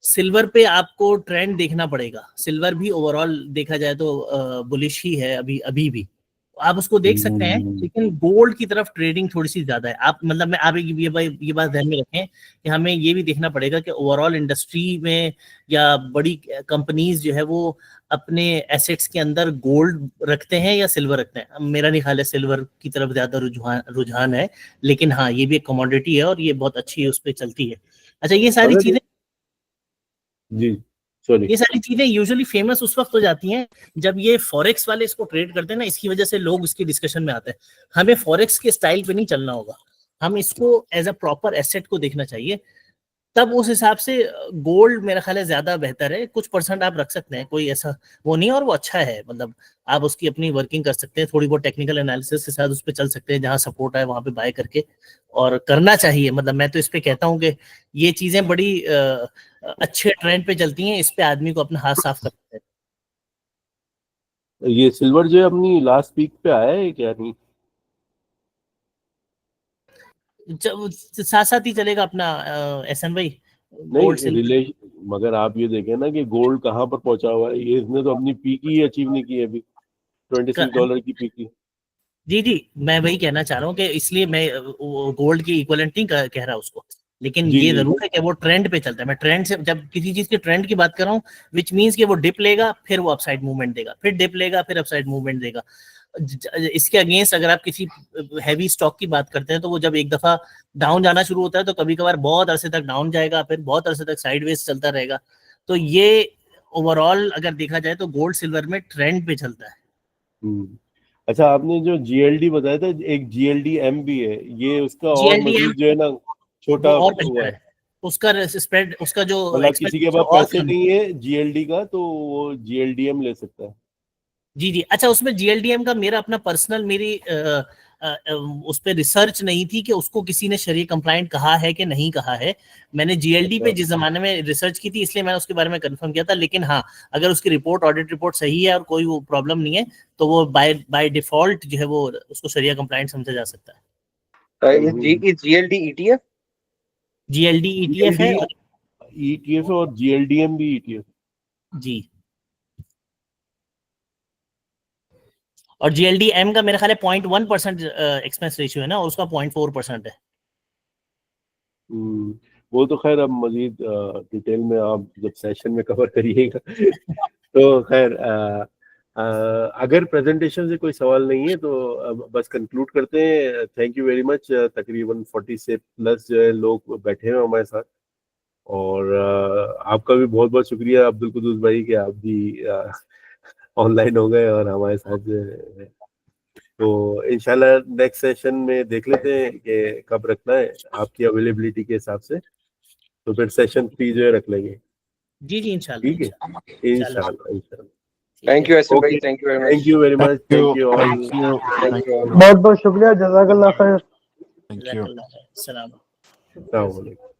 G: सिल्वर पे आपको ट्रेंड देखना पड़ेगा। सिल्वर भी ओवरऑल देखा जाए तो बुलिश ही है अभी अभी भी, आप उसको देख सकते हैं। लेकिन गोल्ड की तरफ ट्रेडिंग थोड़ी सी ज्यादा है। आप मतलब मैं आप ये बात ध्यान में रखें कि हमें ये भी देखना पड़ेगा कि ओवरऑल इंडस्ट्री में या बड़ी कंपनीज जो है वो अपने एसेट्स के अंदर गोल्ड रखते हैं या सिल्वर रखते हैं। मेरा नहीं ख्याल है सिल्वर की तरफ ज्यादा रुझान है, लेकिन हाँ ये भी एक कमोडिटी है और ये बहुत अच्छी उस पर चलती है। अच्छा ये सारी चीजें
A: जी सॉरी।
G: ये सारी चीजें यूजुअली फेमस उस वक्त हो जाती हैं जब ये फॉरेक्स वाले इसको ट्रेड करते हैं ना, इसकी वजह से लोग इसकी डिस्कशन में आते हैं। हमें फॉरेक्स के स्टाइल पे नहीं चलना होगा, हम इसको एज अ प्रॉपर एसेट को देखना चाहिए। तब उस हिसाब से गोल्ड मेरा ख्याल है ज्यादा बेहतर है। कुछ % आप रख सकते हैं, कोई ऐसा वो नहीं, और वो अच्छा है। मतलब आप उसकी अपनी वर्किंग कर सकते हैं, थोड़ी बहुत टेक्निकल एनालिसिस के साथ उस पर चल सकते हैं, जहां सपोर्ट है वहां पे बाय करके, और करना चाहिए। मतलब मैं तो इस पे कहता हूँ कि ये चीजें बड़ी अच्छे ट्रेंड पे चलती हैं, इस पे आदमी को अपना हाथ साफ करते हैं।
A: ये सिल्वर जो है अपनी लास्ट पीक पे आया है क्या? नहीं,
G: साथ साथ ही चलेगा अपना एहसन भाई, गोल्ड
A: नहीं
G: सिल्वर।
A: रिलेशन, मगर आप ये देखें ना कि गोल्ड कहाँ पर पहुंचा हुआ है। ये इसने तो अपनी पीक ही अचीव नहीं की है अभी, $26 की पीक ही।
G: जी जी, मैं वही कहना चाह रहा हूँ कि इसलिए मैं गोल्ड की इक्विवेलेंट नहीं कह रहा उसको, लेकिन
A: जी
G: ये
A: जी
G: जरूर है कि वो ट्रेंड पे चलता है। मैं ट्रेंड से, जब किसी चीज के ट्रेंड की बात कर रहा हूँ, विच मीन्स कि वो डिप लेगा फिर वो अपसाइड मूवमेंट देगा, फिर डिप लेगा फिर अपसाइड मूवमेंट देगा। इसके अगेंस्ट अगर आप किसी हैवी स्टॉक की बात करते हैं तो वो जब एक दफा डाउन जाना शुरू होता है तो कभी कभार बहुत अरसे तक डाउन जाएगा, फिर बहुत अरसे तक साइडवेज चलता रहेगा। तो ये ओवरऑल अगर देखा जाए तो गोल्ड सिल्वर में ट्रेंड पे चलता है।
A: अच्छा, आपने जो GLD बताया था, एक GLDM भी है, ये उसका और
G: GLDM
A: मजीद जो है ना छोटा
G: वो और
A: हुआ
G: बेहतर
A: है।
G: है। उसका स्प्रेड, उसका जो
A: मतलब किसी के
G: एक्सपेंसेस
A: पास
G: और
A: पैसे
G: कम।
A: नहीं है GLD का तो वो GLDM ले सकता है।
G: जी जी। अच्छा उसमें GLDM का मेरा अपना पर्सनल, मेरी उस पर रिसर्च नहीं थी कि उसको किसी ने शरीय कंप्लाइंट कहा है कि नहीं कहा है। मैंने GLD पे जिस जमाने में रिसर्च की थी इसलिए मैंने उसके बारे में कंफर्म किया था। लेकिन हाँ, अगर उसकी रिपोर्ट, ऑडिट रिपोर्ट सही है और कोई वो प्रॉब्लम नहीं है तो वो बाय डिफॉल्ट जो है वो उसको शरीय कंप्लाइंट समझा जा सकता है।
E: GLD ETF।
G: GLD ETF
A: GLD
G: है
A: ETF और GLDM भी ETF।
G: जी। और GLD-M का मेरा ख्याल है 0.1% एक्सपेंस रेशियो है ना, और उसका 0.4% है।
A: वो तो खैर अब मजीद डिटेल में आप जब सेशन में कवर करिएगा तो खैर अगर प्रेजेंटेशन से कोई सवाल नहीं है तो अब बस कंक्लूड करते हैं। Thank you very much. तकरीबन 40 से प्लस जो है लोग बैठे हैं हमारे साथ, और आपका भी बहुत बहुत शुक्रिया अब्दुल कुद्दूस भाई कि आप भी ऑनलाइन हो गए और हमारे साथ जो है। तो इंशाल्लाह नेक्स्ट सेशन में देख लेते हैं कि कब रखना है आपकी अवेलेबिलिटी के हिसाब से, तो फिर सेशन 3 जो है रख लेंगे।
G: जी इंशाल्लाह।
A: ठीक है, इंशाल्लाह।
E: थैंक यू एसएम भाई,
A: Okay.
E: Thank you very much.
A: Thank you very much. Thank you all.
E: Thank you.
I: बहुत बहुत शुक्रिया, जज़ाकल्लाह खैर।
F: Thank you.
G: सलाम।
A: अस्सलाम वालेकुम।